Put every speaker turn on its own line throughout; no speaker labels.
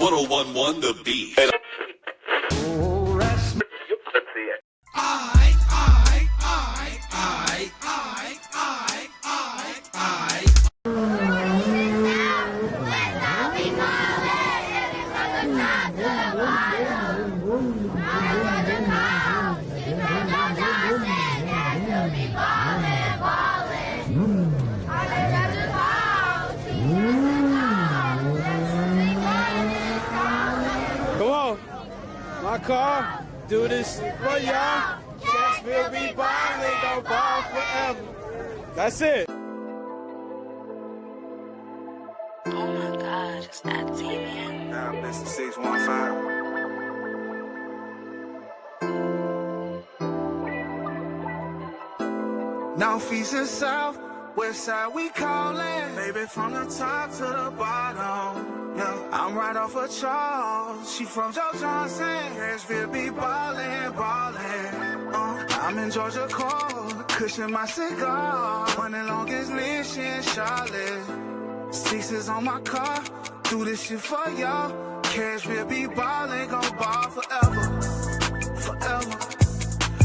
1011 The Beat.
Come on, my car, do this for y'all. Cats will be ballin', they gon' ball forever. That's it.
Oh my God, it's that TV.
Now, Mr. 615. North, east, and south, west side we callin'. Baby, from the top to the bottom. Yeah, I'm right off of Charles. She from Joe Johnson. Nashville be ballin', ballin'. I'm in Georgia Court, cushion my cigar. Running long as Lish in Charlotte. Sixes on my car, do this shit for y'all. Cashville be ballin', gon' ball forever. Forever,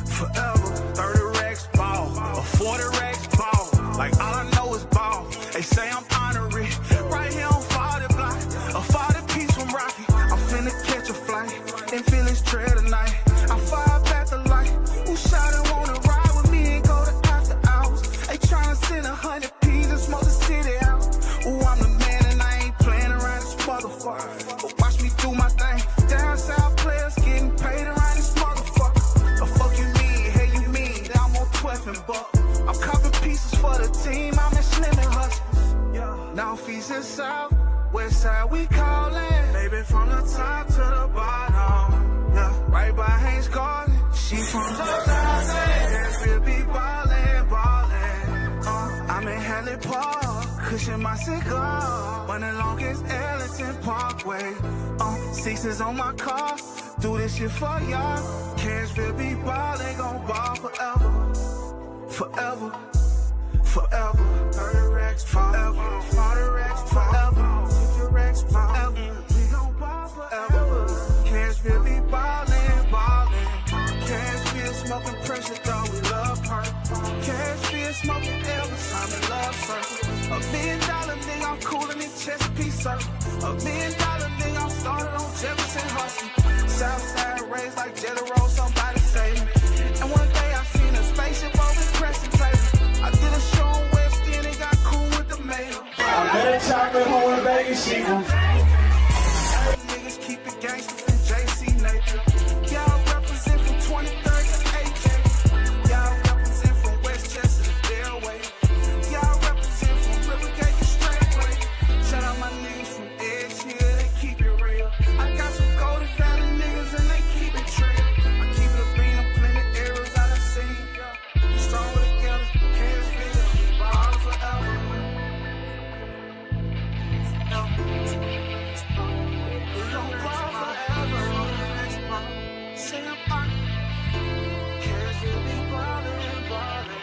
forever. 30 racks ball, or 40 racks ball. Like all I know is ball. They say I'm honorary. Right here on 40 block, a 40 piece from Rocky. I'm finna catch a flight, and feel his trail tonight. I fire back the light. Who shot and wanna ride with me and go to after hours? They tryna send 100 P's and smoke the city out. Ooh, I'm the man and I ain't playing around this motherfucker. But watch me do my thing. Down south players getting paid around this motherfucker. The fuck you mean? Hey, you mean that I'm on 12 and buck? I'm copping pieces for the team. I'm in Slim and Hutchins. North, east, and south, west side we callin'. Baby, from the top to the bottom. Yeah, right by Haynes Garden. She from the Nashville be ballin', ballin'. I'm in Hadley Park, cushion my cigar. Running long as Ellington Parkway. Sixes on my car, do this shit for y'all. Cashville be ballin', gon' ball forever. Forever, forever. 30 racks forever. 40 racks forever. 50 racks forever. We gon' ball forever. Cashville be ballin', ballin'. Cashville smoking pressure, though we love her. Cashville smoking Elvis, I'm in love circle. $1 million nigga, I'm coolin' in Chesapeake Circle. $1 million nigga, I'm started on Jefferson Hustle. Southside raised like Jelly Roll, somebody save me. And one day I seen a spaceship over Crescent Table. I did a show on West End and got cool with the mayor.
I met a chocolate hole in Vegas, she from
Niggas keep it gangster from JC Napier. Y'all represent from 23rd to AK. Y'all represent from Westchester to Delaware. Y'all represent from Rivergate to Straightway. Shout out my niggas from Edge Hill, they keep it real. I got some golden valley niggas and they keep it trill. I keep it a bean, I'm plenty arrows I done seen. We stronger together, hands feel, all forever. We gon' ball forever. Say I'm on. Cares will be ballin', ballin'.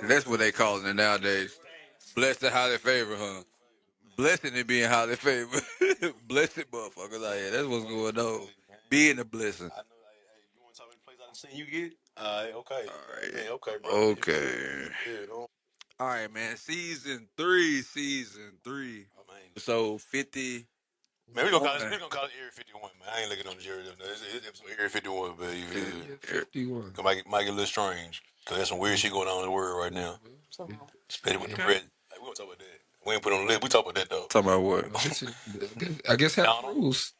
That's what they calling it nowadays. Blessed and highly favored, huh? Blessed and being highly favored. Blessed motherfuckers out here. That's what's going on. Being a blessing.
I know, you want to talk about the plays I done seen you get? Okay.
All right.
Yeah, okay, bro.
Okay.
Yeah, don't.
All right, man. Season 3.
Oh, man.
So 50.
Man, we gonna call it Area 51, man. I ain't looking on the jury. It's episode Area 51, man. You feel me?
51.
Might get a little strange. Because there's some weird shit going on in the world right now. Especially with the bread. Like, we gonna talk about that. We ain't put on the list. We talk about that, though.
Talking about what?
I guess have rules.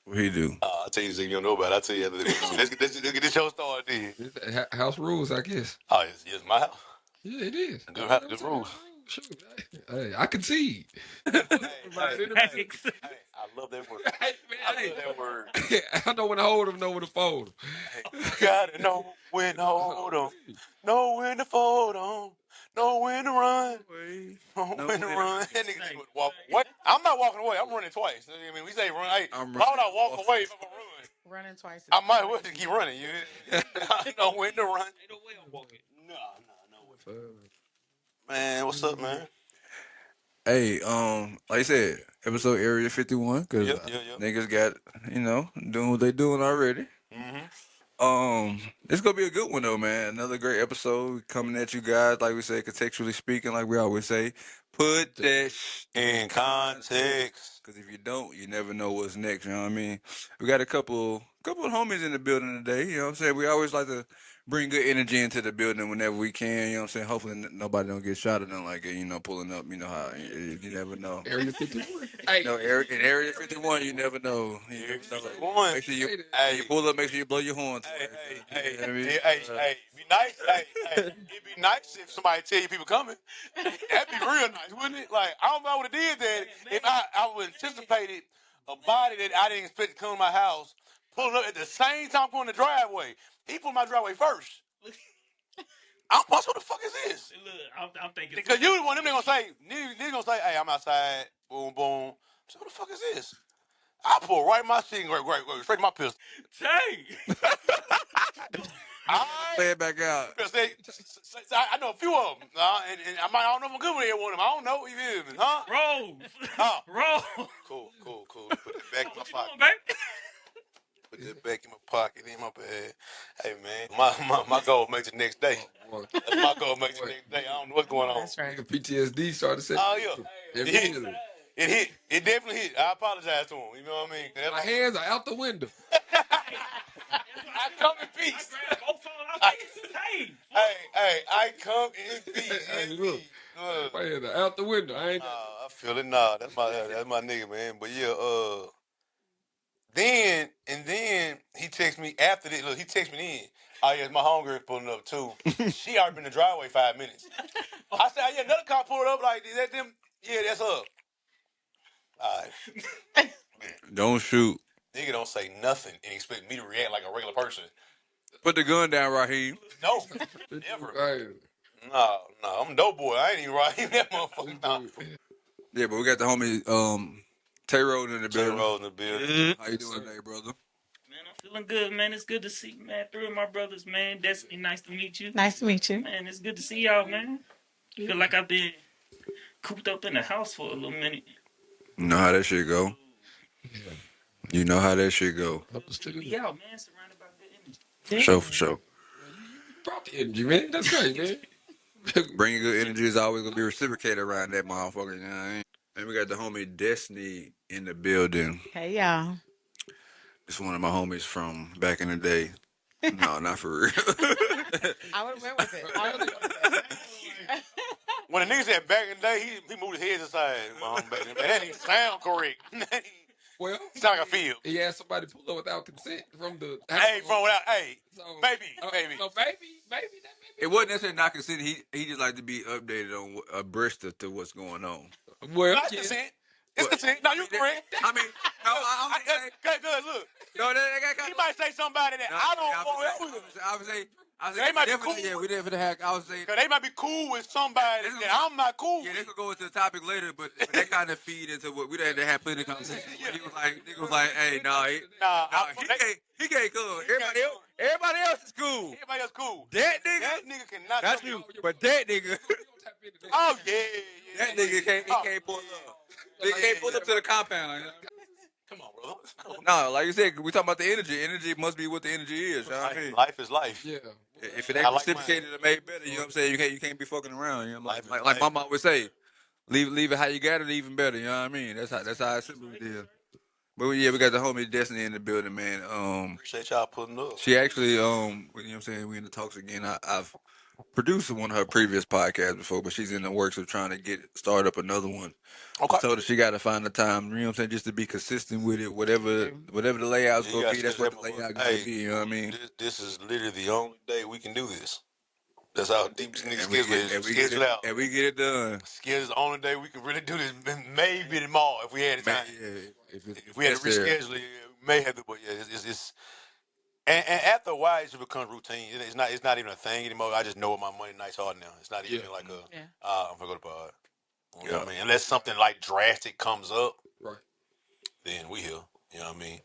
What he do?
I'll tell you this thing you don't know about. I'll tell you after this. Let's get this show started then.
House rules, I guess.
Oh, it's my house.
Yeah, it is.
Good rules.
Shoot, hey, I concede.
Hey, I love that word.
Hey,
I
man,
love that word.
I know when to hold him, know when to fold him.
Hey, you gotta know when to hold 'em, know when to fold 'em, know when to run, know when to run. That nigga just would walk. What? I'm not walking away. I'm running twice. I mean, we say run. Hey, why would I walk away if I'm gonna run?
Running twice.
I might as well just keep running. You I know when to run.
Ain't no way I'm walking.
No way. Man, what's up, man?
Hey, like I said, episode Area 51, because
Yeah.
niggas got, doing what they doing already.
Mm-hmm.
It's gonna be a good one though, man. Another great episode coming at you guys, like we say, contextually speaking, like we always say. Put that
In context.
because if you don't, you never know what's next. You know what I mean? We got a couple of homies in the building today. You know what I'm saying? We always like to bring good energy into the building whenever we can. You know what I'm saying? Hopefully nobody don't get shot or nothing like it. Pulling up. You know how you never know.
Area 51. Hey,
In Area 51, you never know. You never know. Make sure you pull up. Make sure you blow your horn.
Hey, be nice. It'd be nice if somebody tell you people coming. That'd be real nice, wouldn't it? Like, I don't know, I would have did that if I would anticipated a body that I didn't expect to come to my house, pulling up at the same time going in the driveway. He pulled my driveway first. I'm what the fuck is this?
Look, I'm thinking
because you the one them they gonna say, niggas gonna say, hey, I'm outside, boom, boom. So what the fuck is this? I pull right in my seat and go straight to my pistol.
Dang.
Play it back out.
I know a few of them, and I don't know if I'm good with every one of them. I don't know. You feel me, huh?
Roll.
Cool. Put it back in my pocket.
Doing, baby?
Put that back in my pocket, in my bag. Hey man, my goal makes it the next day. That's my goal makes it the next day. I don't know what's going on.
That's right.
PTSD started saying.
Oh yeah, it hit. It definitely hit. I apologize to him. You know what I mean?
My hands are out the window.
I come in peace. Hey, I come in peace.
Hey, look. My hands are out the window. I
feel it. Nah, that's my nigga, man. But yeah, then he texts me after this. Look, he texts me in. Oh yeah, my homegirl pulling up too. She already been in the driveway 5 minutes. I said, oh, yeah, another car pulled up. Like, is that them? Yeah, that's her. All right.
Don't shoot.
Nigga don't say nothing and expect me to react like a regular person.
Put the gun down, Raheem.
No, never. No, I'm a dope boy. I ain't even Raheem that motherfucker. Nah.
Yeah, but we got the homie Tay-Road in the building.
Tay-Road in the building.
How you doing today, brother?
Man, I'm feeling good, man. It's good to see you, man. Three of my brothers, man. Destiny, nice to meet you.
Nice to meet you.
Man, it's good to see y'all, man. I feel like I've been cooped up in the house for a little minute.
You know how that shit go. Yeah. You know how that shit go.
Be out, man. Surrounded by good energy.
For sure.
You brought the energy, man. That's right, man.
Bringing good energy is always gonna be reciprocated around that motherfucker. You know what I mean? And we got the homie Destiny in the building.
Hey, y'all.
This is one of my homies from back in the day. No, not for real.
I would have went with it.
When the nigga said back in the day, he moved his head aside. That didn't sound correct.
Well,
it's not like a field.
He had somebody pull up without consent from the.
Baby. So, baby.
So baby, that maybe.
It wasn't necessarily not consent. He just like to be updated on abreast to what's going on.
Well, not consent. It's consent. No, you're correct.
I mean, no, I'm saying.
Good, look.
No,
he might say somebody that I don't want.
I would say.
They might be cool.
Yeah, we definitely have. I would say
they might be cool with somebody that I'm not cool with.
Yeah, they could go into the topic later, but that kind of feed into what we had to have plenty of conversation. He was like, hey, he can't come. Everybody else is cool.
Everybody else cool.
That nigga
cannot.
That's you, but that nigga.
Oh yeah.
That nigga can't pull up. They can't pull up to the compound.
Come on, brother.
No, like you said, we talking about the energy. Energy must be what the energy is. You know what I mean?
Life is life.
Yeah.
If it ain't reciprocated or made better, you know what I'm saying? You can't be fucking around. You know, like my mom would say, leave it how you got it, even better. You know what I mean? That's how I simply did. But yeah, we got the homie Destiny in the building, man.
Appreciate y'all putting up.
She actually, you know what I'm saying? We in the talks again. I've produced one of her previous podcasts before, but she's in the works of trying to start up another one.
Okay.
So that she got to find the time, you know what I'm saying, just to be consistent with it. Whatever the layout's gonna be, that's what the layout gonna be. You know what I mean?
This is literally the only day we can do this. That's how deep this nigga schedule is. Schedule out.
And we get it done.
Schedule is the only day we can really do this. Maybe tomorrow if we had the time. If we had to reschedule it, we may have to. But yeah, it's and after a while, it just becomes routine. It's not even a thing anymore. I just know what my Monday nights are now. It's not even like I'm gonna go to pod. You know what I mean? Unless something like drastic comes up,
Right.
then we here. You know what I mean?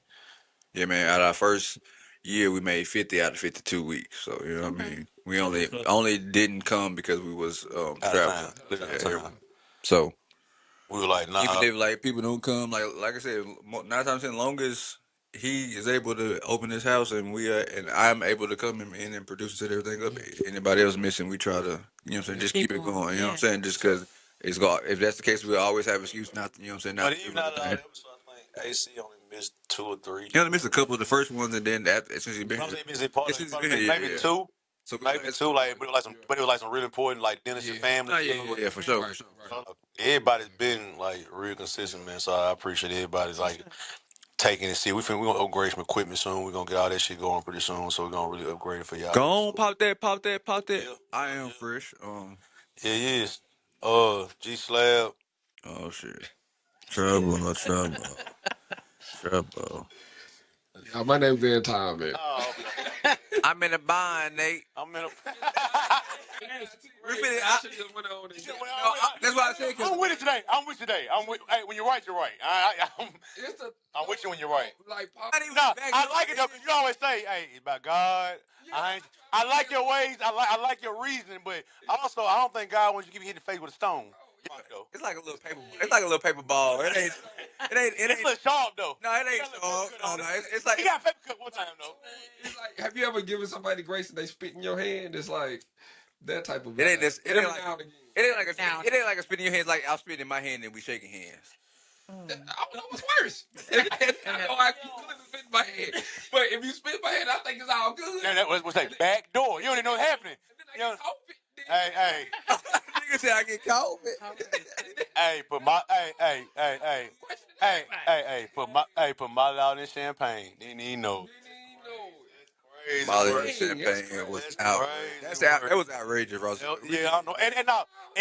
Yeah, man. Out of our first year, we made 50 out of 52 weeks. So you know what I mean. We only didn't come because we was traveling.
Out of time.
So
we were like, nah.
Even if like people don't come, like I said, 9 times 10, longest he is able to open his house and and I'm able to come in and produce and set everything up. Anybody else missing, we try to, you know what I'm saying, just keep it going. You know what I'm saying? Just because it's got, if that's the case, we always have excuse not to, you know what I'm saying? Not
but even out of all episodes, I think AC only missed 2 or 3.
He only missed a couple of the first ones, and then since he's been here,
maybe 2.
So
maybe 2, like, but it was like some really important, like dinners and family.
Yeah, for sure.
Everybody's been like real consistent, man. So I appreciate everybody's like taking it. See, we're gonna upgrade some equipment soon. We're gonna get all that shit going pretty soon. So we're gonna really upgrade it for y'all.
Go on, pop that. Yeah. I am fresh.
Yeah, he is. G Slab.
Oh shit. Trouble.
Yeah, my name's in time, man.
Oh, okay.
I'm in a bind, Nate.
I'm in a.
That's why I said.
I'm with it today. Hey, when you're right, you're right. I'm with you when you're right. I like it though, because you always say, "Hey, it's about God." I like your ways. I like your reasoning, but also I don't think God wants you to get hit in the face with a stone.
It's like a little paper. It's like a little paper ball. It ain't.
It's a little sharp though.
No, it ain't sharp. No. It's like
he got paper cut one time though.
It's like, have you ever given somebody grace and they spit in your hand? It's like that type of.
It ain't this. It ain't like a spit in your hands. Like I'll spit in my hand and we shaking hands.
I was worse. I know I couldn't spit in my head, but if you spit in my head, I think it's all good.
That was like back door. You don't even know what's happening. Hey.
Nigga said I get COVID.
Hey, put Molly out in champagne. Didn't even know.
Molly in champagne was out. That was outrageous, Ross.
Yeah, I don't know. And it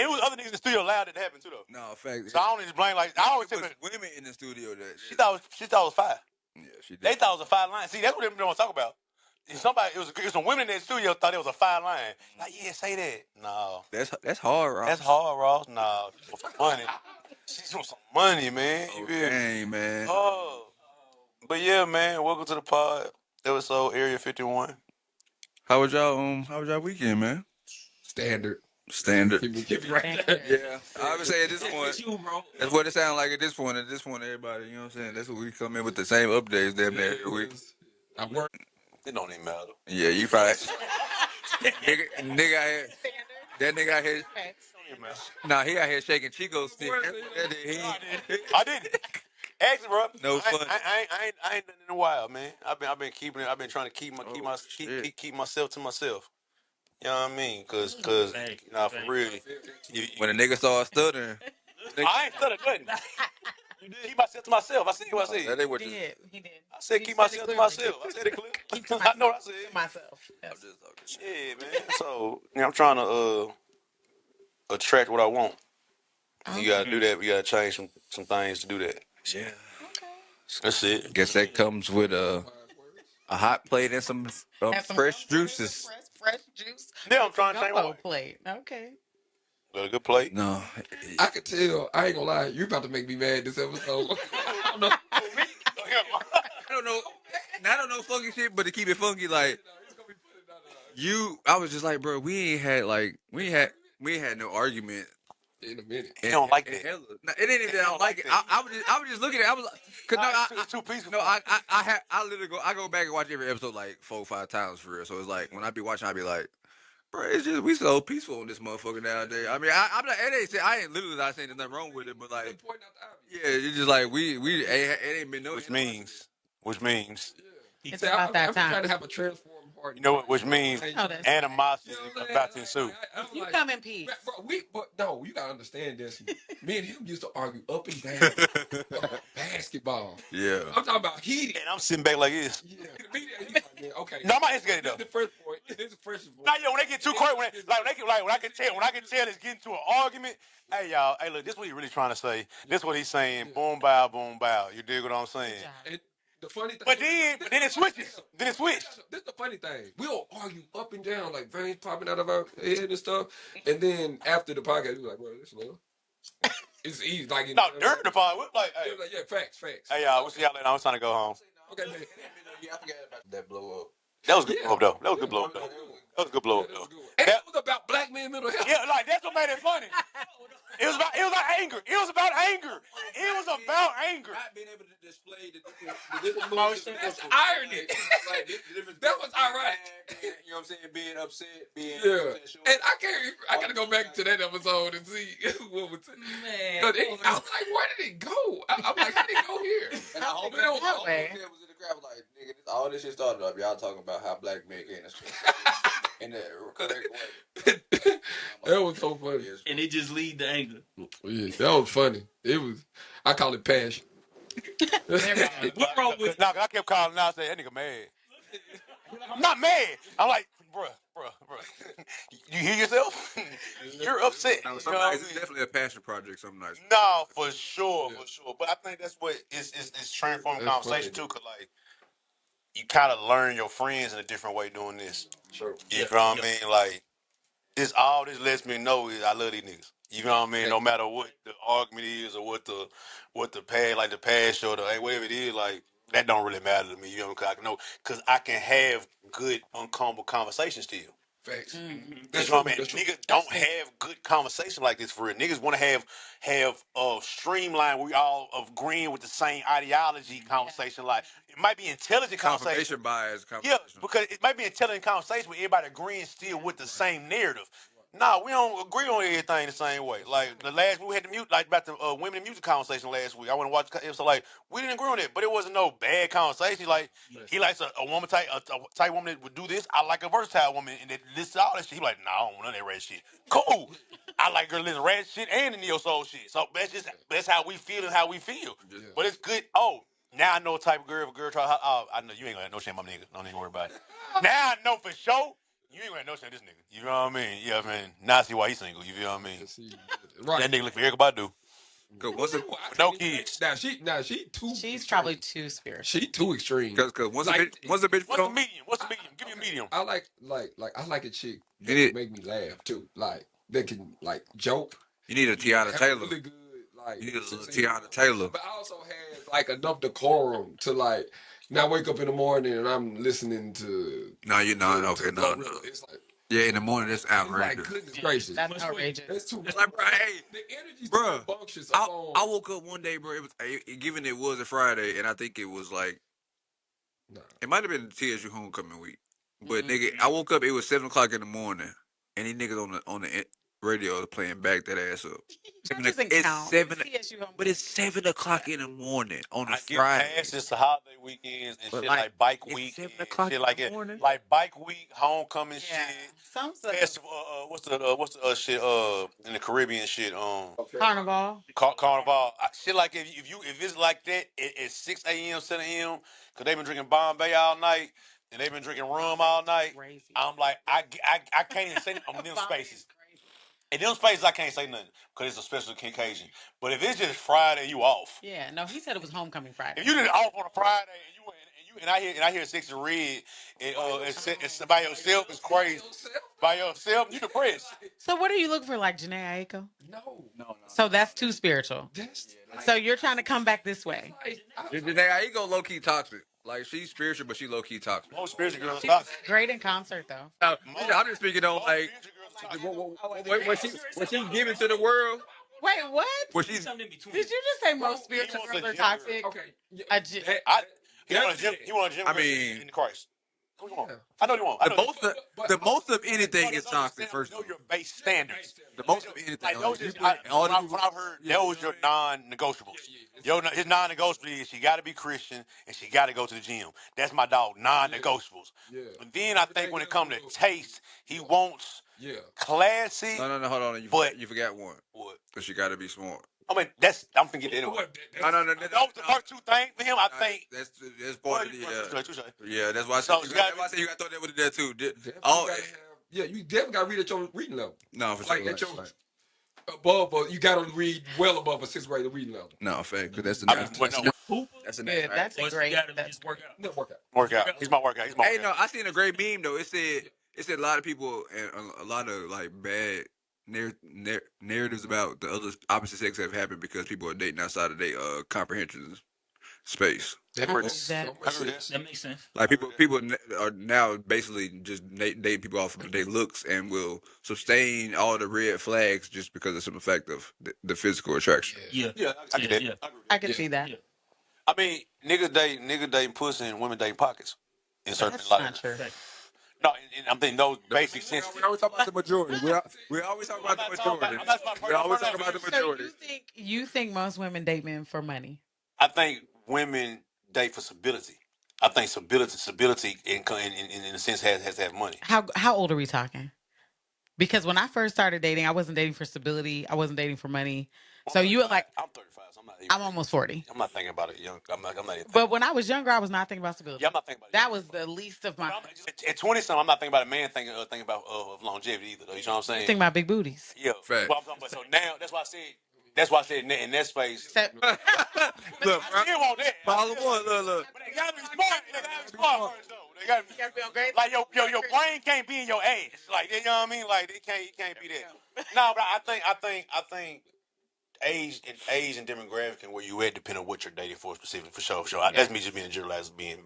was other niggas in the studio allowed it to happen too, though.
No, fact.
So I don't even blame I always say
women in the studio that
she thought it was 5.
Yeah, she did.
They thought it was a 5 line. See, that's what they don't want to talk about. It was some women in the studio thought it was a 5 line. Like, yeah, say that. No.
That's hard, Ross.
That's hard, Ross. No. She wants some money. She wants some money, man.
Okay, man.
Oh. But yeah, man, welcome to the pod. Episode Area 51.
How was y'all weekend, man?
Standard.
Keep right there. Yeah. I would say at this point, that's what it sounds like at this point. At this point, everybody, you know what I'm saying? That's what we come in with the same updates damn near every week.
I work.
It don't even matter.
Yeah, you probably. nigga out here. That nigga out here. Nah, he out here shaking Chico's stick.
I didn't. Actually, bro,
no fun.
I ain't done in a while, man. I've been keeping it. I've been trying to keep myself to myself. You know what I mean? Cause for real.
When a nigga started stuttering,
I ain't stuttering nothing. Keep myself to myself. I said what I said.
That ain't what
He did.
I said keep myself to myself. I said it clear. I know what I said.
To myself.
I'm just talking.
Yeah, man. So I'm trying to attract what I want. You gotta do that. We gotta change some things to do that.
Yeah.
Okay.
That's it.
Guess that comes with a hot plate and some fresh juices.
Fresh juice.
Yeah, I'm trying to change my
plate. Okay.
Got a good plate?
No.
I could tell. I ain't gonna lie. You about to make me mad this episode. I don't know.
I don't know funky shit, but to keep it funky, like I was just like, bro, we ain't had no argument.
In a minute.
You don't like that.
It ain't even that I don't like it. I was just looking at it. I was like, cause
too peaceful.
No, I literally go back and watch every episode like 4 or 5 times for real. So it's like when I be watching, I be like, bro, it's just we so peaceful in this motherfucker nowadays. I mean, I'm not. I ain't literally not saying there's nothing wrong with it, but like, yeah, it's just like it ain't been no.
Which means.
It's about that time.
I'm trying to have a transform party.
You know what? Which means animosity is about to ensue.
You come in peace.
Bro, no, you gotta understand this. Me and him used to argue up and down about basketball.
Yeah.
I'm talking about heated.
And I'm sitting back like this.
Yeah. okay.
No, I'm not instigated though.
This is the first point. This is the first point.
Now, when they get too crazy, when I can tell it's getting to an argument. Hey, y'all. Hey, look, this is what he's really trying to say. This is what he's saying. Boom, bow, boom, bow. You dig what I'm saying?
And the funny thing,
but then it switches. Then it switched.
This is the funny thing. We'll argue up and down like veins popping out of our head and stuff. And then after the podcast, we're like, "Well, this love." It's easy. Like
during the podcast, we're like, hey,
yeah, facts.
Hey, y'all. We'll see y'all later. I'm trying to go home.
Okay, man.
Yeah, I forgot about that blow up.
That was good blow up though. That was good blow up though. That was good blow up though.
And it was about black men mental health.
Yeah, like that's what made it funny. It was about anger. It was about anger. It was about anger.
Not being able to display the different
emotions.
That's irony. That was ironic.
You know what I'm saying? Being upset, being
And I gotta go back to that episode and see what was
Man.
I was like, where did it go? I'm like, how did it go here?
And I hope it was in the crowd like, nigga, all this shit started up. Y'all talking about how black men can't in the correct way.
That was so funny.
And it just lead to anger.
Yeah, that was funny. It was. I call it passion.
What wrong with?
Nah, I kept calling out, saying that nigga mad. I'm not mad. I'm like, bruh. You hear yourself? You're upset.
No, some nights it's definitely a passion project. Some nights.
No, for sure. But I think that's what is transforming conversation too, cause like you kind of learn your friends in a different way doing this.
Sure.
You know what I mean? Like this lets me know is I love these niggas. You know what I mean? No matter what the argument is or what the past or whatever it is, like that don't really matter to me. You know, because I can have good uncomfortable conversations still.
Facts.
Mm-hmm. That's what I mean. Niggas don't have good conversation like this for real. Niggas want to have streamlined. We all agreeing with the same ideology conversation. Like it might be intelligent conversation.
Bias.
Yeah, because it might be intelligent conversation with everybody agreeing still with the same narrative. Nah, we don't agree on everything the same way. Like the last week we had about the women in music conversation last week. I went to watch it. So like we didn't agree on it, but it wasn't no bad conversation. Like he likes a woman type woman that would do this. I like a versatile woman and that lists all that shit. He like, nah, I don't want none of that rat shit. Cool. I like her listening rat shit and the neo soul shit. So that's how we feel and how we feel. Yeah. But it's good. Oh, now I know what type of girl. If a girl try. I know you ain't gonna have no shame, my nigga. Don't even worry about it. Now I know for sure. You ain't gonna know this nigga. You know what I mean? Yeah, man. Now I see why he's single. You feel what I mean? Right. That nigga look for Erykah Badu. No kids.
She too.
She's probably too spiritual.
She too extreme.
Because once a bitch.
What's the medium? What's the medium? Give me a medium.
I like a chick that can make me laugh too. Like that can like joke.
You need a Tiana Taylor.
Really good. Like
you need a little Tiana Taylor.
But I also had like enough decorum to like. Now I wake up in the morning and I'm listening to.
No, you're not. Okay, no.
It's like,
yeah, in the morning, that's outrageous.
Like, goodness gracious.
That's outrageous.
That's too much.
Like, bro, hey,
the energy's
bro,
too bunctious.
I woke up one day, bro. It was given it was a Friday, and I think it was like, it might have been TSU homecoming week. But nigga, I woke up. It was 7:00 in the morning, and these niggas on the radio playing back that ass up. But it's 7:00 in the morning on a Friday.
I get past this holiday weekends and shit like bike week, and shit like it, like bike week, homecoming shit.
Some
festival. What's the shit in the Caribbean shit?
Carnival.
Carnival. Shit like if it's like that at 6 a.m. 7 a.m. because they've been drinking Bombay all night and they've been drinking rum all night. Crazy. I'm like I can't even say on them spaces. In them spaces, I can't say nothing because it's a special occasion. But if it's just Friday, you off.
Yeah, no, he said it was homecoming Friday.
If you just off on a Friday and I hear 6 and Red and it's by yourself, it's crazy. By yourself, you depressed.
So what are you looking for, like Janae Aiko?
No.
So that's too spiritual. So you're trying to come back this way.
Janae Aiko low key toxic. Like she's spiritual, but she low key toxic.
Most spiritual girls
She's
toxic.
Great in concert though.
Now, I'm just speaking on like what she's giving to the world.
Wait, what?
What she's
Did you just say most spiritual girls are toxic?
Okay.
He want a gym.
I mean,
in Christ. I know you want.
The most of anything is toxic. First,
know your base standards.
The most of anything.
Like those when I've heard those your non-negotiables. His non-negotiable is she got to be Christian and she got to go to the gym. That's my dog. Non-negotiables. Yeah. And then I think when it comes to taste, he wants classy.
No, hold on. You forgot one.
What?
Because she got to be smart.
I mean, I'm finna get that anyway.
No.
Those the first two things for him. I think
that's part of the yeah. That's why I said
So,
you
you
got.
gotta
That's why I said you got to throw that with it there too.
You definitely got to read at your reading level.
No, for
Like
sure.
at your above, or you got to read well above a sixth grade reading level.
No, fact. Because that's the
That's
a
Good. That's a
or
great.
you gotta
That's
just work out.
No workout.
workout. He's my workout. He's my
Hey,
workout.
no, I seen a great meme though. It said a lot of people and a lot of like bad narratives about the other opposite sex have happened because people are dating outside of their comprehension space.
I believe that.
That makes sense.
Like people are now basically just dating people off of their looks and will sustain all the red flags just because of some fact of the physical attraction.
Yeah.
Yeah, I get that.
Yeah.
I can see that.
Yeah.
I mean, nigga dating pussy and women dating pockets. In certain
That's
like,
not true.
no, and I'm thinking those basic sense.
We always talk about the majority. We always talk about the majority. We always talk about the
So
majority.
you think most women date men for money?
I think women date for stability. I think stability in a sense has to have money.
How old are we talking? Because when I first started dating, I wasn't dating for stability. I wasn't dating for money. So you were like,
I'm 35, so I'm not.
I'm almost 40.
I'm not thinking about it young. I'm not even.
But when I was younger, I was not thinking about stability.
Yeah, I'm not thinking about it.
That was the least of my.
At 20 something, I'm not thinking about a man thinking about of longevity either. Though, you know what I'm saying?
Think about big booties.
Yeah.
Fact.
Well, I'm talking about, so now that's why I said. That's why I said in that space.
So,
Look,
I still want that.
follow one. Look.
But they gotta be smart. They gotta be smart first, though. They gotta be
on great.
like your brain can't be in your ass. Like, you know what I mean? Like it can't be that. No, but I think age and demographic and where you at depending on what you're dating for specifically for sure. That's me just being generalized, being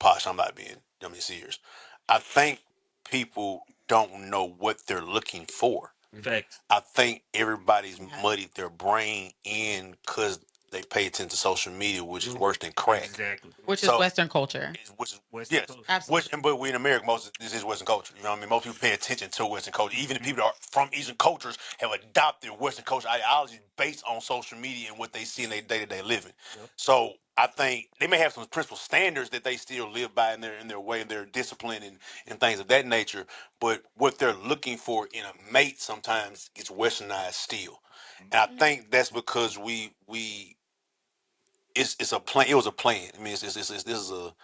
posh. I'm not being serious. I think people don't know what they're looking for.
Facts.
I think everybody's muddied their brain in because they pay attention to social media, which is worse than crack.
Exactly.
Which is Western culture.
Western
Yes,
culture.
Absolutely.
but we in America, this is Western culture. You know what I mean? Most people pay attention to Western culture. Even the people that are from Eastern cultures have adopted Western culture ideologies based on social media and what they see in their day-to-day living.
Yep.
So I think they may have some principal standards that they still live by in their way, in their discipline and things of that nature. But what they're looking for in a mate sometimes gets westernized still. And I think that's because it's a plan. It was a plan. I mean, this is a.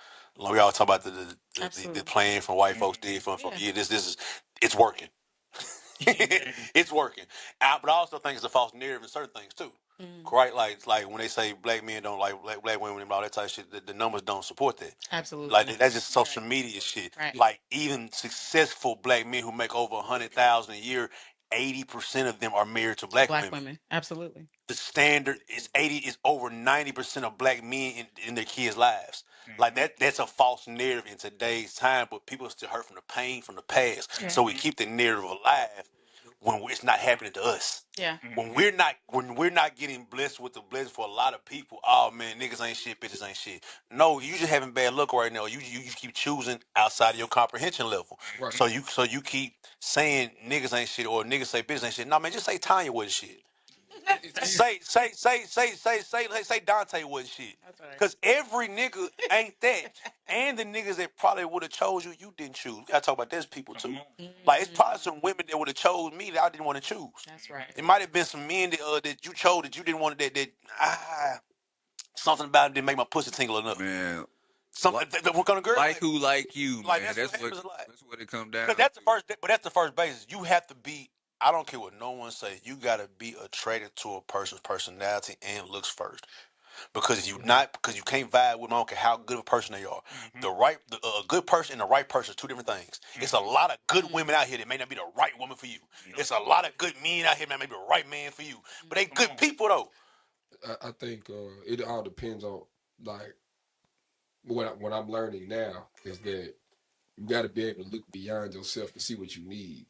We all talk about the plan from white folks did from yeah. This is it's working. It's working. But I also think it's a false narrative in certain things too. Right? Like when they say black men don't like black women and all that type of shit, the numbers don't support that.
Absolutely.
Like that's just social media shit.
Right.
Like even successful black men who make over 100,000 a year, 80% of them are married to black women.
Absolutely.
The standard is over 90% of black men in their kids' lives. Like that's a false narrative in today's time, but people are still hurt from the pain from the past. Yeah. So we keep the narrative alive when it's not happening to us.
Yeah.
When we're not getting blessed with the blessing for a lot of people, oh man, niggas ain't shit, bitches ain't shit. No, you just having bad luck right now. You keep choosing outside of your comprehension level. Right. So you keep saying niggas ain't shit or niggas say bitches ain't shit. No man, just say Tanya wasn't shit. Say Dante wasn't shit. Because every nigga ain't that. And the niggas that probably would have chose you, you didn't choose. We gotta talk about those people too. Like it's probably some women that would have chose me that I didn't want to choose.
That's right.
It might have been some men that you chose that you didn't want something about it didn't make my pussy tingle enough.
Man.
Something that we're gonna girl.
Like who like you,
like,
man. That's what it comes down to.
That's the first basis. You have to be. I don't care what no one say. You gotta be attracted to a person's personality and looks first. Because if you not, because you can't vibe with them, I don't care how good of a person they are. A good person and the right person is two different things. It's a lot of good women out here that may not be the right woman for you. It's a lot of good men out here that may be the right man for you. But they good people though.
I think it all depends on like what I'm learning now is that you got to be able to look beyond yourself to see what you need.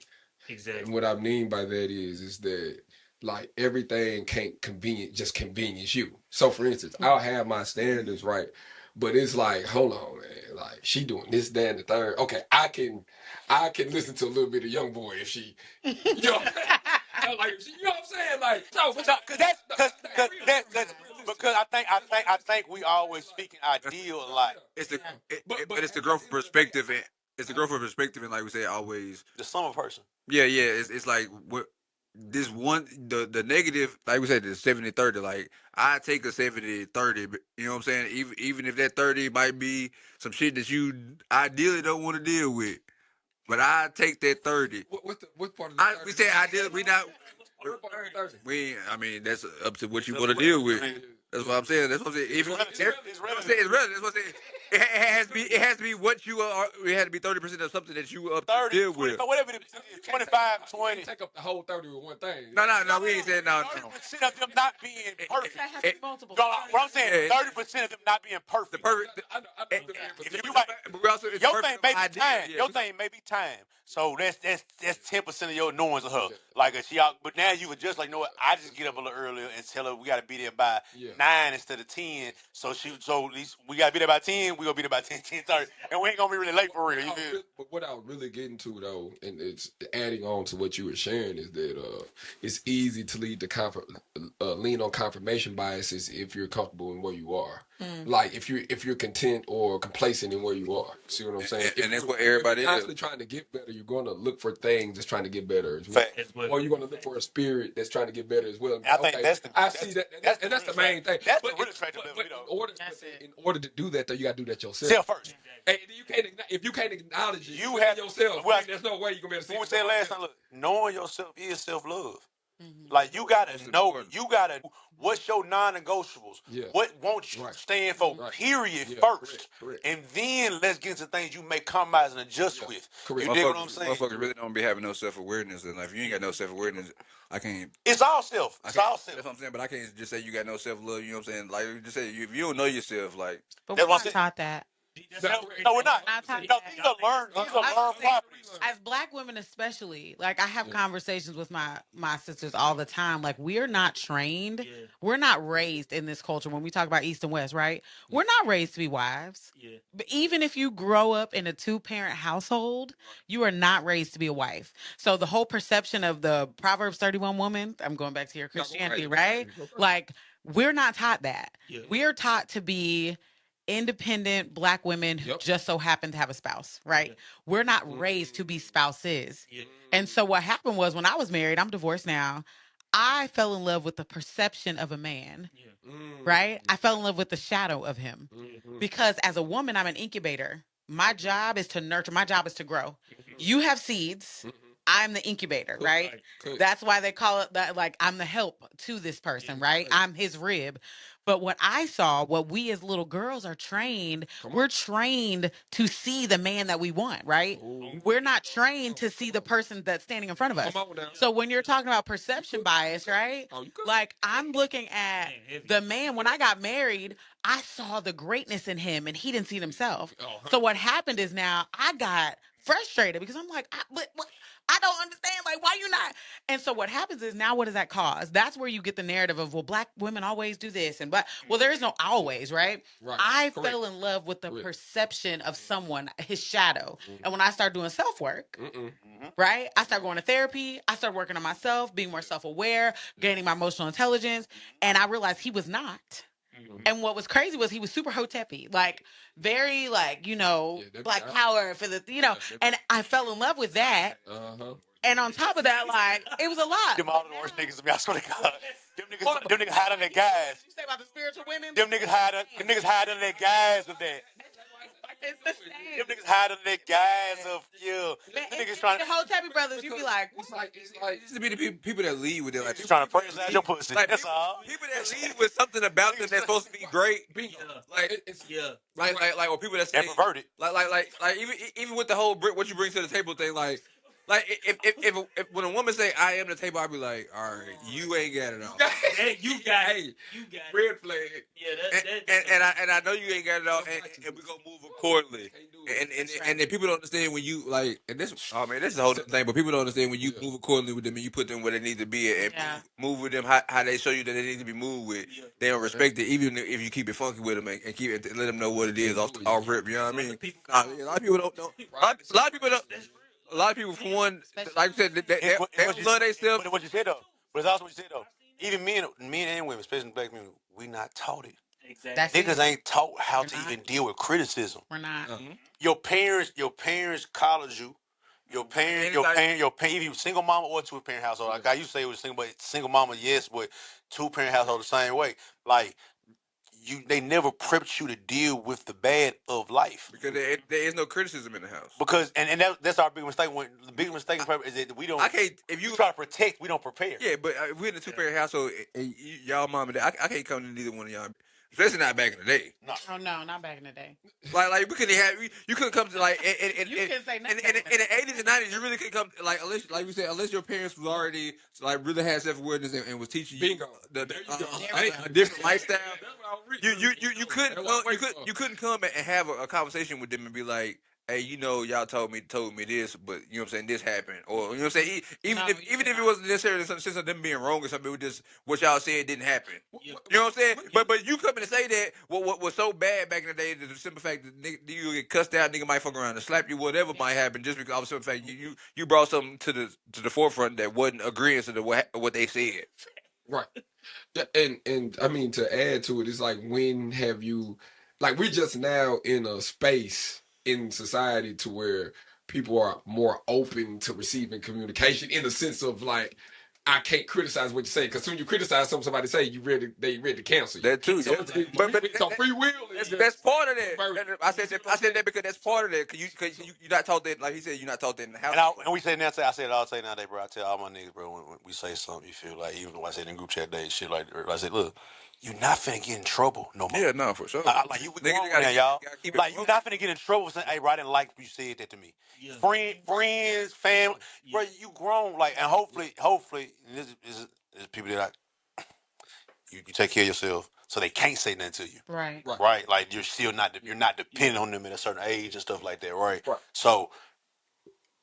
Exactly.
And what I mean by that is that like everything can't convenience you. So for instance, I'll have my standards right, but it's like, hold on, man, like she doing this, that, and the third. Okay, I can listen to a little bit of Young Boy if she, you know, like you know what I'm saying, like no,
because I think we always speaking ideal like
but it's the growth of perspective and it's the growth of perspective and like we say always
the sum of person.
Yeah, it's like what this one the negative, like we said, the 70-30. Like I take a 70-30, you know what I'm saying? Even if that 30 might be some shit that you ideally don't want to deal with. But I take that 30.
What part of the 30?
We say ideally we not
What part of the 30?
I mean that's up to what you want to deal with. That's what I'm saying. That's what I'm saying. If it's relative. That's what I'm saying. It has to be what you are. It has to be 30% of something that you up to
30,
deal with.
25, whatever it is, 25, 20.
Take up the whole 30 with one thing.
No. We ain't saying no.
30% of them not being perfect.
That has to be multiple.
What I'm saying, 30% of them not being perfect.
The perfect.
I know
If you like,
But we also it's
your
perfect
thing may be
idea.
time.
Yeah.
Your thing may be time. So that's 10% of your knowings of her. Like she out, but now you would just like, you know what? I just get up a little earlier and tell her we got to be there by 9 instead of 10. So at least we got to be there by 10. We gonna be there by 10:30, and we ain't gonna be really late for real. You feel?
But what I was really getting to though, and it's adding on to what you were sharing, is that it's easy to lean on confirmation biases if you're comfortable in where you are. Like if you're content or complacent in where you are. See what I'm saying?
And that's what everybody
if you're
is.
constantly trying to get better, you're going to look for things that's trying to get better as well. Or you're going to look for a spirit that's trying to get better as well.
I think that's
the main thing.
That's
But
the really attractive ability, though.
in order to do that, though, you got to do that yourself.
Self first.
Hey, if you can't acknowledge it,
You have
yourself.
Well,
there's no way you're gonna be able to see.
When we said last time, look, knowing yourself is self love. Like you gotta know, what's your non-negotiables. What won't you stand for? Period. First,
correct.
And then let's get into things you may compromise and adjust with.
Correct.
You dig what I'm saying?
Motherfuckers really don't be having no self-awareness in life. If you ain't got no self-awareness, I can't.
It's all self. It's all self.
That's what I'm saying. But I can't just say you got no self-love. You know what I'm saying? Like you just say if you don't know yourself, like.
But we're not taught that.
No, we're not.
Not
These are learned properties.
As Black women, especially, like I have conversations with my sisters all the time. Like we're not trained, we're not raised in this culture. When we talk about East and West, right? We're not raised to be wives. But even if you grow up in a 2-parent household, you are not raised to be a wife. So the whole perception of the Proverbs 31 woman, I'm going back to your Christianity, right? Like we're not taught that. We are taught to be independent Black women who just so happen to have a spouse, right? We're not raised to be spouses. And so what happened was when I was married, I'm divorced now, I fell in love with the perception of a man, right? I fell in love with the shadow of him because as a woman, I'm an incubator. My job is to nurture. My job is to grow. You have seeds. I'm the incubator, right? That's why they call it that. Like I'm the help to this person, right? I'm his rib. But what I saw, what we as little girls are trained, we're trained to see the man that we want, right? We're not trained to see the person that's standing in front of us. So when you're talking about perception bias, right? Like I'm looking at the man, when I got married, I saw the greatness in him and he didn't see it himself. So what happened is now I got frustrated because I'm like, I don't understand. Like, why you not? And so what happens is now what does that cause? That's where you get the narrative of, well, Black women always do this. Well, there is no always, right? I fell in love with the perception of someone, his shadow. And when I started doing self-work, right? I started going to therapy. I started working on myself, being more self-aware, gaining my emotional intelligence. And I realized he was not. And what was crazy was he was super hoteppy, like very like, Black power for the, and I fell in love with that. And on top of that, like, it was a lot.
Them all the worst niggas to me, I swear to God. Them niggas hide on their guys.
You say about the spiritual women?
Them niggas hide on their guys with that.
It's the same.
Them niggas hide on their guys of Them niggas trying
the whole Tappy Brothers, you be like,
it's like used to be the people that lead with it, like
trying to praise out your pussy.
Like
that's all.
People that lead with something about them that's supposed to be great. Like or people that say
perverted.
Like even with the whole what you bring to the table thing, like if when a woman say I am the table, I'd be like, all right, you ain't got it all.
You got
red flag.
And I know you ain't got it all, and we gonna move accordingly. And then people don't understand when you like, and this this is a whole different thing, but people don't understand when you move accordingly with them and you put them where they need to be and move with them how they show you that they need to be moved with. They don't respect it, even if you keep it funky with them and keep it, let them know what it is off rip. You know what I mean? A lot of people don't. A lot of people don't. A lot of people, for one, like I said, they love themselves.
But what you said though, but it's also what you said though. Even men and women, especially Black men, we not taught it.
Exactly.
Niggas ain't taught how to even deal with criticism.
We're not.
Your parents collared you. Your parent, even you single mama or two parent household. Like I used to say it was single mama, yes, but two parent household the same way. Like they never prepped you to deal with the bad of life
because there is no criticism in the house.
Because that's our big mistake. When the big mistake is that we don't.
I can't if you
try to protect, we don't prepare.
Yeah, but if we're in a 2-parent household and y'all mom and dad, I can't come to neither one of y'all. Especially not back in the day.
No.
Oh no, not back in the day.
Like we couldn't have you couldn't come to like
You couldn't say nothing.
in the 80s and 90s you really couldn't come like unless like we said unless your parents was already like really had self awareness and was teaching you a different lifestyle. You couldn't come and have a conversation with them and be like, hey, y'all told me this, but you know what I'm saying, this happened, or you know what I'm saying, even if it wasn't necessarily in some sense of them being wrong or something, it was just what y'all said didn't happen. You know what I'm saying? But you coming to say that what was so bad back in the day, the simple fact that you get cussed out, nigga might fuck around and slap you, whatever might happen, just because of the simple fact you brought something to the forefront that wasn't agreeing to what they said.
Right. Yeah, and I mean to add to it, it's like when have you like we're just now in a space in society to where people are more open to receiving communication in the sense of like I can't criticize what you say because when you criticize somebody say they ready to cancel you.
That too,
so,
yeah.
So free will
that's part of that. I said that because that's part of that. Cause you're not taught that, like he said, you're not taught that in the house.
And we say now, I say it all day nowadays, bro. I tell all my niggas, bro, when we say something, you feel like even when I said in group chat days, shit like that, I said, look, you're not finna get in trouble no more.
Yeah, no, for sure.
Like you grown now, y'all. Like you're not finna get in trouble for saying, hey, bro, I didn't like you said that to me. Yeah. Friends, family, bro, you grown. Like, and hopefully, and this is people that you take care of yourself, so they can't say nothing to you. Right. Like you're still not dependent on them at a certain age and stuff like that. Right. So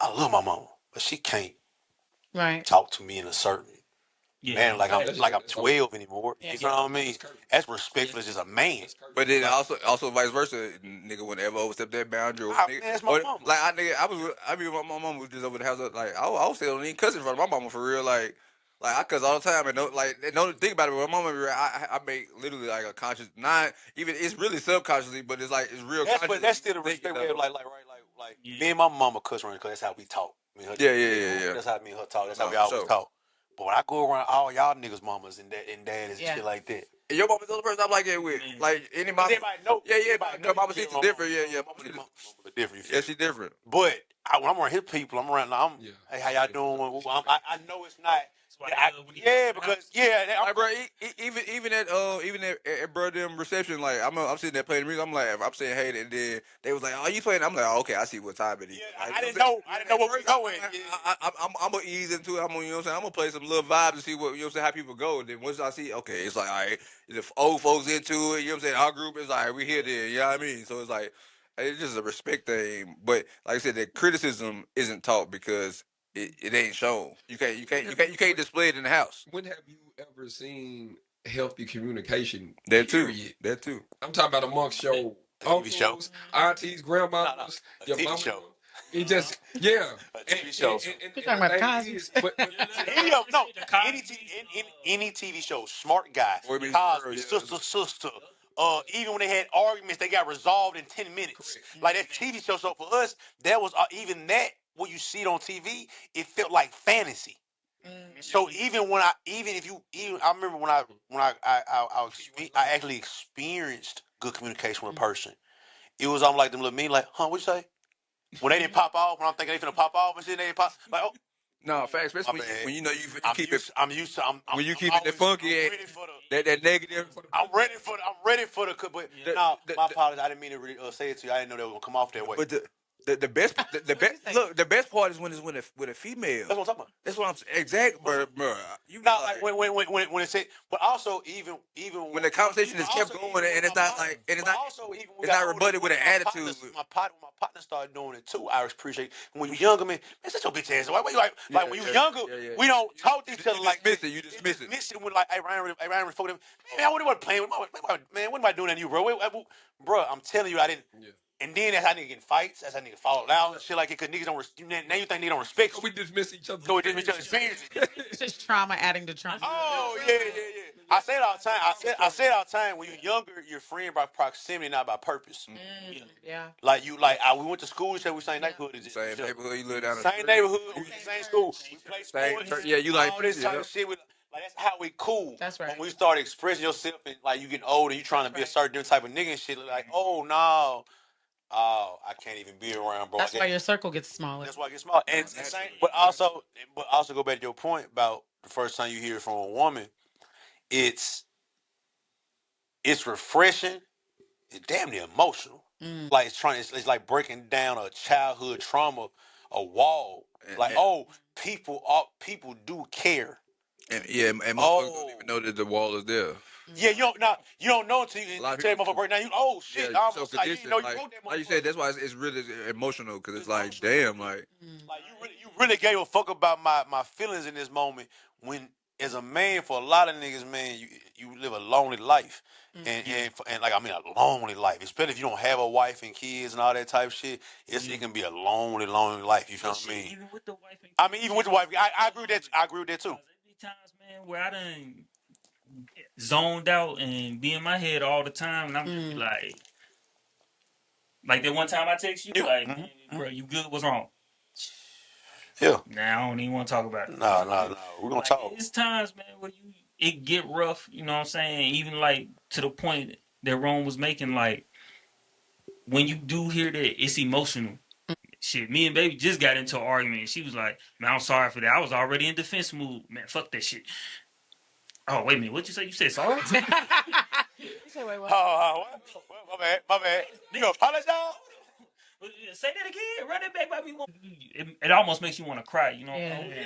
I love my mama, but she can't talk to me in a certain man like I'm 12 anymore. You know what I mean? That's respectful as a man.
But then also vice versa, nigga would never overstep that boundary.
That's my mama.
Like I mean, my mom was just over the house. Like I was still even cussing in front of my mama for real. Like I cuss all the time and don't think about it. But my mama, I make literally like a conscious, not even it's really subconsciously, but it's like it's real.
But that's still a respect way of like me and my mama cuss around because that's how we talk.
Yeah.
That's how me and her talk. That's how we always talk. But when I go around all y'all niggas mamas and daddies and shit like that.
And your mama's the only person I'm like that with. Like any mama.
Everybody know.
Yeah. Mama, she's different. Yeah.
Mama different.
Yeah, she's different.
But when I'm around his people, I'm around. Hey, how y'all doing? I know it's not.
Like, bro, even at bro them reception, like I'm sitting there playing the music. I'm saying hey, and then they was like, "Oh, you playing?" I'm like, oh, "Okay, I see what time it is."
Yeah, like, I didn't know what we going.
I'm gonna ease into it. You know what I'm saying? I'm gonna play some little vibes and see what you know what I'm saying, how people go. And then once I see, okay, it's like, all right, the old folks into it. You know what I'm saying? Our group is like, we here then. You know what I mean? So it's like it's just a respect thing. But like I said, the criticism isn't taught because it ain't shown. You can't display it in the house.
When have you ever seen healthy communication?
That too.
I'm talking about amongst your uncles, aunties, grandmas, your
TV
mama.
show.
It just a TV show.
You're talking about Cosby's.
Any TV show, smart guy, Cosby, sister. Even when they had arguments, they got resolved in 10 minutes. Correct. Like that TV show. So for us, that was even that. When you see it on TV, it felt like fantasy. So I remember when I actually experienced good communication with a person. It was like them little mean, like, huh, what you say? When they didn't pop off, when I'm thinking they finna pop off and shit, they didn't pop. Like, oh.
No, facts. Especially when you keep it.
I'm used to.
When you keep it funky, that negative.
I'm ready for the. But my apologies. I didn't mean to really say it to you. I didn't know they were gonna come off that way.
But the best look, the best part is when it's with a female.
That's what I'm talking about.
That's what I'm saying. Exactly, bro.
You know, like when it said, but also even
when the conversation is kept going and it's not like and it's not also even it's not rebutted with an attitude.
My partner started doing it too. I appreciate when you're younger, man. Shut your bitch ass. Why you like when you're younger, we don't talk to each other like this.
You dismiss it.
Miss it when like, hey Ryan, fuck them. Man, what am I playing with? Man, what am I doing to you, bro? Bro, I'm telling you, I didn't. Yeah. And then that's how niggas get in fights. That's how niggas fall out and shit like it. Cause niggas don't. Now you think they don't respect.
So we dismiss each other.
So we dismiss each other's experiences.
It's just trauma adding to trauma.
Oh yeah. I say it all the time. I say it all the time. When you're younger, you're friend by proximity, not by purpose.
Yeah.
Like we went to school. We said we same neighborhood.
Same neighborhood, you live down the
Same
street.
neighborhood. We in the same school. We play
Same
sports.
church. Yeah, you like
all this type
yeah.
of shit. Like that's how we cool.
That's right.
When we start expressing yourself and like you getting older, you trying to be a certain different type of nigga and shit. Like, oh no, oh I can't even be around, bro.
That's why your circle gets smaller.
That's why I get small. And it's the same, but also go back to your point about the first time you hear it from a woman. It's refreshing. It's damn near emotional. Like it's like breaking down a childhood trauma, a wall. Like people do care.
And motherfuckers don't even know that the wall is there.
Yeah, you don't know until you tell your motherfucker right now. Oh shit,
Yeah,
I
so
almost like you
conditioned,
know you wrote that motherfucker.
like you said, that's why it's really emotional because it's like, damn, like
you really gave a fuck about my feelings in this moment when as a man for a lot of niggas, man, you live a lonely life. And like I mean a lonely life, especially if you don't have a wife and kids and all that type of shit. It can be a lonely life. You feel what I mean?
Even with the wife and kids,
I mean, even with the wife, I agree with that. I agree with that too.
There be times, man, where I done zoned out and be in my head all the time, and I'm just be like that one time I text you, like, man, bro, you good? What's wrong?
Yeah.
Nah, I don't even want to talk about it.
No. We're gonna talk.
It's times, man, where it get rough. You know what I'm saying? Even like to the point that Rome was making, like when you do hear that, it's emotional. Shit, me and baby just got into an argument. She was like, "Man, I'm sorry for that. I was already in defense mood. Man, fuck that shit." Oh, wait a minute. What you say? You said sorry?
You say, wait, what?
What? My bad. You apologize?
Say that again. Run it back by me. It almost makes you want to cry. You know?
Yeah.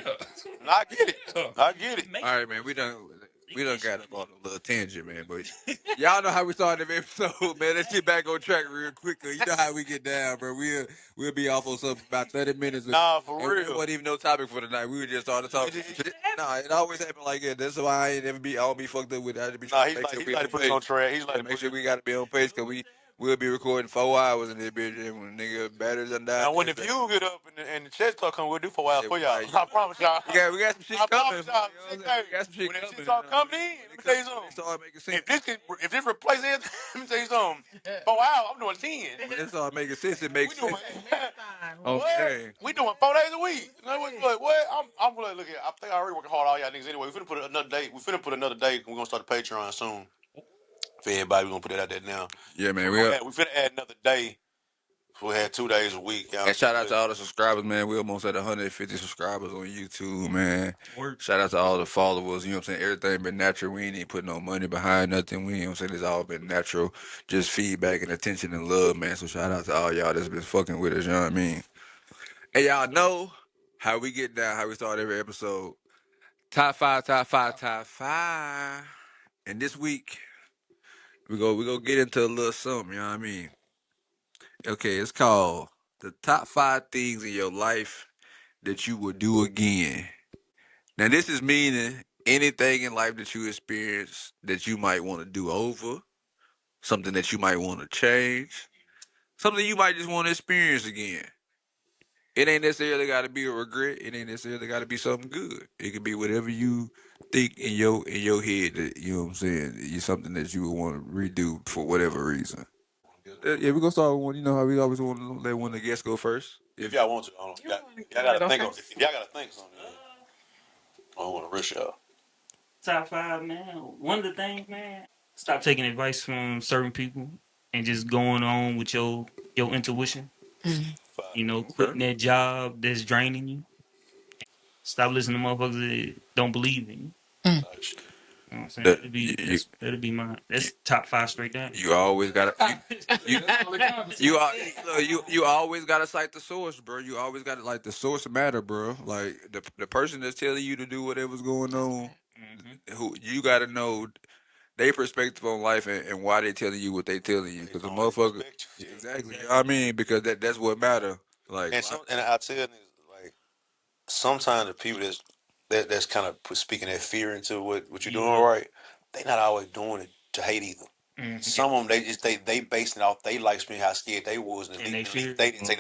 I get it. I get it.
all right, man, we done got up on a little tangent, man. But y'all know how we started the episode, man. Let's get back on track real quickly. You know how we get down, bro. We'll be off on something about 30 minutes.
Nah, for real.
It wasn't even no topic for the night. We were just started talking. Nah, it always happen like that. That's why I ain't ever be. I don't be fucked up with it. I just be trying to make sure
he's
we
like to put us on track. He's like to
make sure we got to be on pace because we'll be recording 4 hours in this bitch. And when nigga batteries done died.
Now when the views get up and the chest start coming, we'll do 4 hours for y'all. I promise y'all.
We got some shit coming.
We got some shit coming. When the start coming in, let me tell you something.
Start making sense.
If this replaces it, let me tell you something. 4 hours, I'm doing 10.
When it start making sense, it makes sense.
Okay. We doing 4 days a week. What? I'm gonna look at. I think I already working hard all y'all niggas anyway. We finna put another day. We're gonna start the Patreon soon. For everybody, we're gonna put that out there now.
Yeah, man.
We finna add another day. We had 2 days a week.
And shout out to all the subscribers, man. We almost at 150 subscribers on YouTube, man. Shout out to all the followers. You know what I'm saying? Everything been natural. We ain't even put no money behind nothing. You know what I'm saying? It's all been natural. Just feedback and attention and love, man. So shout out to all y'all that's been fucking with us. You know what I mean? And y'all know how we get down, how we start every episode. Top five. And this week, we go get into a little something, you know what I mean? Okay, it's called the top 5 things in your life that you would do again. Now, this is meaning anything in life that you experience that you might want to do over, something that you might want to change, something you might just want to experience again. It ain't necessarily got to be a regret. It ain't necessarily got to be something good. It could be whatever you think in your head that, you know what I'm saying, is something that you would want to redo for whatever reason. Yeah, we're gonna start with one. You know how we always want to let one of the guests go first.
If y'all want to, I don't know. Y'all gotta think of. If y'all gotta think something, I don't want to rush y'all.
Top 5, man. One of the things, man. Stop taking advice from certain people and just going on with your intuition. You know, quitting that job that's draining you. Stop listening to motherfuckers that don't believe in you. You know what I'm saying? That'd be mine. That's top 5 straight down.
You always gotta you always gotta cite the source, bro. You always gotta like the source matter, bro. Like the person that's telling you to do whatever's going on, who you gotta know their perspective on life and why they telling you what they telling you. Because the motherfucker, exactly. You know what I mean, because that's what matter. Like,
and I tell niggas like sometimes the people that's kind of speaking that fear into what you're doing right, they not always doing it to hate either. Some of them they basing it off they life experience how scared they was and they didn't take they fear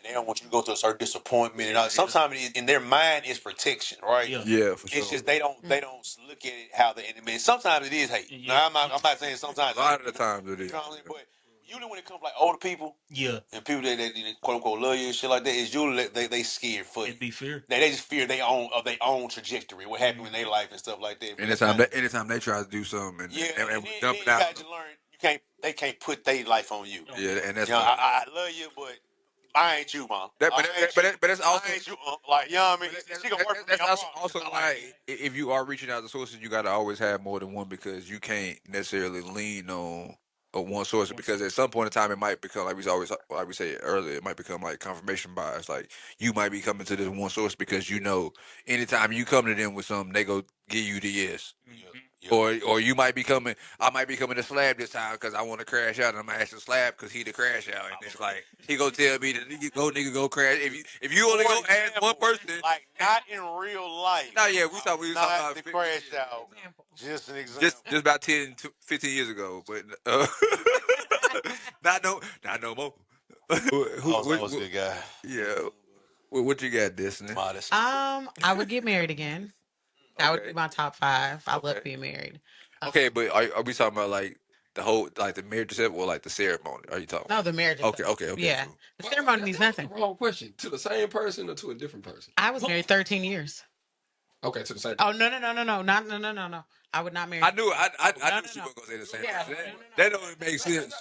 and they don't want you to go through a certain disappointment. And sometimes in their mind is protection, right?
Yeah, for sure.
It's just they don't look at it how the enemy. Sometimes it is hate.
Yeah.
Now, I'm not saying sometimes.
A lot of the times it is.
You know what I'm saying? But usually when it comes like older people, and people that quote unquote love you and shit like that, it's usually they scared for you.
It'd be fear.
They just fear their own trajectory, what happened in their life and stuff like that.
Anytime they try to do something and dump it
you
out.
got to learn they can't put their life on you.
Yeah, and that's
I love you, but I ain't you, mom.
But that's also
I ain't you, like, you know what I mean? She gonna work for me.
That's also why if you are reaching out to sources, you got to always have more than one because you can't necessarily lean on one source because at some point in time it might become like we said earlier, it might become like confirmation bias. Like you might be coming to this one source because you know anytime you come to them with something, they go give you the yes. Or you might be coming. I might be coming to Slab this time because I want to crash out, and I'm asking Slab because he the crash out, and it's like he go tell me that nigga go crash. If you only go ask one person,
like not in real life.
No, yeah, we talking about
the crash out. Just an example.
Just about 10 to 15 years ago, but not no more.
Who was a good guy?
Yeah, what you got, Destiny?
Modest.
I would get married again. That would be my top 5. I love being married.
Okay, but are we talking about like the whole like the marriage itself or like the ceremony? Are you talking?
No, the marriage.
Okay.
Yeah,
Cool.
the ceremony means nothing.
Wrong question. To the same person or to a different person?
I was married 13 years.
Okay, to the same.
Oh no, no. I would not marry.
I knew she was gonna say the same.
Yeah,
thing. That don't make sense.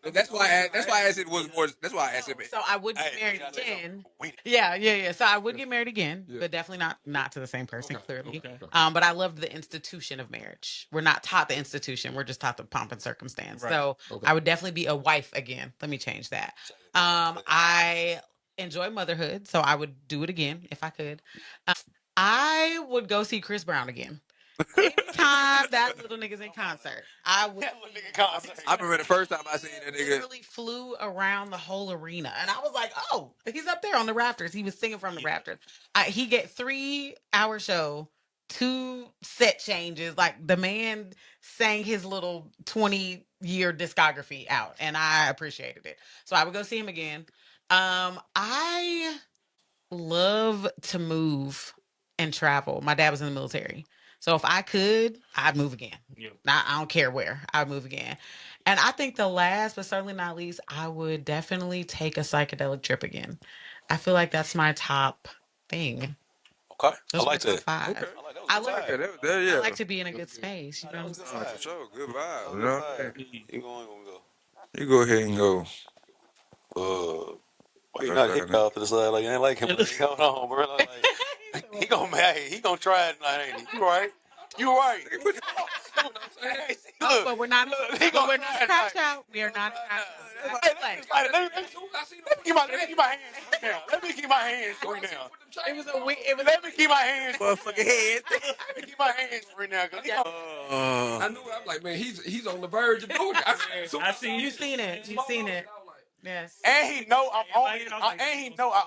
That's why I asked it was more. That's why I asked it.
So I would get married again. Yeah. So I would get married again, but definitely not to the same person. Clearly.
Okay.
But I loved the institution of marriage. We're not taught the institution. We're just taught the pomp and circumstance. Right. So I would definitely be a wife again. Let me change that. I enjoy motherhood, so I would do it again if I could. I would go see Chris Brown again. Anytime that little nigga's in concert, I would.
I remember the first time I seen that nigga.
Literally flew around the whole arena, and I was like, "Oh, he's up there on the rafters." He was singing from the rafters. He get 3-hour show, 2 set changes. Like the man sang his little 20-year discography out, and I appreciated it. So I would go see him again. I love to move and travel. My dad was in the military. So if I could, I'd move again.
Yep.
I don't care where. I'd move again. And I think the last, but certainly not least, I would definitely take a psychedelic trip again. I feel like that's my top thing.
Okay.
Those
I like
are my
that.
top 5.
Okay.
I like
Yeah.
I like to be in a good space. You know what I'm saying?
For sure, good vibe.
You know? You going to go?
You go ahead and go.
Why you not hit off to the side like you ain't like him? What's going on, bro? Like, he gonna try it, ain't he? You right? You right.
Oh, but we're not. We're not crashed out. We are not crashed out.
Let me keep my hands free now. Let me keep my hands free now.
It was a week.
Let me keep my hands free.
Motherfucking head.
Let me keep my hands free now.
I knew. I'm like, man, he's on the verge of doing it.
I seen
You've seen it. You've seen it. Yes.
And he know I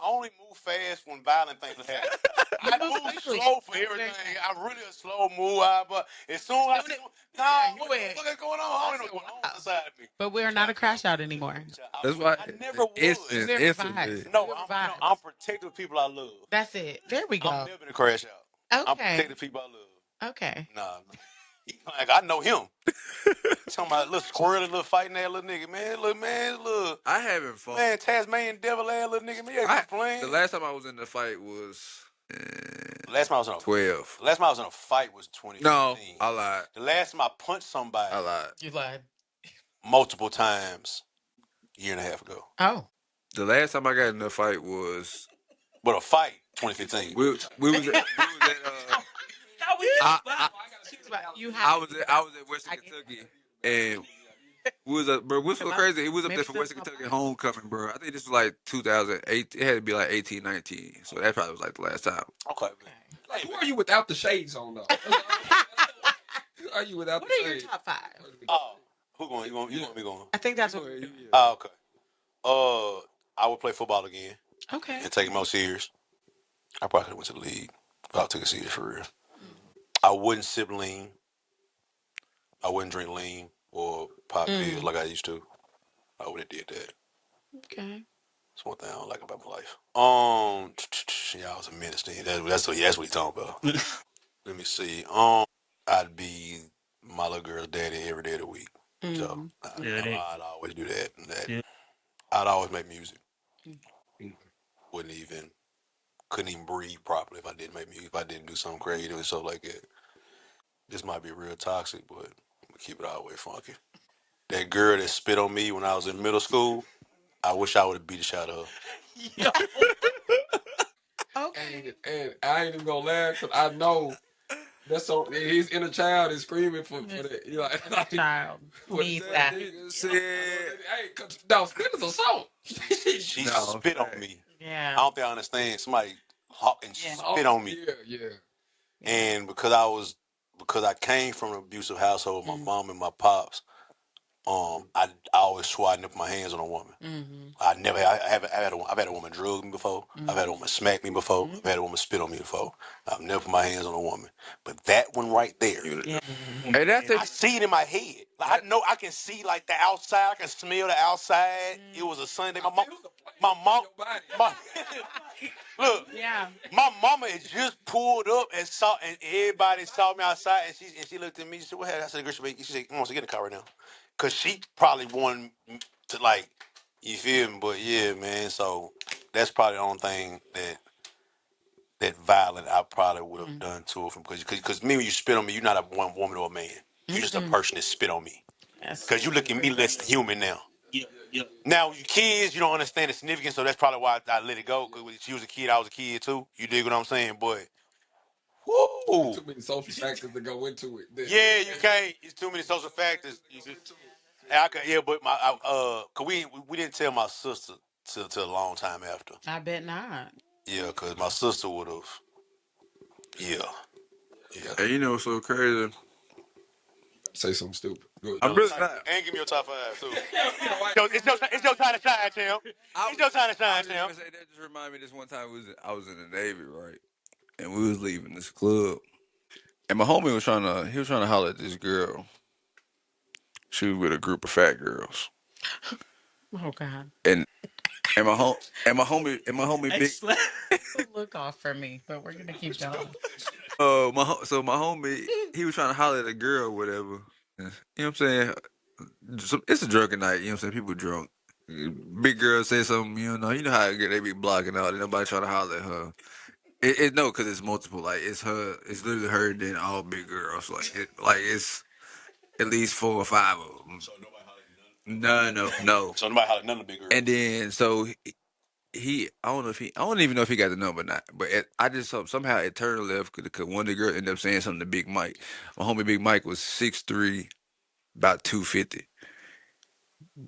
only move fast when violent things happen. I move slow for everything. I really a slow move, but as soon as what the fuck is going on? I don't know what's going on inside of me.
But we are not a crash out anymore.
That's why
I never was.
instantly.
No, I'm protective of people I love.
That's it. There we go.
I'm never gonna crash out.
Okay.
I'm protective of people I love.
Okay.
Nah. Like I know him. Talking about little squirrely, little fighting that little nigga, man. Look.
I haven't fought.
Man, Tasmanian devil ass little nigga, man. You playing.
The last time I was in the fight was
last time I was in
12.
The last time I was in a fight was 2015.
No, I lied.
The last time I punched somebody,
I lied.
You lied.
Multiple times, a year and a half ago.
Oh.
The last time I got in a fight was.
But a fight, 2015.
We was at I was at Western Kentucky, and we was bro. What's so crazy? It was up there for Western Kentucky homecoming, bro. I think this was like 2008. It had to be like 18, 19. So that probably was like the last time.
Okay.
Like, who are you without the shades on though? Who are you without
What
the
are your
shades?
top 5?
Oh, who going? You want me going?
I think that's what.
Oh, okay. I would play football again.
Okay.
And take it more serious. I probably could have went to the league if I took it serious for real. I wouldn't sip lean. I wouldn't drink lean or pop pills like I used to. I would have did that.
Okay.
That's one thing I don't like about my life. Yeah, I was a menace then. That's what he talking about. Let me see. I'd be my little girl's daddy every day of the week. So I'd always do that. I'd always make music. Couldn't even breathe properly if I didn't make music. If I didn't do something creative and stuff like that. This might be real toxic, but I'm gonna keep it all the way funky. That girl that spit on me when I was in middle school, I wish I would have beat the shit out of her.
Okay.
And I ain't even gonna laugh because I know that's so his inner child is screaming for that. You like
Child needs that.
Hey, no, spit is assault.
She spit on me.
Yeah.
I don't think I understand. Somebody spit on me.
Yeah.
And because I came from an abusive household, my mom and my pops, I always swore I never put my hands on a woman. I've had a woman drug me before. I've had a woman smack me before. I've had a woman spit on me before. I've never put my hands on a woman. But that one right there,
Hey, that's
I see it in my head. Like, I know I can see like the outside. I can smell the outside. It was a Sunday. Look, my mama had just pulled up and everybody saw me outside, and she looked at me. She said, "What happened?" I said, "Girl, she said, come on, so get in the car right now," because she probably wanted to like, you feel me? But yeah, man. So that's probably the only thing that violent I probably would have done to her from because me when you spit on me, you're not a one woman or a man. You're just a person that spit on me. Because you look at me less than human now.
Yeah.
Now, you kids, you don't understand the significance, so that's probably why I let it go. Because when she was a kid, I was a kid too. You dig what I'm saying? But, whoo!
Too many social factors to go into it.
Yeah, you can't. It's too many social factors. But cause we didn't tell my sister till a long time after.
I bet not.
Yeah, cause my sister would have. Yeah.
Hey, you know what's so crazy?
Say something stupid. Good.
I'm really not.
And give me your top five too. It's your time to shine, champ. It's your time to shine, champ.
That just reminded me this one time I was in the Navy, right? And we was leaving this club. And my homie was trying to holler at this girl. She was with a group of fat girls.
Oh God.
And my homie big
Look off for me, but we're gonna keep going.
my homie, he was trying to holler at a girl or whatever. You know what I'm saying? It's a drunken night, you know what I'm saying? People drunk. Big girl say something, you know how they be blocking out, and nobody trying to holler at her. No, because it's multiple. Like it's literally her, and then all big girls. It's at least 4 or 5 of them. So nobody hollered none. No.
So nobody hollered none of the big girls.
And then so I don't even know if he got the number or not. But I just somehow it turned left because one of the girls ended up saying something to Big Mike. My homie Big Mike was 6'3", about 250.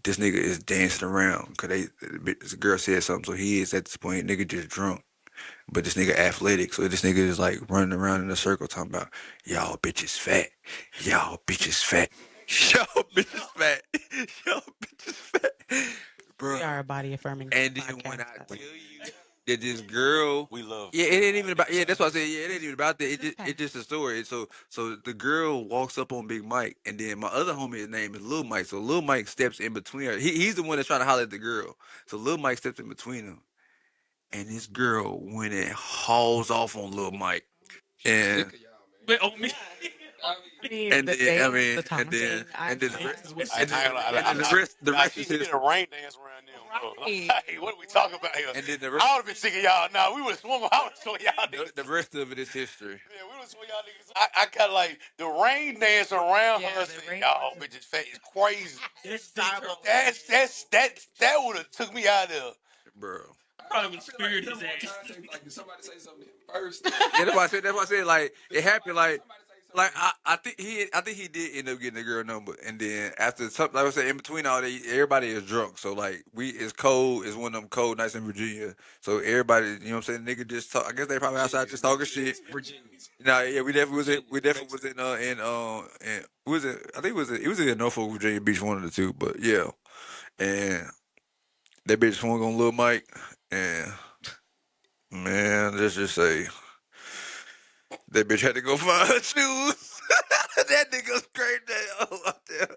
This nigga is dancing around because this girl said something, so he is at this point nigga just drunk. But this nigga athletic, so this nigga is like running around in a circle talking about y'all bitches fat, y'all bitches fat, y'all bitches fat, y'all bitches fat, bro.
We are a body affirming.
And then when I tell you that this girl,
we love.
Yeah, it ain't even about. Yeah, that's what I said. Yeah, it ain't even about that. It's just a story. So the girl walks up on Big Mike, and then my other homie, his name is Lil Mike. So Lil Mike steps in between her. He's the one that's trying to holler at the girl. So Lil Mike steps in between them. And this girl went and hauls off on Lil Mike. And
But on me.
and then the rest is
history. A rain dance around them. Hey, what are we talking about here?
And then
I would have been sick of y'all. Nah, we would have swung. I would have swung y'all niggas.
The rest of it is history.
Yeah, we would have swung y'all niggas. I kind of like the rain dance around her. Y'all bitches fat is crazy. That would have took me out of there,
bro.
Probably would spirit his ass.
Like, did somebody say something first?
Yeah, that's why I said. Like it happened. I think he did end up getting the girl number, and then after something, like I said, in between all that, everybody is drunk. So like it's cold. It's one of them cold nights in Virginia. So everybody, you know what I'm saying, nigga just talk. I guess they probably outside just talking shit. Nah, yeah, we definitely was in was it? I think it was in Norfolk, Virginia Beach, one of the two. But yeah, and that bitch swung on Lil Mike, and man, let's just say that bitch had to go find her shoes. That nigga's crazy out there.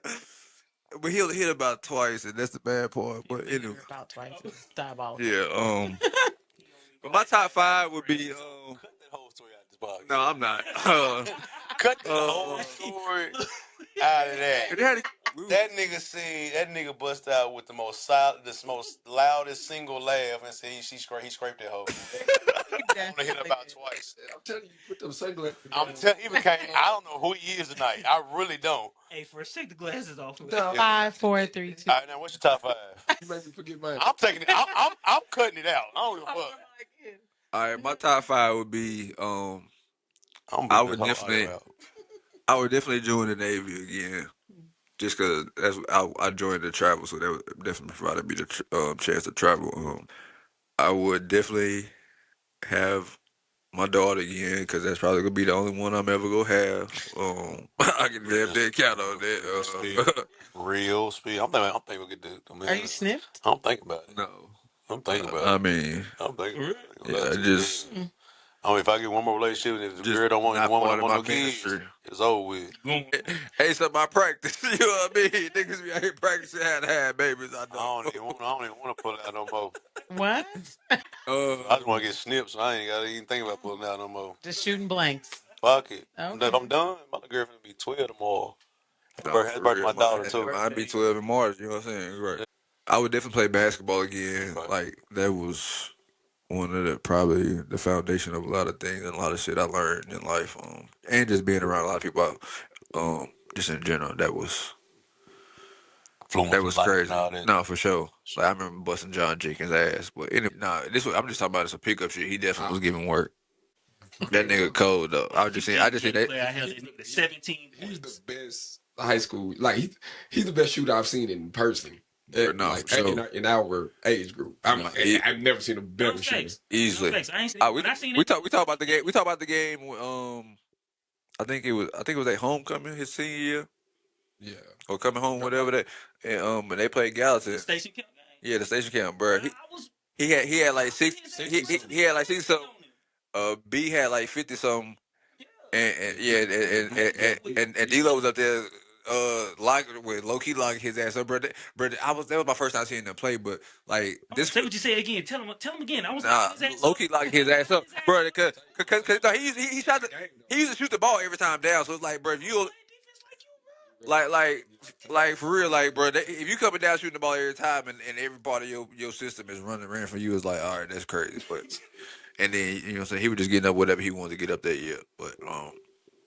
but he'll hit about twice, and that's the bad part. But
Anyway,
anyway,
about twice. It's diabolical.
yeah. But my top 5 would be.
Cut that whole story out of this box.
No, I'm not.
Cut the whole story out of that. That nigga bust out with the most loudest single laugh and said he scraped that hoe. I want to hit about twice.
I'm telling you, put them sunglasses.
He became. I don't know who he is tonight. I really don't.
Hey, first take the glasses off.
5, 4, 3, 2.
All right, now what's your top 5?
You made me forget mine.
I'm taking it. I'm cutting it out. I don't give a fuck.
All right, my top 5 would be. I would definitely join the Navy again, just because I joined the travel, so that would definitely provided me the chance to travel. I would definitely have my daughter again, because that's probably gonna be the only one I'm ever gonna have. I can damn dead count on that.
Real speed. I'm thinking we'll get the.
Are you sniffed?
I'm thinking about it.
No,
I'm thinking about it.
I mean,
I'm thinking about it.
yeah, just.
I mean, if I get one more relationship, and if the girl don't want the woman don't want no kids, it's over with.
Hey, so my practice, you know what I mean? Niggas be out here practicing how to have babies. I
don't even want to pull it out no more.
What?
I just want to get snipped, so I ain't got to even think about pulling out no more.
Just shooting blanks.
Fuck it.
Okay.
If I'm done, my girlfriend will be 12 tomorrow. Happy birthday to my daughter, too.
I'd be 12 in March, you know what I'm saying? Right. I would definitely play basketball again. Right. Like, that was one of probably the foundation of a lot of things and a lot of shit I learned in life. And just being around a lot of people, just in general, that was crazy. No, for sure. Like, I remember busting John Jenkins' ass. But anyway, I'm just talking about some pickup shit. He definitely was giving work. That nigga cold though. I just seen that.
I held that nigga 17.
He's the best high school. Like he's the best shooter I've seen in person. In our age group, I've never seen a better shooter.
Easily. We talk about the game. We talk about the game. I think it was at homecoming his senior year.
Yeah.
Or coming home, whatever that. And they played Gallatin.
The station camp game.
Yeah, the station camp, bro. He had like 60. He had like 60 something. B had like 50 something. And D-Lo was up there low key locking his ass up, bro. That was my first time seeing him play, but like this.
Say what you say again. Tell him again. I was
low key locking his ass up, bro. Because he shot he used to shoot the ball every time down. So it's like, bro, if you like for real, like, bro, if you coming down shooting the ball every time and every part of your system is running for you, it's like, all right, that's crazy. But and then you know what I'm saying, he was just getting up whatever he wanted to get up that year. But
what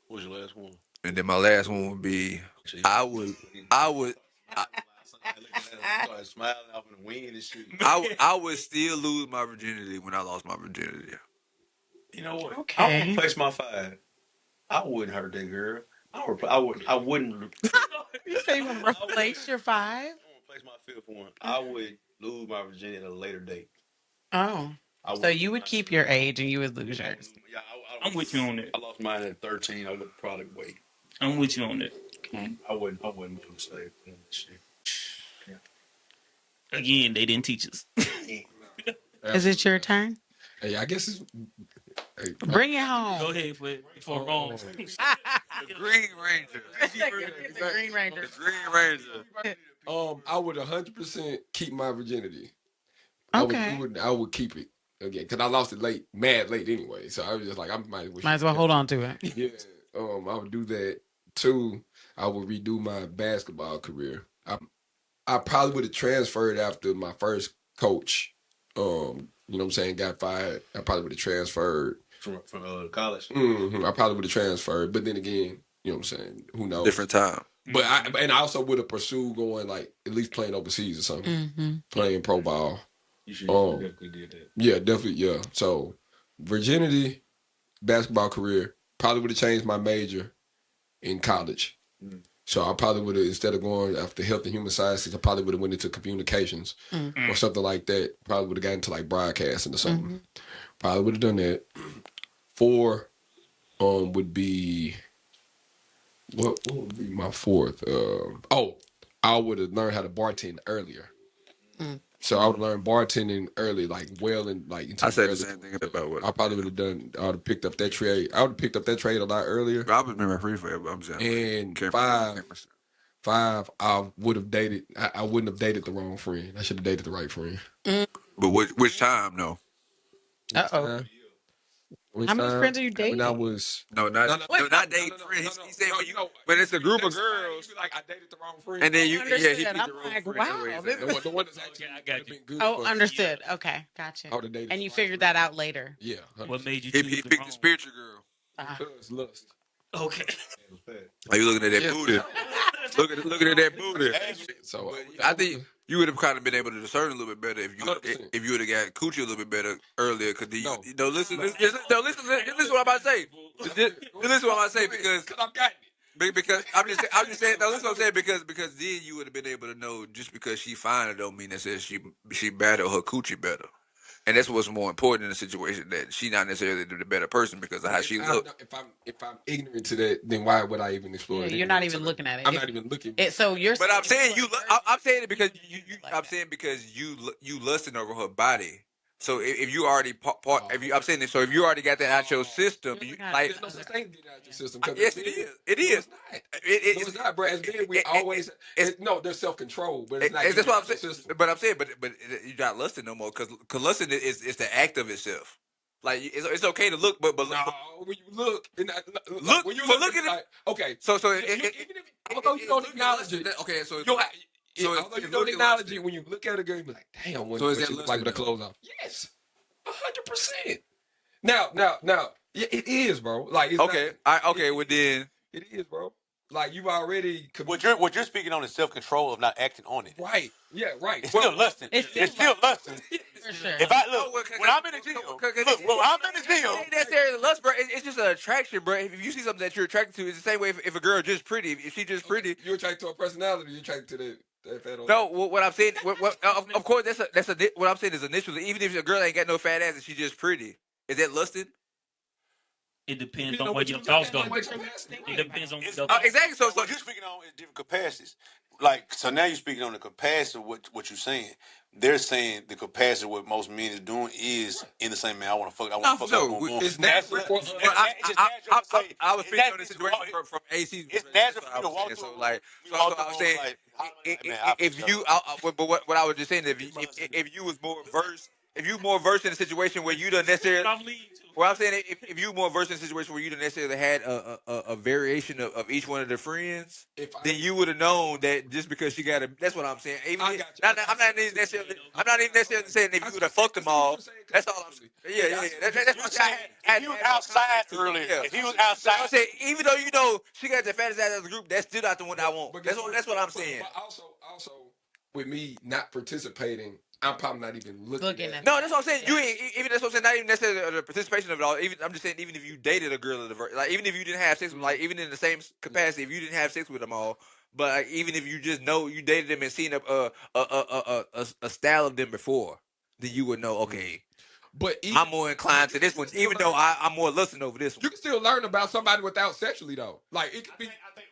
was your last one?
And then my last one would be I would
smiling off in the wind and shit.
I would still lose my virginity when I lost my virginity.
You know what? Okay. I'm gonna place my 5. I wouldn't hurt that girl. I wouldn't.
You say you want to replace your 5?
I'm gonna place my 5th one. I would lose my virginity at a later date.
Oh. So you would keep your age and you would lose yours.
Yeah,
I'm with you on that.
I lost mine at 13. I would probably wait.
I'm with you on that.
Okay.
I wouldn't move slave.
Yeah. Again, they didn't teach us.
Is it your turn?
Hey, I guess it's.
Hey, bring it home.
Go ahead for wrong.
The Green Ranger.
The Green Ranger.
The Green Ranger.
I would 100% keep my virginity.
Okay.
I would keep it again because I lost it mad late anyway. So I was just like, I might
as well hold on to it.
Yeah. I would do that. 2, I would redo my basketball career. I probably would have transferred after my first coach. You know what I'm saying, got fired. I probably would have transferred
from college.
Mm-hmm. I probably would have transferred, but then again, you know what I'm saying, who knows?
Different time.
But I also would have pursued going like at least playing overseas or something, playing pro ball.
You definitely did that.
Yeah, definitely. Yeah. So virginity, basketball career, probably would have changed my major in college. So I probably would have, instead of going after health and human sciences, I probably would have went into communications or something like that. Probably would have gotten into like broadcasting or something. Probably would have done that. 4 would be, what would be my 4th? I would have learned how to bartend earlier. So I would have learned bartending early, like well, and like.
I said the same thing about what
I probably would have done. I would have picked up that trade. I would have picked up that trade a lot earlier.
I've been referee forever. I'm saying.
And 5 5, I would have dated. I wouldn't have dated the wrong friend. I should have dated the right friend.
But which time though?
Uh-oh.
Which
How many
time?
friends are you dating?
When I was
Not dating friends. He said when it's a group of girls.
Like I dated the wrong friend.
And then he
Understood.
picked the
I'm
wrong
like,
friend.
wow.
The one that's actually
I got you.
been good.
Oh,
for
understood. Okay, gotcha.
I would have dated
And
the
you
right
figured
friend.
that out later.
Yeah.
What made you
He
choose
picked the spiritual girl.
Because lust.
Okay.
Are you looking at that booty? Looking at that booty.
So
I think you would have kind of been able to discern a little bit better if you
100%.
if you would have got coochie a little bit better earlier. Cause
No.
listen what I'm about to say. Listen what I'm about to say because
I'm got it.
because I'm just saying. No, listen what I'm saying because then you would have been able to know just because she fine it don't mean that says she better or her coochie better. And that's what's more important in the situation, that she not necessarily the better person because of how she look.
If I'm ignorant to that, then why would I even explore it?
You're not even looking at it.
I'm not even looking.
So you're.
But I'm saying I'm saying it because
like
I'm
that.
saying because you lusting over her body. So if you already I'm saying this, so if you already got that out your system, you, like
no such thing get out your system.
yes, it is. It is.
It's not, bro. As men, we always there's self control, but it's not.
That's what I'm saying. But I'm saying, but you're not lusting no more because lusting is the act of itself. Like it's okay to look, but
no, when you look,
look
when you
for
look
looking
like okay,
so
even if although you don't acknowledge it,
okay, so
although you don't acknowledge it, when you look at a girl, you be like, damn, when
is that
she look like with her
lusting,
clothes off? Yes, 100%. Now, yeah, it is, bro. Like, it's
okay, well then
it is, bro. Like you've already.
What you're speaking on is self control of not acting on it.
Right. Yeah. Right.
It's still lusting. It's still lusting.
For sure.
If I look when I'm in the gym, when I'm in the gym,
it ain't necessarily lust, bro. It's just an attraction, bro. If you see something that you're attracted to, it's the same way if a girl just pretty. If she just pretty,
you're attracted to her personality. You're attracted to that fat old.
No, what I'm saying, of course, what I'm saying is initially, even if a girl ain't got no fat ass and she's just pretty, is that lusting?
It depends on where your thoughts go. It depends on
exactly. So
what you're speaking on is different capacities. Like, so now you're speaking on the capacity of what you're saying. They're saying the capacity of what most men is doing is in the same man. I want to fuck. I want to fuck.
It's natural for us.
I was speaking on this situation from AC.
It's natural for you to walk.
So like, so I was saying, if you, but what I was just saying, if you was more versed, if you more versed in a situation where you don't necessarily. Well, I'm saying if you more versed in a situation where you didn't necessarily had a variation of each one of the friends, then you would have known that just because she got a. That's what I'm saying. I'm not even necessarily saying if you would have fucked them all. That's all I'm saying. Yeah. That's what I'm saying.
If he was outside earlier, if he was outside,
I'm saying even though she got the fattest out of the group, that's still not the one I want. That's what I'm saying.
But also with me not participating, I'm probably not even looking at it.
No, that's what I'm saying. You ain't even that's what I'm saying. Not even necessarily the participation of it all. Even I'm just saying, even if you dated a girl, like even if you didn't have sex with them, like even in the same capacity, if you didn't have sex with them all, but like, even if you just know you dated them and seen a style of them before, then you would know. Okay,
but
I'm more inclined to this one, even though I'm more lusting over this one.
You can still learn about somebody without sexually though. Like it could be.
I think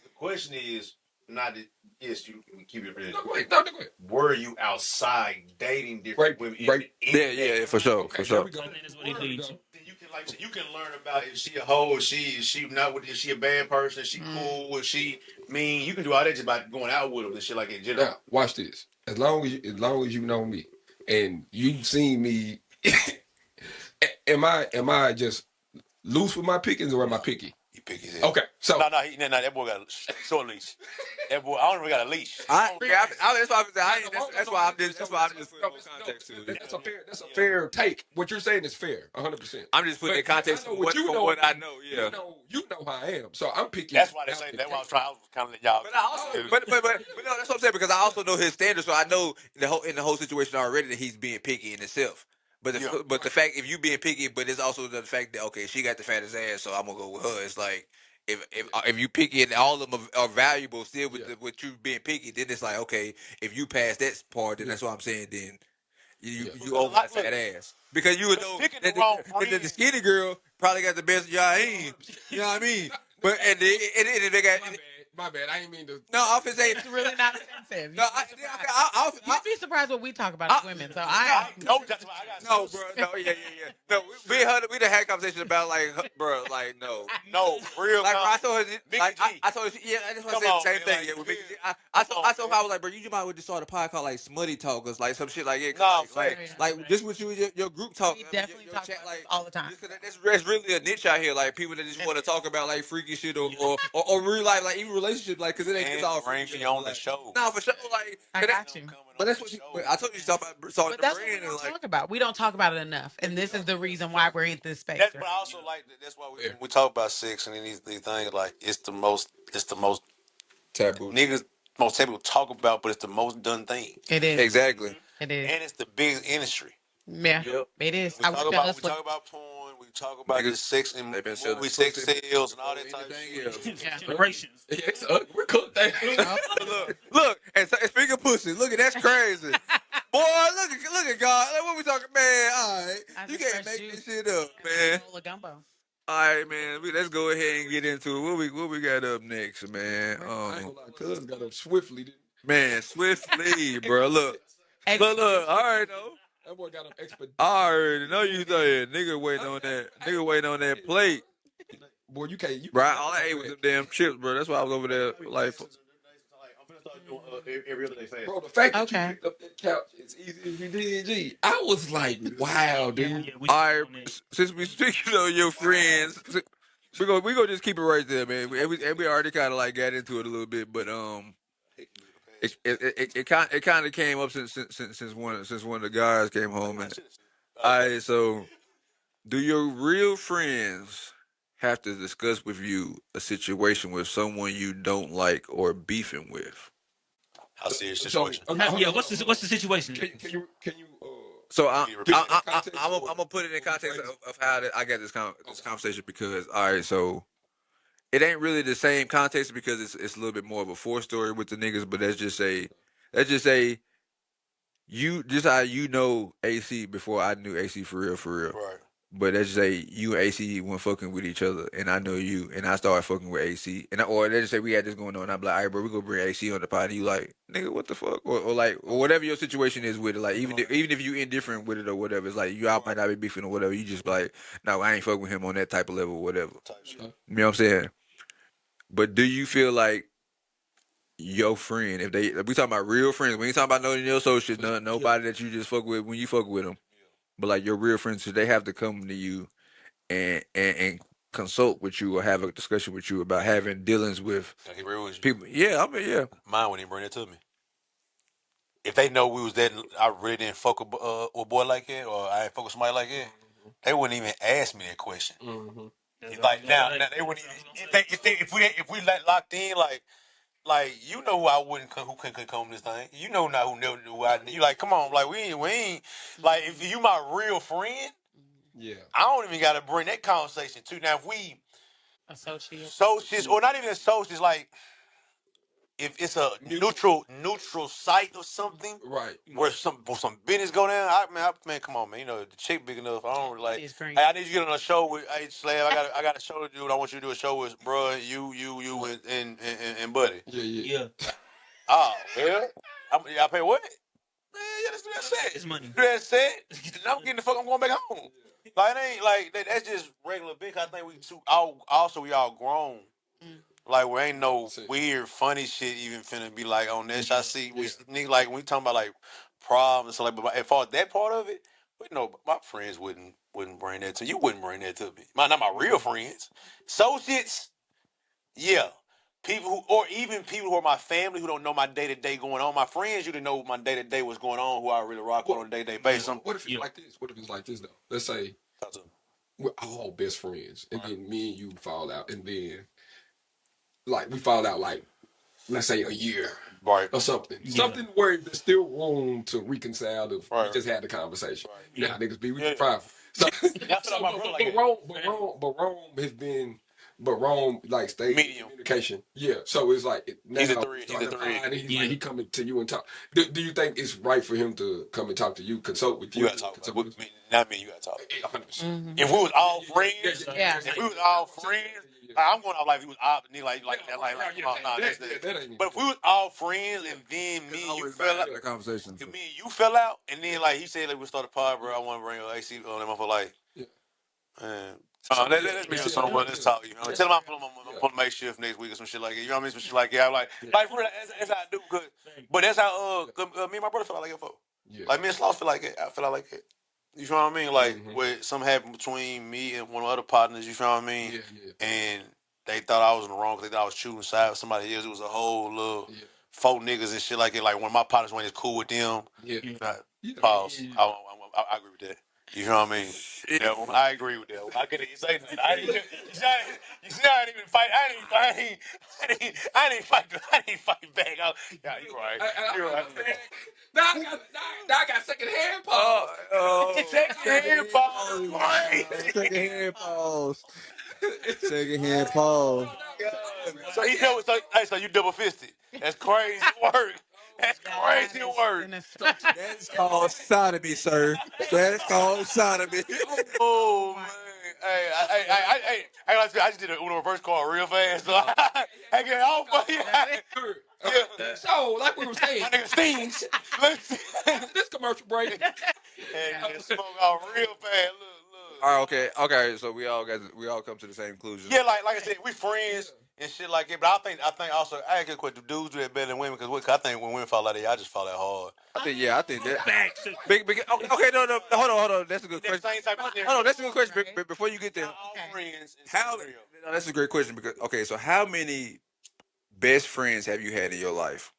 the question is not that. Yes, you can keep it real.
No, go ahead.
Were you outside dating different women?
Yeah, for sure, for sure.
Then you can you can learn about if she a hoe, if she not, if she a bad person, if she cool, if she mean. You can do all that just by going out with them and shit like that.
Now, watch this. As long as you know me and you've seen me, am I just loose with my pickings or am I picky?
You picky.
Okay, so
no, that boy got a short leash. That boy, I don't really got a leash.
That's why I'm just putting context to it.
That's a fair take. What you're saying is fair, 100%.
I'm just putting the context from what I know. Yeah,
you know how I am. So I'm picky.
That's why they say. That's why I was trying. I was kind of let y'all.
But no, that's what I'm saying because I also know his standards, so I know in the whole situation already that he's being picky in himself. But the fact if you being picky, but it's also the fact that okay, she got the fattest ass, so I'm gonna go with her. It's like if you picky and all of them are valuable still with you being picky, then it's like okay, if you pass that part, then that's what I'm saying. Then you own my fat ass because you would know that the skinny girl probably got the best of y'all ain't. You know what I mean? But and they got.
My bad. I ain't mean to.
No, I was say
It's really not offensive.
no.
You'd be surprised what we talk about as women. So I
No, I got
no, bro. No, yeah. No, we done had conversations about like, bro, like no.
no real.
Like, bro, I told her,
Mickey
like,
G.
I told her, yeah, that's what I
Come
said
on,
the same
man,
thing.
like,
Yeah, with Mickey G.
yeah.
I
Come
told
on,
her, I was like, bro, you might well just start a podcast called like Smutty Talkers, like some shit like it.
Nah,
like this what you your group talk.
we
I mean,
definitely
your
talk
chat,
about
like
this all the time.
just 'cause that's really a niche out here. Like people that just want to talk about like freaky shit or real life, like even relationships, like because it ain't just all
bring
freaky.
me on the
Like,
show.
no, for sure. Like,
I got you.
but that's what I told you to talk about.
But that's what we don't talk about. We don't talk about it enough, and this is the reason why we're in this space.
But I also like that. That's why we talk about sex and these things. Like it's the most
taboo.
Niggas most taboo talk about, but it's the most done thing.
It is
Exactly.
It is,
and it's the biggest industry.
Yeah, it is.
We talk about porn. We talk about the sex and movie sex sales and all that type of shit.
Generations.
We're cooked.
Look, and speaking of pussy, look at that's crazy. Boy, look at God. Like, what we talking, man? All right, you can't make this shit up, man.
Gumbo.
All right, man. Let's go ahead and get into it. What we got up next, man?
Cuz got up swiftly.
Man, swiftly, bro. Look. All right, though.
That boy got up expeditiously.
I already know you saying nigga waiting on that. Nigga waiting on that plate.
Boy, you can't.
Bro, all I ate was them damn chips, bro. That's why I was over there like.
Every other day fast.
Bro, the fact that you picked up that couch as easy as you did, G, I was like, wow, dude.
All right, since we speaking of your friends, we go just keep it right there, man. We already kind of like got into it a little bit, but it kind of came up since one of the guys came home, and all right, so do your real friends have to discuss with you a situation with someone you don't like or beefing with?
How serious situation?
What's the situation?
Can you?
So I'm gonna put it in context of how I got this conversation because all right, so it ain't really the same context because it's a little bit more of a story with the niggas, but let's just say you just how you know AC before I knew AC for real.
Right.
But let's just say you and AC went fucking with each other, and I know you, and I started fucking with AC, or let's just say we had this going on, and I'm like, all right, bro, we gonna bring AC on the pod, and you like, nigga, what the fuck, or whatever your situation is with it, like even if you indifferent with it or whatever, it's like you all might not be beefing or whatever, you just like, no, I ain't fucking with him on that type of level or whatever. You know what I'm saying? But do you feel like your friend, if we talking about real friends, we ain't talking about no your associates, nobody that you just fuck with when you fuck with them, but like your real friends, should they have to come to you and consult with you or have a discussion with you about having dealings with people? Yeah, I mean, yeah.
Mine wouldn't even bring it to me. If they know we was that, I really didn't fuck with a boy like that, or I ain't fuck with somebody like that, they wouldn't even ask me that question. Like now they wouldn't even if we locked in like you know who I wouldn't who couldn't come this thing. You know now who never knew I. You like come on like we ain't like if you my real friend.
Yeah,
I don't even got to bring that conversation to now. If we
associates
or not even associates, like if it's a neutral site or something,
right?
Where some business go down. Man, come on, man. You know the chick big enough. I don't really like. Hey, I need you to get on a show with. Hey, Slab, I got a show to do. And I want you to do a show with, bro. You, and Buddy.
Yeah.
Oh, well, I pay what? Man, yeah, let's do that set.
It's money.
Do that set. I'm getting the fuck. I'm going back home. Like it ain't like that's just regular big. I think we all grown. Like we ain't no weird funny shit even finna be like on this. I see we nigga like when we talking about like problems. So like, but as far as that part of it, but no, my friends wouldn't bring that to you. Wouldn't bring that to me. Not my real friends, associates. Yeah. People who are my family who don't know my day to day going on. My friends, you to know my day to day what's going on, who I really rock on a day to day basis.
What if it's like this? What if it's like this though? Let's say we're all best friends, and then me and you fall out, and then like we fall out like let's say a year,
right,
or something, something where there's still room to reconcile. We just had the conversation. Right. Now niggas be with you forever. So, but Rome has been. But Rome like stays in communication. Yeah. So it's like now he's a three. He coming to you and talk. Do you think it's right for him to come and talk to you, consult with you?
You gotta talk with me. Not me, you gotta talk. 100%. If we was all friends, if we was all friends, I'm going off like he was odd, like that. But if we was all friends and then me and you fell out,
that conversation.
me and you fell out, and then like he said, like we start a pod, bro. I want to bring your AC on that motherfucker, like. Man. Let's meet someone. Let's talk. You know, tell them I'm pulling my shift next week or some shit like that. You know what I mean? Some shit like that. I'm like for real, that's how I do. Cause, but that's how me and my brother felt like that for. Like me and Sloss feel like it. I feel like it. You feel what I mean? Like when something happened between me and one of the other partners. You feel what I mean? And they thought I was in the wrong because they thought I was choosing side with somebody else. It was a whole little folk niggas and shit like that. Like when my partners went, it's cool with them. Pause. I agree with that. You know what I mean? Yeah, I agree with that. I get it. You say that. I didn't even fight. I didn't fight back. Yeah, you right. You're right.
Now I got second hand pause.
Second hand pause.
Second hand pause. Second hand pause.
So he double. So you double fisted. That's crazy work. That's crazy work.
That's called sodomy, sir. That's called sodomy.
Oh man. Hey, I just did a Uno reverse call real fast. So I get off for you.
So, like we were saying,
my nigga stings.
This commercial break.
And smoke out real fast. Look.
All right, okay. So we all come to the same conclusion.
Yeah, like I said, we friends and shit like that. But I think also I ain't gonna quit. The dudes do that better than women because I think when women fall out there, I just fall that hard.
I think that. Okay, no, hold on. That's a good question. Hold on, that's a good question. Before you get there,
friends.
No, that's a great question because so how many best friends have you had in your life?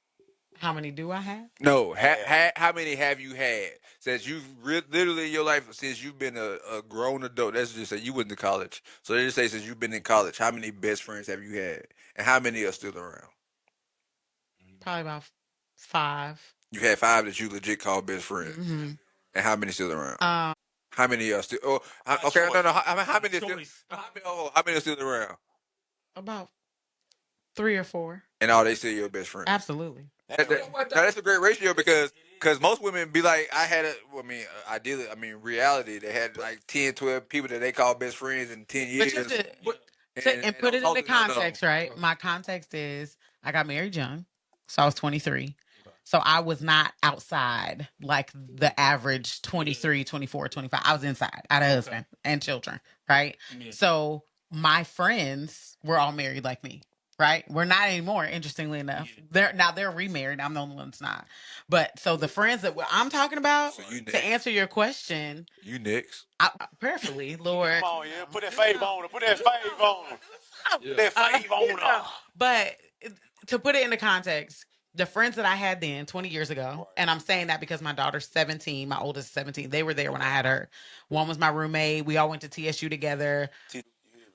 How many do I have?
No, how many have you had since you've literally in your life since you've been a grown adult? Let's just say you went to college. So they just say since you've been in college, how many best friends have you had, and how many are still around?
Probably about 5.
You had 5 that you legit call best friends, and how many still around? How many are still? Oh, okay, no. How many? How many are still around?
About 3 or 4.
And all they still your best friend.
Absolutely.
That's a great ratio because most women be like, ideally, reality, they had like 10, 12 people that they call best friends in 10 years.
And put it into context, right? My context is I got married young, so I was 23. So I was not outside like the average 23, 24, 25. I was inside. I had a husband and children, right? Yeah. So my friends were all married like me. Right, we're not anymore. Interestingly enough, they're remarried. I'm the only one that's not. But so the friends that I'm talking about, to answer your question,
you next.
Prayerfully, Lord.
Come on, put that fave on her. Put that fave on her. Put that fave on her.
But to put it into context, the friends that I had then 20 years ago, and I'm saying that because my daughter's 17, my oldest is 17. They were there when I had her. One was my roommate. We all went to TSU together.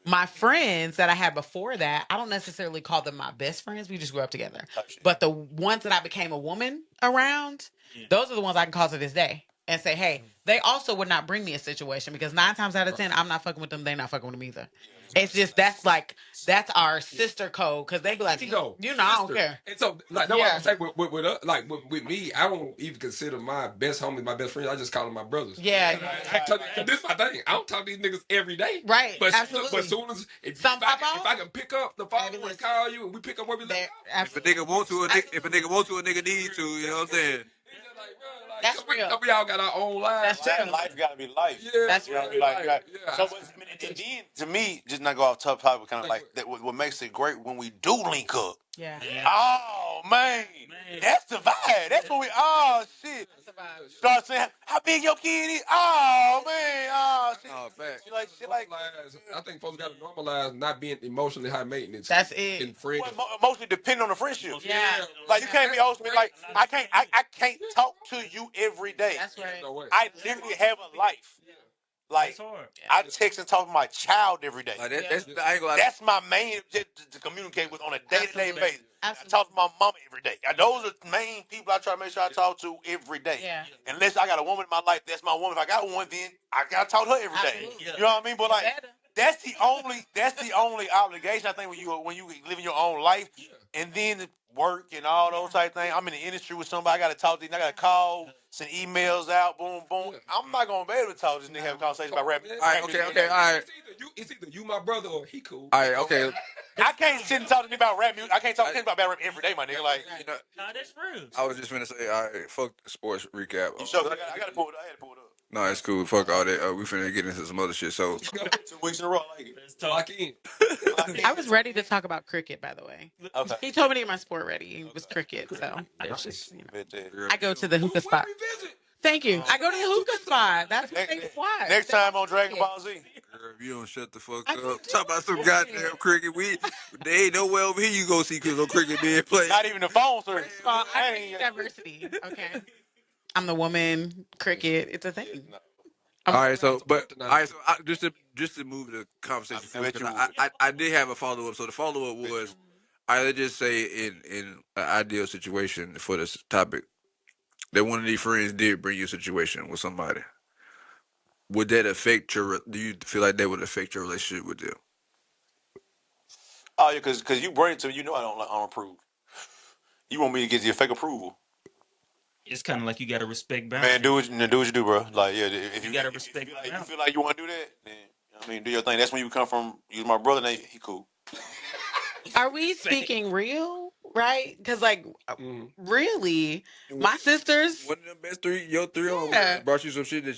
My friends that I had before that, I don't necessarily call them my best friends. We just grew up together. But the ones that I became a woman around, those are the ones I can call to this day and say, hey, they also would not bring me a situation because 9 times out of 10, I'm not fucking with them. They're not fucking with them either. It's just, that's our sister code because they be like, I don't care.
And so, like, no, I say with me, I don't even consider my best homies my best friends. I just call them my brothers.
Yeah.
This is my thing. I don't talk to these niggas every day.
Right.
But
absolutely.
But soon as if I can pick up the phone and call you and we pick up where we live.
If a nigga want to, a nigga need to. You know what I'm saying?
That's real.
We all got our own lives.
That's true. Life gotta be life.
Yeah,
that's real. So, and then to me, just not go off tough topic, kind of like that. What makes it great when we do link up.
Yeah.
Oh man, that's the vibe. That's what we. Oh shit. That's the vibe. Start saying, how big your kid is? Oh man. Oh shit.
Oh, facts.
Shit like.
I think folks got to normalize not being emotionally high maintenance.
That's it.
In friends.
Emotionally depend on the friendship.
Yeah.
Like you can't be emotionally like I can't talk to you every day.
That's right.
No
I literally have a life. Like I text and talk to my child every day.
Like that's
my main objective to communicate with on a day-to-day basis. Absolutely. I talk to my mama every day. Those are the main people I try to make sure I talk to every day. Yeah. Unless I got a woman in my life, that's my woman. If I got one, then I gotta talk to her every day. You know what I mean? But like, That's the only obligation I think when you living your own life, and then work and all those type things. I'm in the industry with somebody. I got to talk to. I got to call, send emails out. Boom, boom. I'm not gonna be able to talk to this nigga, have a conversation about rap.
All right, okay, all right.
It's either you, my brother, or he cool.
All right, okay.
I can't sit and talk to him about rap music. I can't talk to him about rap every day, my nigga. Like,
You know,
Nah, that's real.
I was just gonna say, all right, fuck the sports recap.
you sure? I got to pull it. I had to pull it up.
No, it's cool. Fuck all that. We finna get into some other shit. So
2 weeks in a row, I like it.
Let's talk.
Lock in.
I was ready to talk about cricket, by the way.
Okay.
He told me to get my sport ready. It was cricket, so it's just, I go to the hookah
Where
spot.
we visit?
Thank you. I go to the hookah spot. That's what they watch.
Next time on Dragon Ball Z.
girl, if you don't shut the fuck
I
up,
can't do
talk about some
it.
goddamn cricket. They ain't nowhere over here you go see no cricket being played.
Not even the phone service.
Well, I need diversity. Okay. I'm the woman. Cricket. It's a thing.
All right, so just to move the conversation forward, I did have a follow up. So the follow up was, let's just say in an ideal situation for this topic, that one of these friends did bring you a situation with somebody. Would that affect your? Do you feel like that would affect your relationship with them?
Oh yeah, because you bring it to me, you know I don't approve. You want me to get your fake approval?
It's kind of like you gotta respect boundaries.
Man, do what you do, bro. Like, yeah, if
You gotta respect
you feel like you want to do that, then I mean, do your thing. That's when you come from. You my brother, and he cool.
Are we speaking real? Right? Because, like, really, my sisters.
One of them best three, your three
Yeah.
brought you some shit that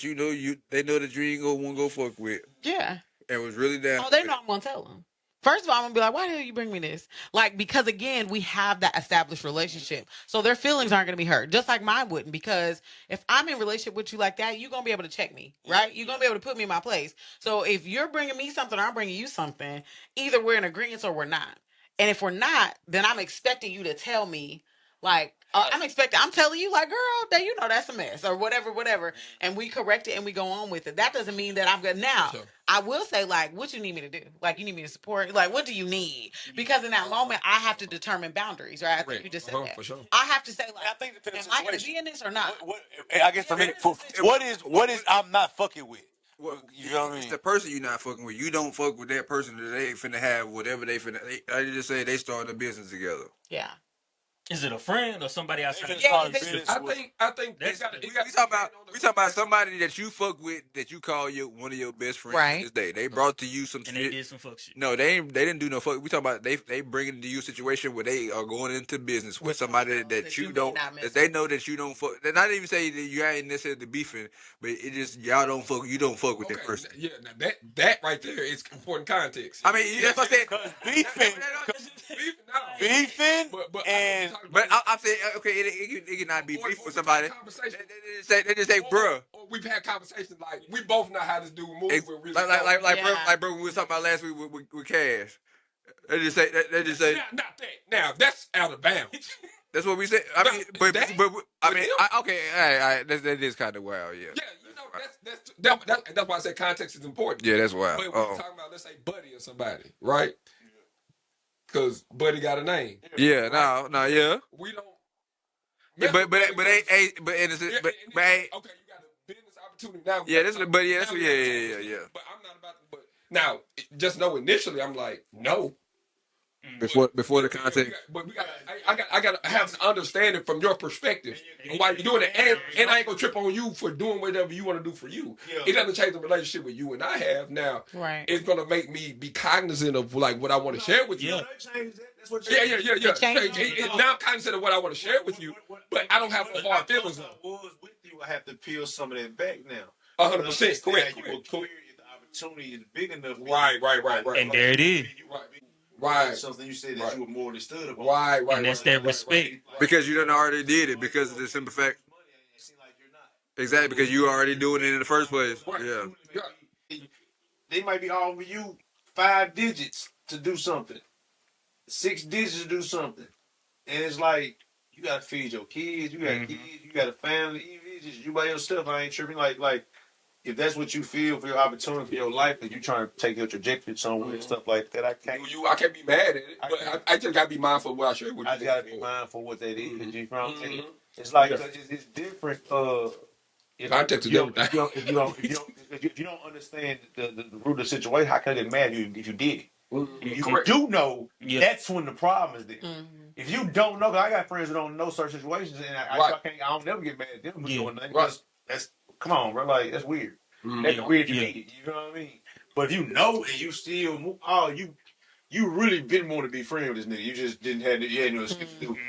they know that you ain't gonna want to go fuck with,
Yeah.
and was really down.
Oh, they know I'm gonna tell them. First of all, I'm gonna be like, why the hell you bring me this? Like, because again, we have that established relationship. So their feelings aren't gonna be hurt. Just like mine wouldn't. Because if I'm in a relationship with you like that, you're gonna be able to check me, right? You're gonna be able to put me in my place. So if you're bringing me something or I'm bringing you something, either we're in agreement or we're not. And if we're not, then I'm expecting you to tell me, like, I'm telling you, like, girl, that you know that's a mess or whatever, and we correct it and we go on with it. That doesn't mean that I'm good. Now, I will say, like, what you need me to do? Like, you need me to support? Like, what do you need? Because in that moment, I have to determine boundaries, right? I think you just said that.
For sure.
I have to say, like,
I think it depends
am
on
I
the
going to
situation.
be in this or not?
I guess for me, what is I'm not fucking with? You know what I mean?
It's the person you're not fucking with. You don't fuck with that person that they finna have whatever they finna. I just say they started a business together.
Yeah.
Is it a friend or somebody outside?
Yeah,
I think
we talk about somebody that you fuck with that you call one of your best friends.
Right.
To this day, they brought to you some
And
shit.
they did some fuck shit.
No, they didn't do no fuck. We talk about they bringing to you a situation where they are going into business with somebody that you don't, that they know that you don't fuck. They're not even say that you ain't necessarily beefing, but it just y'all don't fuck. You don't fuck with that person.
Yeah, now that right there is important context.
I mean, that's what I said.
Because beefing,
but I'm saying, okay, it cannot be beef with somebody. They just say, bruh.
Or we've had conversations like we both know how this dude moves.
Like, bro, when we were talking about last week with Cash. They just say,
not that. Now that's out of bounds.
That's what we said. I mean, but I mean, okay, all right, that is kind of wild, yeah.
Yeah, you know, that's why I said context is important.
Yeah, that's wild.
But we're talking about, let's say, Buddy or somebody, right? Because Buddy got a name.
Yeah, right? no, yeah.
We don't.
Yeah, but
okay, you got a business opportunity now.
Yeah, that's yeah.
But I'm not about to. But now, just know initially, I'm like, no.
Before the context,
but I got to have an understanding from your perspective and why you're doing it, and I ain't gonna trip on you for doing whatever you want to do for you. Yeah. It doesn't change the relationship with you and I have now.
Right.
It's gonna make me be cognizant of like what I want to share with you.
That's what
Yeah. Now I'm cognizant of what I want to share with you, but I don't have no hard feelings on.
Was with you, I have to peel some of that back now.
100%. Correct.
You will clear if the opportunity is big enough.
Right.
And there it is.
Right. Something you said that you were more understood about.
Right.
And that's that respect.
Because you done already did it because of the simple fact. Exactly, because you already doing it in the first place. Yeah.
They might be offering you 5 digits to do something, 6 digits to do something, and it's like you gotta feed your kids. You got kids. You got a family. Even if it's just you by yourself. I ain't tripping. Like. If that's what you feel for your opportunity for your life, and you trying to take your trajectory somewhere and stuff like that, I can't
be mad at it, but I just gotta be mindful of what I share with you.
I gotta be mindful of what that is. You know what I'm saying? It's like it's different.
Context is everything.
If you don't understand the root of the situation, how can I get mad at you if you did it? If you do know, that's when the problem is there. If you don't know, 'cause I got friends who don't know certain situations, and I don't never get mad at them for doing nothing. That's come on, bro. Like that's weird. That's weird if you need it. You know what I mean? But if you know and you still move, you really didn't want to be friends with this nigga. You just didn't have you had no excuse to do it.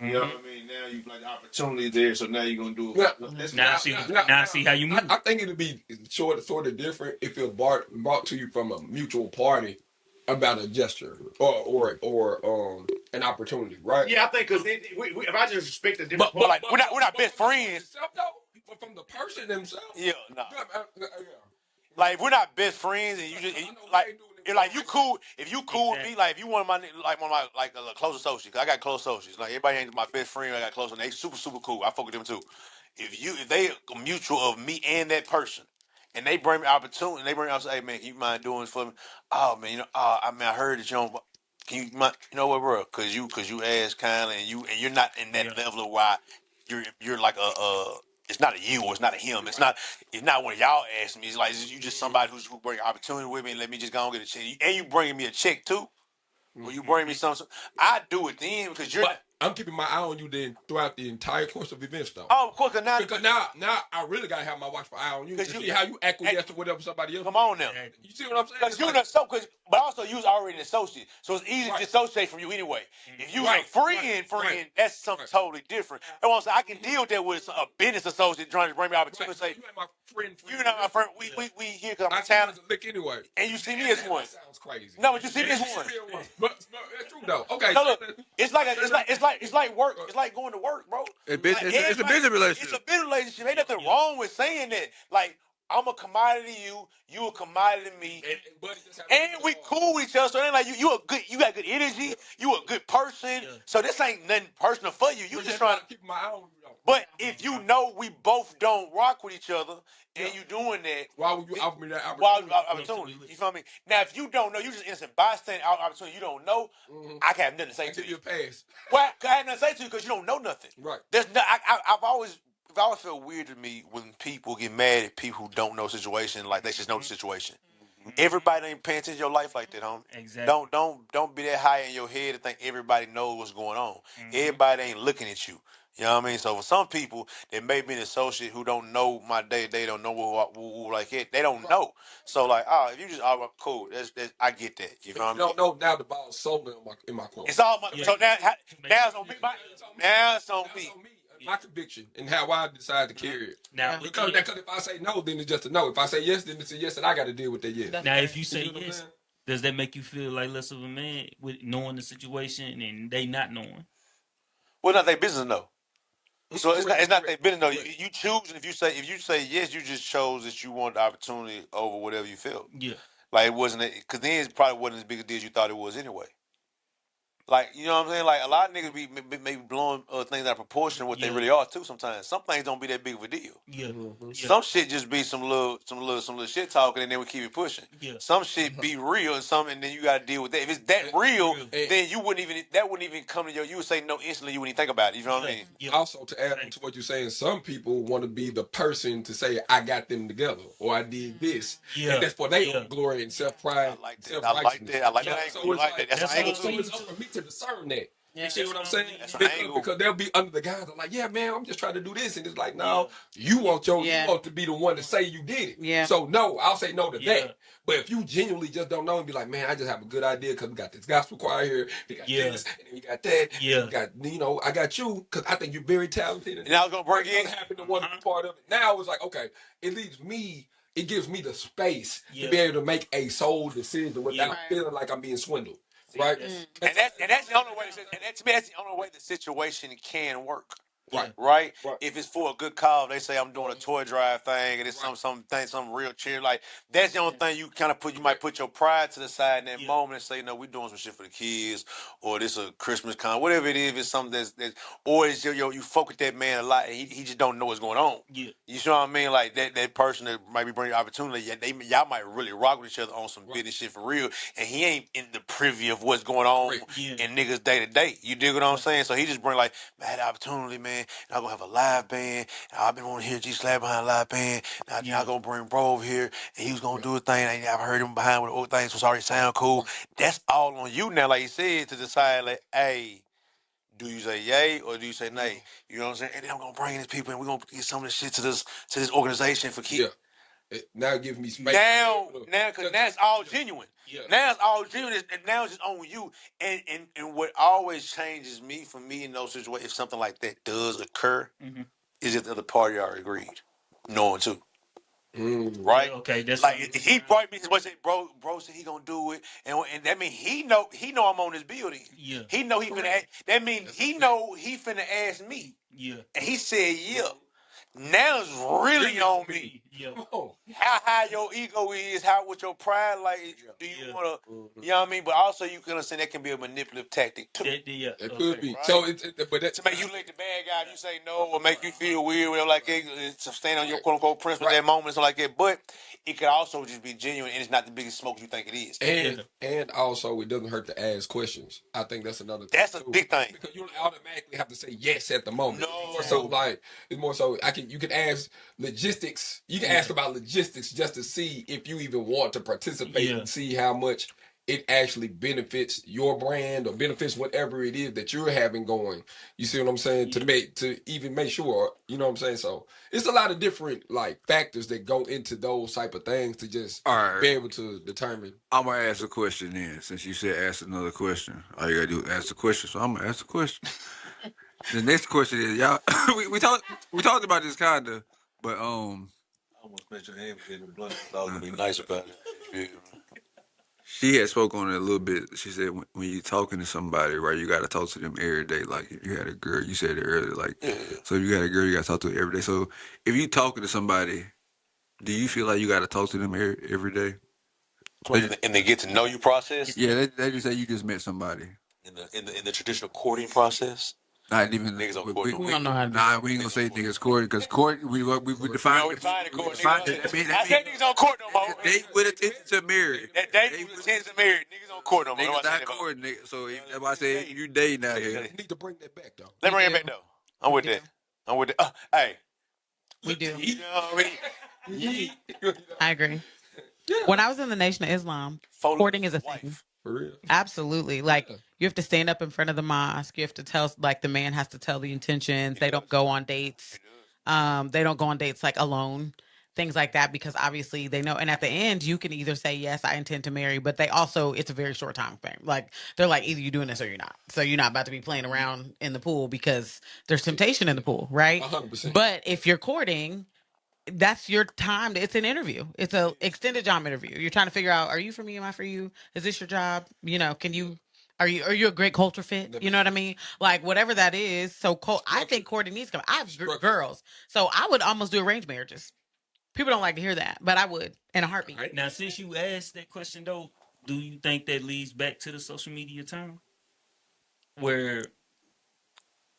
You know what I mean? Now you like the opportunity there, so now you're gonna do it.
Now see how you move.
I think it'd be sort of different if it was brought to you from a mutual party about a gesture or an opportunity, right?
Yeah, I think because if I just respect the different,
But like we're not best friends.
But from the person themselves.
Yeah, no.
Yeah.
Like if we're not best friends, and you just you cool. If you cool with me, like if you one of my a close associate, 'cause I got close associates. Like everybody ain't my best friend. I got close, and they super cool. I fuck with them too. If they a mutual of me and that person, and they bring me opportunity, and they bring me up, say, hey man, can you mind doing this for me? Oh man, I heard that you don't. Can you mind, you know what, bro? Cause you ask kindly, and you're not in that level of why you're like it's not a you or it's not a him. It's not one of y'all asking me. It's like you just somebody who bring opportunity with me and let me just go and get a check. And you bringing me a check too. Or you bring me something. I do it then because you're.
I'm keeping my eye on you then throughout the entire course of events, though.
Oh, of course,
because now I really gotta have my watchful eye on you to see how you acquiesce to whatever somebody else.
Come on now,
you see what I'm saying?
Because but also you was already an associate, so it's easy to dissociate from you anyway. If you was a friend, that's something totally different. And once I can deal with that with a business associate trying to bring me opportunity, say
you ain't my friend.
You're not my friend. We here because I'm talented.
Lick anyway,
and you see me as one.
That sounds crazy.
No, but you see me as one.
But that's true though. Okay.
No, look, it's like work. It's like going to work, bro.
It's a business relationship.
It's a business relationship. Ain't nothing wrong with saying that. Like, I'm a commodity to you, you a commodity to me, and we cool with each other. So it ain't like you got good energy, you a good person. Yeah. So this ain't nothing personal for you. You just trying to
keep my eye on you.
But if you know we both don't rock with each other, and you doing that,
why would you offer me that opportunity?
You feel me? Now, if you don't know, you just innocent bystander opportunity. You don't know. I can have nothing to say to you.
Give you a pass.
Well, I have nothing to say to you because you don't know nothing.
Right.
There's no. I've always felt weird to me when people get mad at people who don't know the situation, like they just know the situation. Everybody ain't paying attention to your life like that, homie.
Exactly.
Don't be that high in your head and think everybody knows what's going on. Everybody ain't looking at you. You know what I mean? So for some people that may be an associate who don't know my day, they don't know who like it. They don't know. So like, if you just cool, that's I get that. You know what I mean?
No, now the ball's solely in my court.
It's all my. So now it's on me. Now it's on me.
My conviction and how I decide to carry it.
Now,
because if I say no, then it's just a no. If I say yes, then it's a yes, and I got to deal with that yes.
Now, if you say yes, does that make you feel like less of a man with knowing the situation and they not knowing?
Well, not their business, no. So it's not their business, no. You choose, and if you say yes, you just chose that you want the opportunity over whatever you felt.
Yeah.
Like it wasn't, because then it probably wasn't as big a deal as you thought it was anyway. Like, you know what I'm saying? Like, a lot of niggas be maybe blowing things out of proportion to what they really are, too, sometimes. Some things don't be that big of a deal.
Yeah.
Some shit just be some little shit talking, and then we keep it pushing.
Yeah.
Some shit be real, and then you got to deal with that. If it's that real, then that wouldn't even come to you would say no instantly, you wouldn't even think about it. You know what I mean?
Yeah. Also, to add on to what you're saying, some people want to be the person to say, I got them together, or I did this.
Yeah.
And that's for their own glory and self-pride.
I like that. I like that.
So that's an angle. So it's up for me to discern that.
Yeah.
You see what I'm saying?
Because
they'll be under the guys that are like, yeah, man, I'm just trying to do this. And it's like, no, you want you want to be the one to say you did it.
Yeah.
So no, I'll say no to that. But if you genuinely just don't know and be like, man, I just have a good idea because we got this gospel choir here, we got this, and then we got that.
Yeah.
We got, I got you because I think you're very talented.
And I was gonna bring in
happen to want to be part of it. Now it's like, okay, it leaves me. It gives me the space to be able to make a sole decision without feeling like I'm being swindled. Right,
and that's the only way. To me, that's the only way the situation can work.
Right.
If it's for a good cause, they say I'm doing a toy drive thing, and it's some real cheer. Like that's the only thing you kind of put. You might put your pride to the side in that moment and say, no, we're doing some shit for the kids, or this a Christmas con, whatever it is. If it's something that's or it's you fuck with that man a lot, and he just don't know what's going on.
Yeah.
You know what I mean? Like that person that might be bringing opportunity, y'all might really rock with each other on some business shit for real, and he ain't in the privy of what's going on in niggas day to day. You dig what I'm saying? So he just bring like, man, I had the opportunity, man. man. And I'm gonna have a live band. And I've been wanting to hear G Slab behind a live band. Now I'm gonna bring Bro over here, and he was gonna do a thing. And I've heard him behind with the old things, so already sound cool. That's all on you now, like you said, to decide, like, hey, do you say yay or do you say nay? You know what I'm saying? And then I'm gonna bring these people, and we're gonna get some of this shit to this organization for kids.
Yeah. Now give me space.
Because now it's all genuine. Yeah. Now it's all genuine, and now it's just on you. And what always changes me from me in those situations, if something like that does occur, is if the other party already agreed, knowing too. Right?
Yeah, okay, that's
like he brought me what said, bro said he gonna do it, and that means he know I'm on this building. Yeah. He know he finna. That means he know he finna ask me. Yeah. And he said yeah. Now it's really on me. Yeah. How high your ego is, what your pride like. Do you want to, you know what I mean? But also you can understand that can be a manipulative tactic too.
It could be.
Right?
So
to make you like the bad guy, you say no, or make you feel weird, or like to stand on your quote unquote principles at moments like that. But it could also just be genuine, and it's not the biggest smoke you think it is.
And also it doesn't hurt to ask questions. I think that's another.
That's a big thing
because you don't automatically have to say yes at the moment.
No.
So like it's more so you can ask logistics. You can ask about logistics just to see if you even want to participate and see how much it actually benefits your brand or benefits whatever it is that you're having going. You see what I'm saying? To even make sure, you know what I'm saying? So it's a lot of different like factors that go into those type of things to just be able to determine.
I'm gonna ask a question then, since you said ask another question. All you gotta do is ask the question. So I'm gonna ask the question. The next question is y'all. we talked about this kinda, but
I almost met your hand in the blunt. I was gonna be nice about it.
She had spoke on it a little bit. She said when you're talking to somebody, right, you got to talk to them every day. Like if you had a girl, you said it earlier. Like, so if you got a girl, you got to talk to her every day. So if you talking to somebody, do you feel like you got to talk to them every day?
And they get to know you process.
Yeah, they just say you just met somebody
in the traditional courting process.
Not even
niggas on court.
We don't know how to do
Nah, we ain't gonna say niggas court because court we define.
We define the court.
I
say niggas on court no more.
They with attention to married.
They with attention to married. Niggas on court no more.
Niggas not court, nigga. So that's why I say you dating out here.
Need to bring that back though.
Let me bring it back though. I'm with that. Hey,
we do.
You know what I mean?
I agree. When I was in the Nation of Islam, courting is a thing.
For real.
Absolutely. Like you have to stand up in front of the mosque. You have to tell, like the man has to tell the intentions. They don't go on dates. They don't go on dates like alone, things like that, because obviously they know. And at the end, you can either say, yes, I intend to marry, but they also, it's a very short time frame. Like they're like, either you're doing this or you're not. So you're not about to be playing around in the pool because there's temptation in the pool, right?
100%.
But if you're courting, that's your time. It's an interview. It's a extended job interview. You're trying to figure out, are you for me? Am I for you? Is this your job? You know, are you a great culture fit? You know what I mean? Like whatever that is. So I think courting needs to come. I have girls. So I would almost do arranged marriages. People don't like to hear that, but I would in a heartbeat.
Right. Now, since you asked that question though, do you think that leads back to the social media time? Where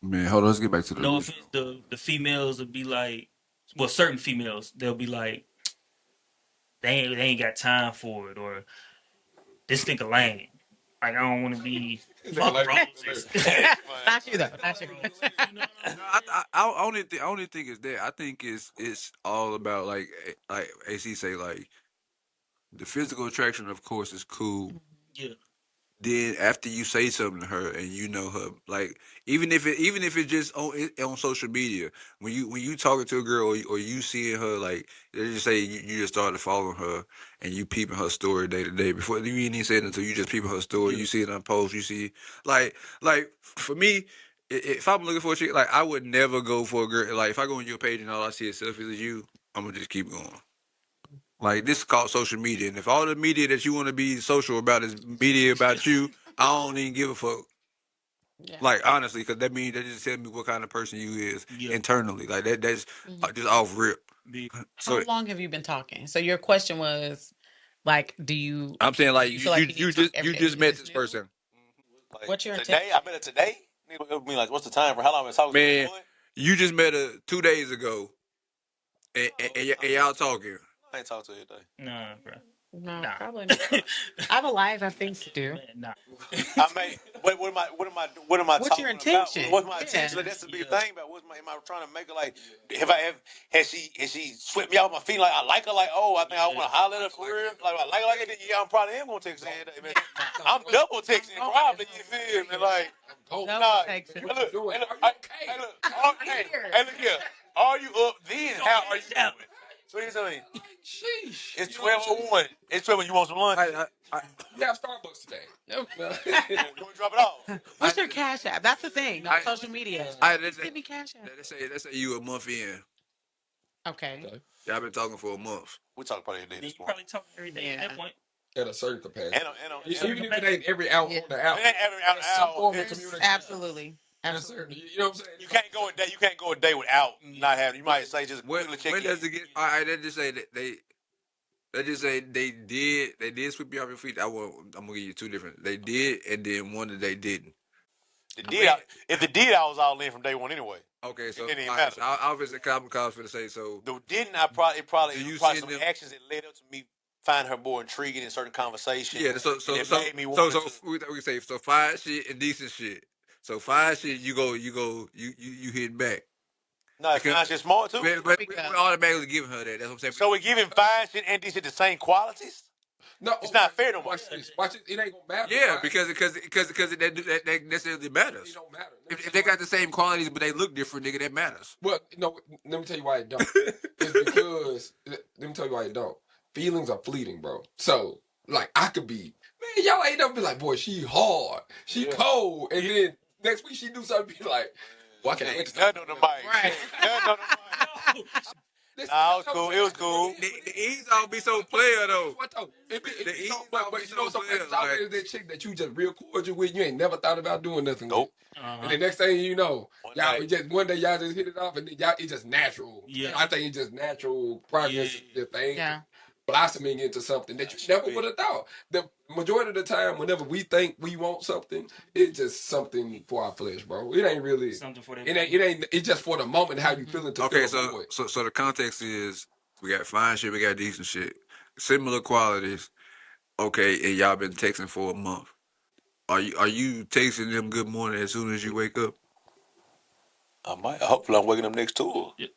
man, hold on, let's get back to the
no offense, the females will be like, well, certain females, they'll be like, they ain't got time for it, or this nigga lame. Like I don't want to be fuck roses.
Not you though. Not you.
I only think it's that. I think it's all about like AC say, like the physical attraction, of course, is cool.
Yeah.
Then after you say something to her and you know her, like even if it's just on social media, when you talking to a girl or you seeing her, like they just say you just started following her and you peeping her story day to day before you ain't even say it until you just peeping her story. You see it on post, you see like for me, if I'm looking for a chick, like I would never go for a girl. Like if I go on your page and all I see is selfies of you, I'm gonna just keep going. Like this is called social media, and if all the media that you want to be social about is media about you, I don't even give a fuck. Yeah. Like honestly, because that means that just tell me what kind of person you is internally. Like that's just off rip.
So, how long have you been talking? So your question was, like, do you?
I'm saying like you just met this person.
Like, what's your
today? I met her today. I mean, like, what's the time for how long been talking?
Man, you just met her 2 days ago, and y'all talking.
I ain't talked to her today.
Nah, bro.
No, probably not. I have a life. I have things to do.
Nah.
I mean, what am I
what's
talking
your intention?
about? What's my intention? That's the big thing about what's my am I trying to make her like? Has she swept me off my feet? Like I like her. Like I think I want to holler at her for real. Like I like her. Yeah, I'm probably am gonna text her. Man. I'm double texting probably. You feel me? Like look, look here. Are you up then? How are you doing? So here's something.
Sheesh.
It's 12:01. It's 12. You want some lunch?
We have Starbucks today.
You want to drop it off?
What's your Cash App? That's the thing. On social media. Send me Cash App.
Let's say you a month in.
Okay.
Y'all been talking for a month.
We talk probably every day.
You probably talk every day at that point.
At a certain capacity.
Even
if it ain't every hour on the hour.
It ain't every hour.
Some form of communication.
Absolutely.
Absolutely. You know what I'm saying?
You can't go a day. You can't go a day without not having. You might say just
when does it get? All right, let's just say that they did sweep you off your feet. I'm gonna give you two different. They did, and then one that they didn't.
If they did, I was all in from day one anyway.
Okay, so
it didn't even matter.
So I was a common cause for to say so.
The didn't I probably some
them?
actions that led up to me find her more intriguing in certain conversations.
Yeah, so
made me want
we say so fine shit and decent shit. So fine shit, you hit back.
No, fine shit smart too.
But we automatically giving her that. That's what I'm saying.
So we giving fine shit and decent the same qualities.
No,
it's not fair no more.
Watch this. Watch it. It ain't gonna matter.
Yeah, because that necessarily matters.
It don't matter.
If they got the same qualities but they look different, nigga, that matters.
Well, no. Let me tell you why it don't. It's because let me tell you why it don't. Feelings are fleeting, bro. So like I could be, man, y'all ain't never be like, boy, she hard, she cold, and then next week she do something, be like, why can't I wait to
nothing on the mic? Right. Nothing on the mic. Nah, it was cool. It was cool.
The ease all be so player though.
The ease but you know something. It's always that chick that you just real cordial with. You ain't never thought about doing nothing.
Nope.
With. And the next thing you know, one day y'all just hit it off, and then it's just natural.
Yeah.
I think it's just natural progress. The thing.
Yeah.
Blossoming into something that you never would have thought. The majority of the time, whenever we think we want something, it's just something for our flesh, bro. It ain't really something for that. It ain't. It's just for the moment how you feeling.
Okay, so the context is we got fine shit, we got decent shit, similar qualities. Okay, and y'all been texting for a month. Are you texting them good morning as soon as you wake up?
I might. Hopefully, I'm waking up next to her.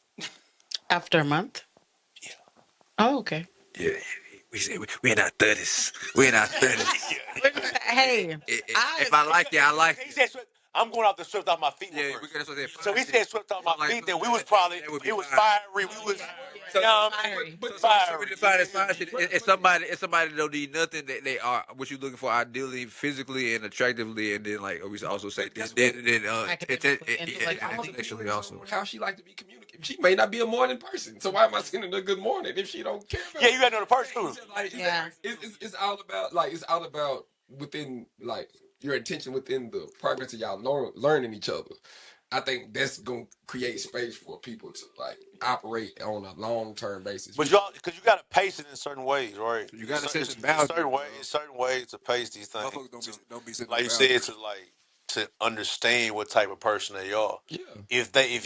After a month.
Yeah.
Oh, okay.
Yeah, we say we in our 30s. We in our 30s.
Hey,
if I like you, I like you.
He said, I'm going off the swept off my feet.
Yeah,
so he said swept off my feet. Then we was probably it was fiery. We was
fiery. It's somebody that don't need nothing. That they are what you looking for ideally, physically and attractively, and then like we also say intellectually also.
How she like to be communicated. She may not be a morning person, so why am I sending her good morning if she don't care?
Yeah, you got to know the person too.
It's all about within like your intention within the progress of y'all learning each other. I think that's gonna create space for people to like operate on a long-term basis.
But y'all, because you got to pace it in certain ways, right?
You got to set some
boundaries. Certain ways to pace these things.
Don't be
like you said, to understand what type of person they are.
Yeah.
If they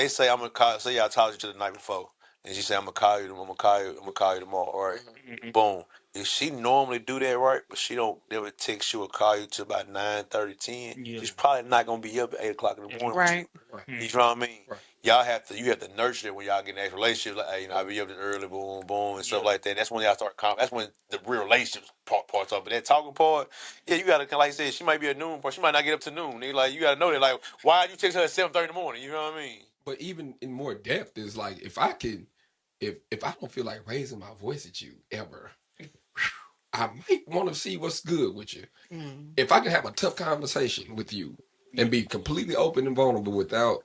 say I'm gonna call, say I talked to you the night before, and she say I'm gonna call you tomorrow, all right? Mm-hmm. Boom. If she normally do that, right, but she don't never text you or call you till about 9:30, 10, she's probably not gonna be up at 8:00 in the morning.
Right.
You know what I mean? Right. You have to nurture it when y'all get in that relationship. Like, hey, I'll be up early, boom, boom, and stuff like that. That's when y'all start. That's when the real relationships parts of it. But that talking part, yeah, you gotta, like I said, she might be a noon part. She might not get up to noon. Like you gotta know that. Like, why you text her at 7:30 in the morning? You know what I mean?
But even in more depth is like if I don't feel like raising my voice at you ever, I might want to see what's good with you. Mm. If I can have a tough conversation with you and be completely open and vulnerable without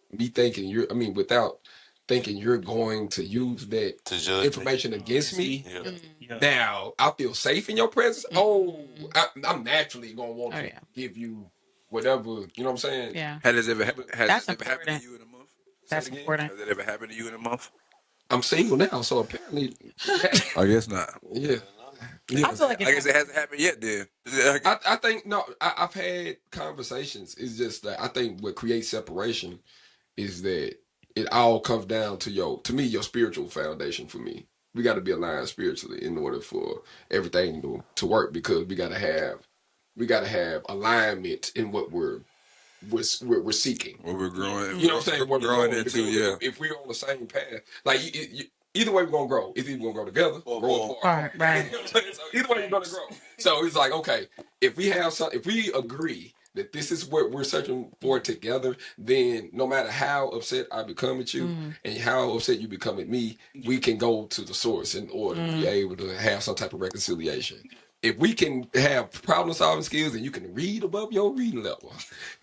me thinking without thinking you're going to use that information against me. Yeah. Yeah. Now I feel safe in your presence. Mm-hmm. I'm naturally gonna want to give you whatever, you know what I'm saying?
Yeah.
Has it ever happened to you in a month?
That's important.
Has it ever happened to you in a month?
I'm single now, so apparently
I guess not.
Yeah.
I feel like
I guess it hasn't happened yet then.
I think I've had conversations. It's just that I think what creates separation is that it all comes down to your spiritual foundation. For me, we got to be aligned spiritually in order for everything to work, because we got to have alignment in what we're we're seeking.
What we're growing,
You know what I'm saying? We're
growing
growing
into, yeah.
if we're on the same path, like either way we're gonna grow. It's either we're gonna grow together or grow apart.
Right.
You know what I'm saying? So either way you're gonna grow. So it's like, okay, if we agree that this is what we're searching for together, then no matter how upset I become at you and how upset you become at me, we can go to the source in order to be able to have some type of reconciliation. If we can have problem solving skills and you can read above your reading level,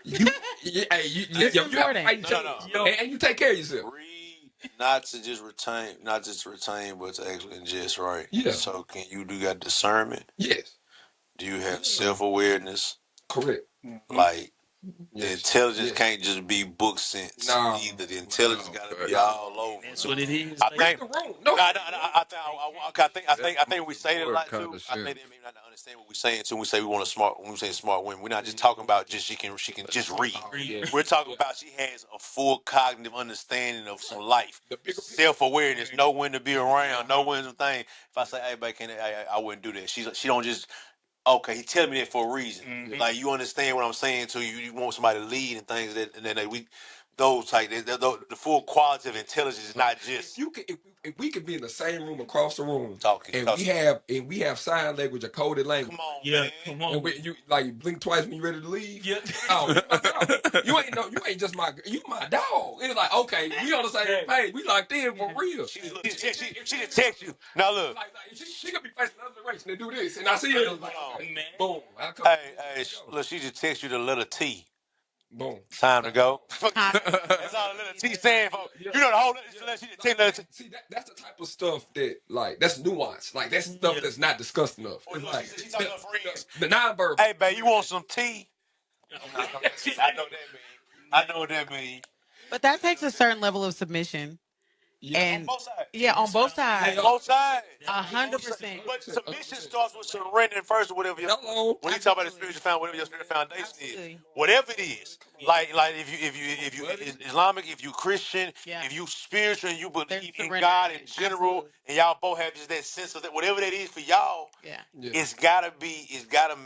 you have to fight each other. And you take care of yourself.
Read not just to retain, but to actually ingest, right?
Yeah.
So can you do got discernment?
Yes.
Do you have self-awareness?
Correct.
Like
Yes.
the intelligence can't just be book sense.
No.
Either the intelligence got to be all over.
That's what it is.
I think. I think we say it a lot
Kind
too.
of
I
shit.
think they may not understand what we're saying too. When we say we want a smart, when we say smart women, we're not just talking about just she can just read. We're talking about she has a full cognitive understanding of some life, self-awareness, know when to be around, know when to thing. If I say, "Hey, babe, I wouldn't do that." She don't just. Okay, he telling me that for a reason. Like you understand what I'm saying to you. You want somebody to lead and things and then those type. The full quality of intelligence is not just.
If we could be in the same room across the room
Talking,
and we have sign language or coded language.
Come on,
Yeah,
man.
come on.
And you like blink twice when you ready to leave.
Yeah.
Oh, you my dog. You ain't just you my dog. It's like, okay, we on the same page. We locked in for real.
She just text you. Now look.
She could be facing another direction and do this, and I see her. Like, okay,
Man.
boom.
Hey, look, she just text you the letter T.
Boom.
Time to go. That's all the letter T stand for. You know the whole letter. She just text letter T.
See, that's the type of stuff that, like, that's nuance. Like, that's stuff that's not discussed enough. It's like
She talking to her friends.
the nonverbal.
Hey, babe, you want some tea? I know that mean. I know what that mean.
But that takes a certain level of submission. And
on both sides.
Yeah, on both sides.
Both sides.
100%.
But submission starts with surrendering first, or whatever. When you talk about the spiritual foundation, whatever your spiritual foundation is, whatever it is. Like if you Islamic, if you Christian, if you spiritual, and you believe in God in general, and y'all both have just that sense of that, whatever that is for y'all, it's gotta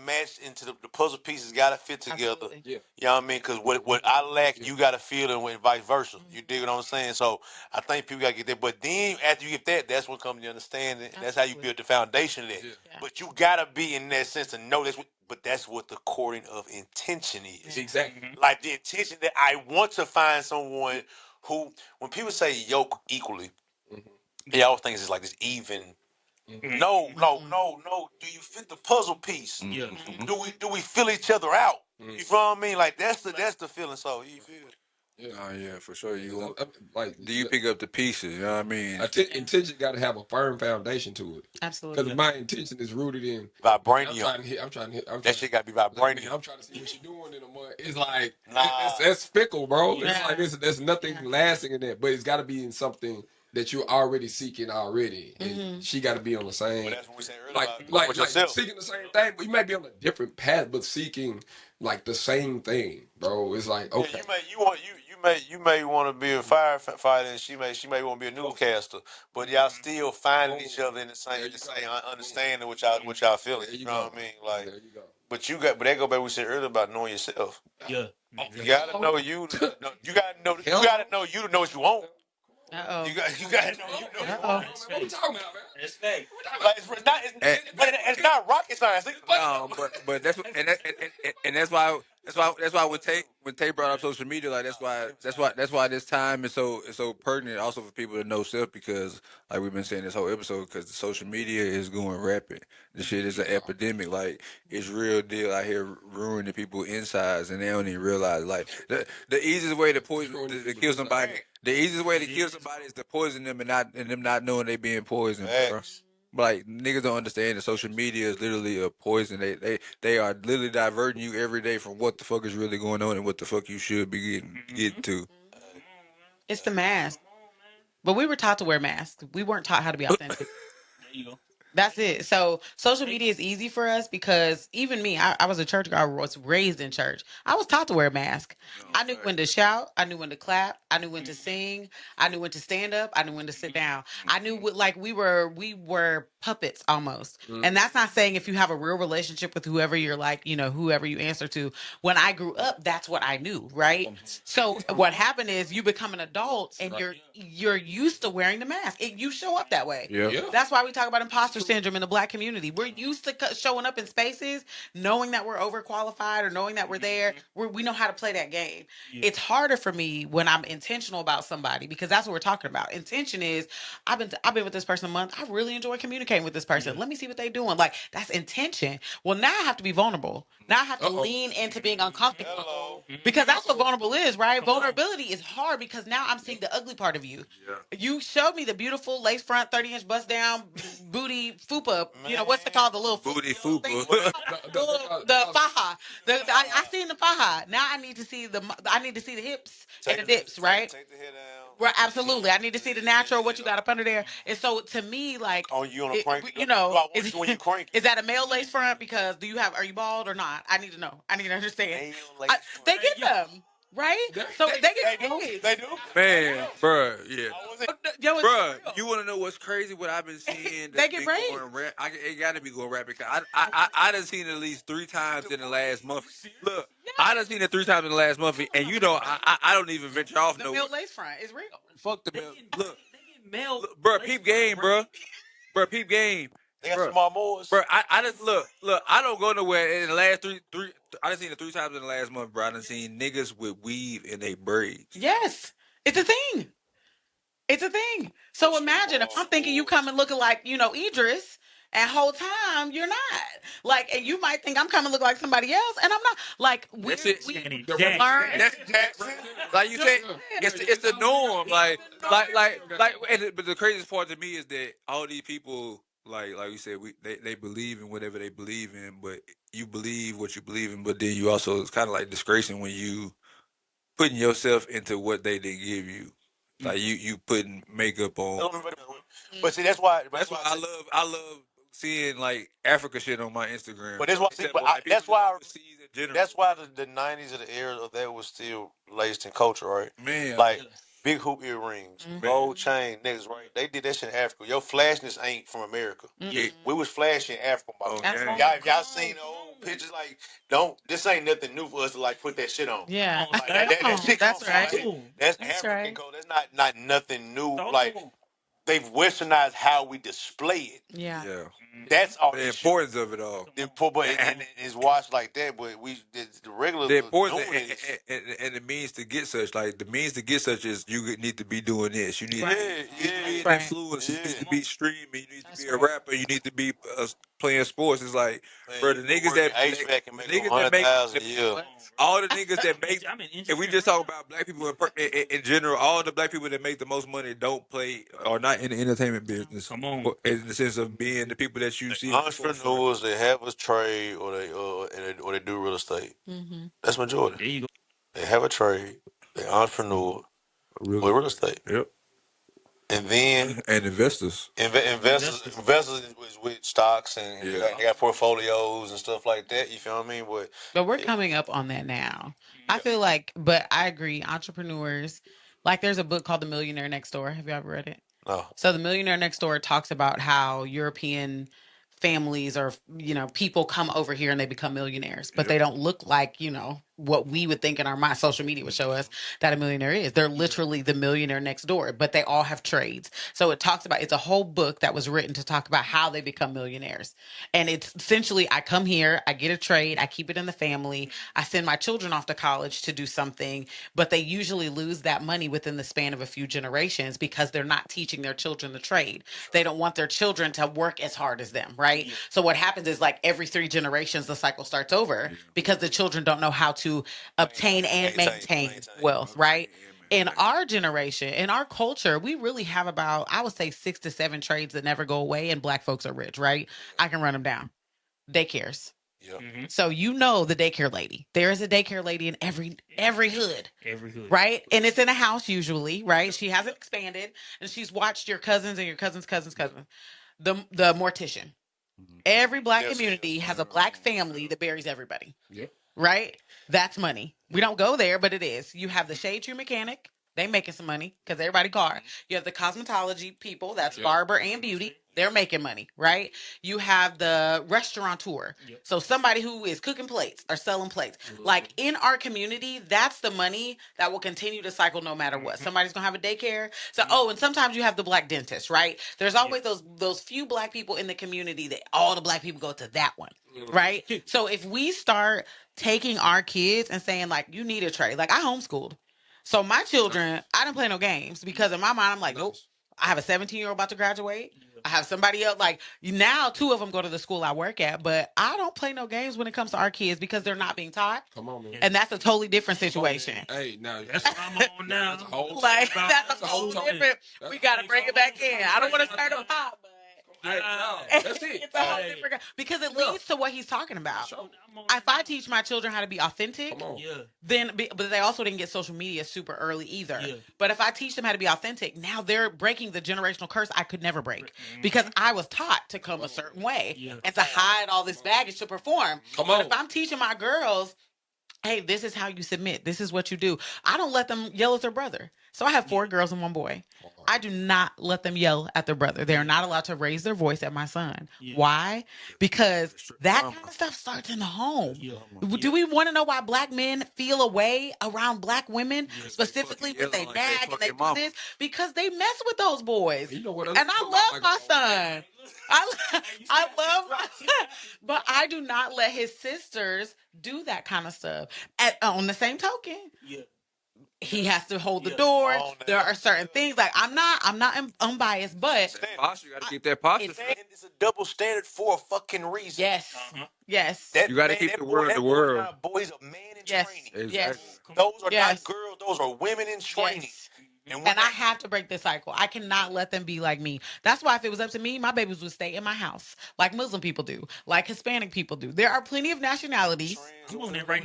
match into the puzzle pieces. Gotta fit together. You know what I mean? Because what I lack, you gotta feel, and vice versa. You dig what I'm saying? So I think people gotta get that. But then after you get that, that's when comes the understanding. That's how you build the foundation of that. But you gotta be in that sense to know that's what. But that's what the courting of intention is.
Exactly.
Like the intention that I want to find someone who, when people say yoke equally, they always think it's like this even. No. Do you fit the puzzle piece?
Yeah.
Do we fill each other out? You feel what I mean? Like that's the feeling. So you feel.
Yeah, for sure. You
like,
do you pick up the pieces? You know what I mean?
Intention got to have a firm foundation to it.
Absolutely.
Because my intention is rooted in
vibranium.
I'm trying to hit.
That shit got to be vibranium.
I'm trying to see what you're doing in a month. It's like that's fickle, bro. It's like there's nothing lasting in that, but it's got to be in something that you're already seeking already, and she got to be on the same.
Well, that's what we said earlier about yourself.
Seeking the same thing, but you might be on a different path, but seeking like the same thing, bro. It's like okay.
You may want to be a firefighter, and she may want to be a newscaster, but y'all still finding each other in the same understanding what y'all feeling. You know what I mean? Like, but that go back we said earlier about knowing yourself.
Yeah.
You gotta know you. You gotta know you to know what you want. You gotta know you.
What are we talking about, man?
That's fake.
Like, it's not rocket science.
No, but that's why when Tay brought up social media, like that's why this time is so pertinent also for people to know self, because like we've been saying this whole episode, because the social media is going rapid. The shit is an epidemic. Like it's real deal out here ruining people's insides, and they don't even realize. Like the easiest way to to kill somebody. The easiest way to kill somebody is to poison them and them not knowing they being poisoned, bro. Like niggas don't understand that social media is literally a poison. They are literally diverting you every day from what the fuck is really going on and what the fuck you should be getting to.
It's the mask. But we were taught to wear masks. We weren't taught how to be authentic.
There you go.
That's it. So social media is easy for us because even me, I was a church girl. I was raised in church. I was taught to wear a mask. I knew when to shout. I knew when to clap. I knew when to sing. I knew when to stand up. I knew when to sit down. I knew what, like we were puppets almost. And that's not saying if you have a real relationship with whoever you're like, whoever you answer to. When I grew up, that's what I knew, right? So what happened is you become an adult and you're used to wearing the mask. You show up that way.
Yeah.
That's why we talk about imposter syndrome in the Black community. We're used to showing up in spaces, knowing that we're overqualified or knowing that we're there. We know how to play that game. It's harder for me when I'm intentional about somebody because that's what we're talking about. Intention is I've been with this person a month. I really enjoy communicating with this person. Let me see what they're doing. Like that's intention. Well, now I have to be vulnerable. Now I have to lean into being uncomfortable because that's what vulnerable is, right? Vulnerability is hard because now I'm seeing the ugly part of you. You showed me the beautiful lace front, 30-inch bust down booty fupa. What's it called? The little
Booty fupa.
the faja. I seen the faja. Now I need to see the hips and the dips, right?
Take the head down.
Right, absolutely. I need to see the natural, what you got up under there. And so to me, like,
On you on a crank.
when you crank. Is that a male lace front? Because are you bald or not? I need to know. I need to understand. They get them, right? So they get braids.
They do.
Man, bruh, yeah.
Yo, it's
Bruh,
real.
you want to know what's crazy? What I've been seeing
They get braids.
It got to be going rap because I done seen it at least 3 times in the last month. Look, I done seen it 3 times in the last month, and I don't even venture off
The
no.
male lace front is real.
Fuck the male. Look,
Male,
bruh, peep game, bruh. Bruh, peep game.
They got small moors.
Bro, I just look. I don't go nowhere in the last three. I done seen it 3 times in the last month, bro. I done seen niggas with weave in they braids.
Yes, it's a thing. It's a thing. So imagine if I'm thinking you coming looking like, Idris, and whole time you're not. Like, and you might think I'm coming looking like somebody else, and I'm not. Like, we
That's it.
learn.
That's like you said. It's the norm. But the craziest part to me is that all these people, like you said, they believe in whatever they believe in, but you believe what you believe in, but then you also it's kind of like disgracing when you putting yourself into what they didn't give you. Like you putting makeup on.
But see, that's why
I love seeing like Africa shit on my Instagram.
But that's why the '90s of the era of that was still laced in culture, right?
Man,
like big hoop earrings, gold chain, niggas, right? They did that shit in Africa. Your flashness ain't from America.
Yeah.
We was flashing in Africa. Y'all seen the old pictures? Like, this ain't nothing new for us to like put that shit on.
Yeah,
like, that shit
that's right.
That's African
right.
code. That's not nothing new. Like they've westernized how we display it.
Yeah.
That's all.
The importance of it all.
And it's watched like that, but the regular
the importance
and
the means to get such, like the means to get such is you need to be doing this. You need to be an influencer. You need to be streaming. You need to be a rapper. You need to be playing sports. It's like, bro, the niggas that make all the niggas that make. If we just talk about black people in general, all the black people that make the most money don't play or not in the entertainment business.
Come on,
in the sense of being the people that you see.
Entrepreneurs, they have a trade or they do real estate.
Mm-hmm.
That's majority.
There you go.
They have a trade. They entrepreneur with real estate.
Yep.
And then
investors.
Investors is with stocks and they got portfolios and stuff like that. You feel what I mean?
But we're coming up on that now. I feel like, but I agree. Entrepreneurs, like there's a book called The Millionaire Next Door. Have you ever read it?
No.
So The Millionaire Next Door talks about how European families or people come over here and they become millionaires, but they don't look like what we would think in our mind. Social media would show us that a millionaire is. They're literally the millionaire next door, but they all have trades. So it's a whole book that was written to talk about how they become millionaires. And it's essentially, I come here, I get a trade, I keep it in the family, I send my children off to college to do something, but they usually lose that money within the span of a few generations because they're not teaching their children the trade. They don't want their children to work as hard as them, right? So what happens is like every 3 generations, the cycle starts over because the children don't know how to obtain and maintain wealth, right? In our generation, in our culture, we really have about, I would say 6 to 7 trades that never go away, and black folks are rich, right? I can run them down. Daycares.
Yeah.
Mm-hmm.
So the daycare lady. There is a daycare lady in every hood.
Every hood.
Right? And it's in a house usually, right? She hasn't expanded, and she's watched your cousins and your cousins' cousins' cousins. the mortician. Every black community has a black family that buries everybody.
Yeah.
Right? That's money. We don't go there, but it is. You have the shade tree mechanic. They making some money because everybody car. You have the cosmetology people. That's barber and beauty. They're making money, right? You have the restaurateur. So somebody who is cooking plates or selling plates. Like in our community, that's the money that will continue to cycle no matter what. Somebody's gonna have a daycare. So and sometimes you have the black dentist, right? There's always those few black people in the community that all the black people go to that one. Right? So if we start taking our kids and saying like, you need a trade. Like I homeschooled. So my children, I didn't play no games because in my mind, I'm like, nope. I have a 17-year-old about to graduate. I have somebody else. Like now, 2 of them go to the school I work at, but I don't play no games when it comes to our kids because they're not being taught.
Come on, man.
And that's a totally different situation.
Hey, now
That's what I'm on now.
Like that's a whole different. We got to bring it back in. I don't want to start them hot, but.
That's it.
It's a whole different because it leads to what he's talking about. If I teach my children how to be authentic, then but they also didn't get social media super early either. But if I teach them how to be authentic, now they're breaking the generational curse I could never break because I was taught to come a certain way and to hide all this baggage to perform. But if I'm teaching my girls, hey, this is how you submit. This is what you do. I don't let them yell at their brother. So I have 4 girls and 1 boy. I do not let them yell at their brother. They are not allowed to raise their voice at my son. Why? Because that kind of stuff starts in the home. Do we want to know why black men feel a way around black women, specifically when they nag and they do this? Because they mess with those boys. And I love my son. I love my son. But I do not let his sisters do that kind of stuff. On the same token, he has to hold the door. There are certain things like I'm not unbiased, but
posture. You got to keep that posture.
It's a double standard for a fucking reason.
Yes, yes.
You got to keep the word of the world.
Boys are man in training.
Exactly.
Yes.
Those are not girls. Those are women in training.
Yes. And I have to break this cycle. I cannot let them be like me. That's why if it was up to me, my babies would stay in my house like Muslim people do, like Hispanic people do. There are plenty of nationalities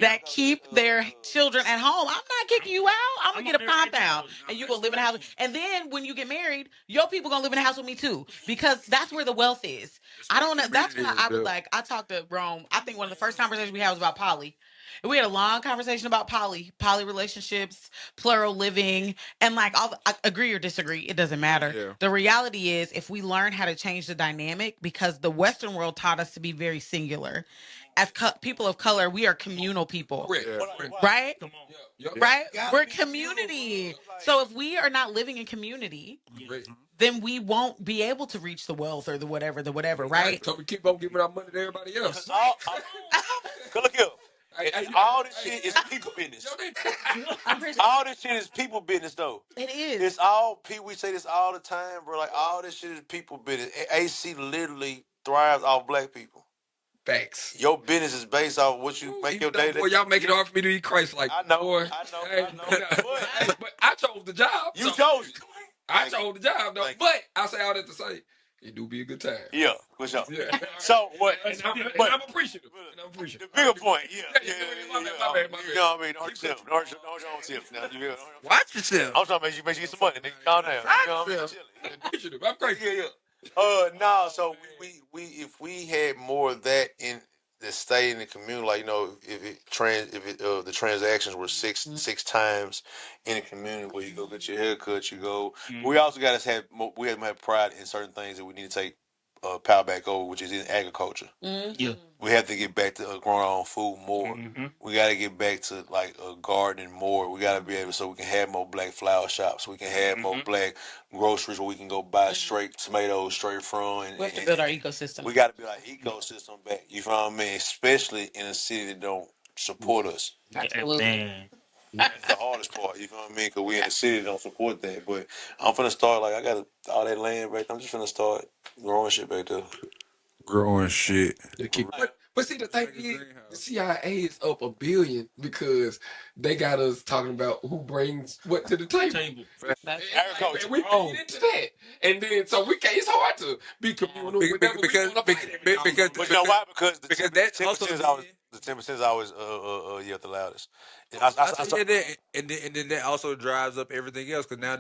that keep their children at home. I'm not kicking you out. I'm going to get a compound and you're going to live in a house. And then when you get married, your people going to live in a house with me too because that's where the wealth is. I don't know. That's why I was like, I talked to Rome. I think one of the first conversations we had was about poly. We had a long conversation about poly relationships, plural living, and like I agree or disagree, it doesn't matter. Yeah. The reality is if we learn how to change the dynamic, because the Western world taught us to be very singular. As people of color, we are communal people, right? Come on. Right? We're community. So if we are not living in community, then we won't be able to reach the wealth or the whatever, right?
So we keep on giving our money to everybody else.
Look here. All this shit is people business. All this shit is people business, though.
It is.
It's all people. We say this all the time, bro. Like all this shit is people business. AC literally thrives off black people.
Facts.
Your business is based off what you make your day.
Boy, y'all make it hard for me to be Christ-like.
I know.
Boy.
I know.
But I chose the job.
You chose it.
I chose the job, though. But I say all that to say, it do be a good time.
Yeah, for sure.
Yeah.
So what?
And I'm appreciative.
The bigger point, yeah.
My bad.
You know what I mean? Don't hurt yourself. Don't hurt your own self. Now,
watch yourself.
I'm trying to make you get some money. Nigga, calm down. You know what I mean?
Appreciative. I'm crazy.
Yeah. No. So we if we had more of that in the state in the community, like if the transactions were six times in the community where you go get your haircut, you go. We also got to have pride in certain things that we need to take power back over, which is in agriculture.
Yeah.
We have to get back to growing our own food more. We got to get back to like gardening more. We got to be able so we can have more black flower shops. We can have more black groceries where we can go buy straight tomatoes straight from.
We have to build our ecosystem.
We got to build our ecosystem back. You know what I mean? Especially in a city that don't support us.
Absolutely.
Man.
That's the hardest part. You know what I mean? Because we in the city that don't support that. But I'm finna start I got all that land right there. I'm just finna start growing shit back there.
Growing shit.
But see, the thing is, the CIA is up $1 billion because they got us talking about who brings what to the table.
That's
agriculture.
And we feed into that. And then, so it's hard to be communal
because
But you know why? Because the temperatures The 10% is always the loudest.
And then that also drives up everything else because now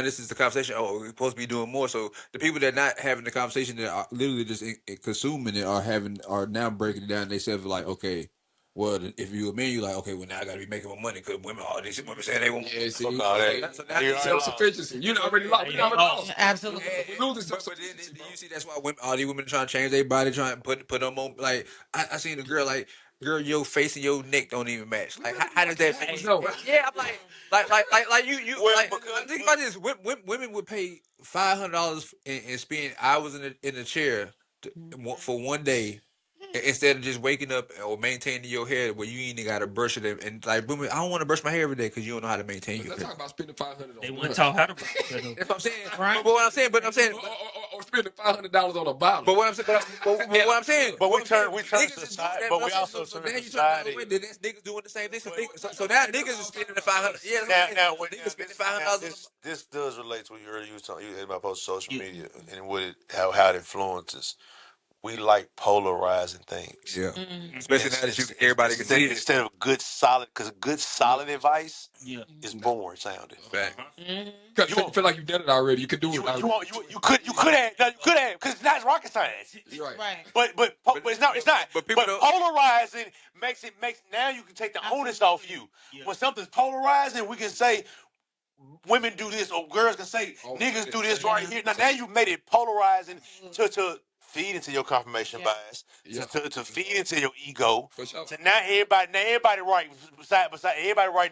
this is the conversation. Oh, we're supposed to be doing more. So the people that not having the conversation that are literally just consuming it are now breaking it down. Themselves like, okay, well, if you a man, you like, okay, well now I got to be making more money because women, all these women saying they want.
Yeah, see,
Fuck all that.
So now
self-sufficiency. You already lost. We already lost.
Absolutely.
We losing
But
self-sufficiency,
then you see that's why all these women trying to change their body, trying to put them on. Like I seen a girl like, girl, your face and your neck don't even match. Like how does that fit?
No.
Yeah, I'm like you
Well,
like
because-
think about this. Women would pay $500 and spend hours in the chair for one day. Instead of just waking up or maintaining your hair where you ain't got to brush it and like women, I don't want to brush my hair every day because you don't know how to maintain your
Let's
hair.
talk about spending $500.
They want to talk how to brush their hair.
That's what I'm saying.
Right.
But what I'm saying,
Or spending $500 on a bottle.
But what I'm saying, what I'm saying,
But we turn
niggas
to
is
society.
doing that,
But we
I'm saying,
also
so
turn
now
to
you turn the other
society.
way. Then that's niggas doing the same thing. So now niggas is spending the $500. Yeah,
Now,
niggas spending $500.
this does relate to what you was talking about post social media and how it influences. We like polarizing things.
Yeah, especially now that everybody can see it.
Instead of good solid, because good solid advice is boring sounding.
Because you feel like you did it already. You could do it already.
You could have because it's not rocket science.
Right.
But it's not.
But people don't.
Polarizing makes now you can take the onus off you. When something's polarizing, we can say women do this or girls can say niggas do this right here. Now you made it polarizing to feed into your confirmation bias, to feed into your ego.
For sure.
So now everybody right beside everybody right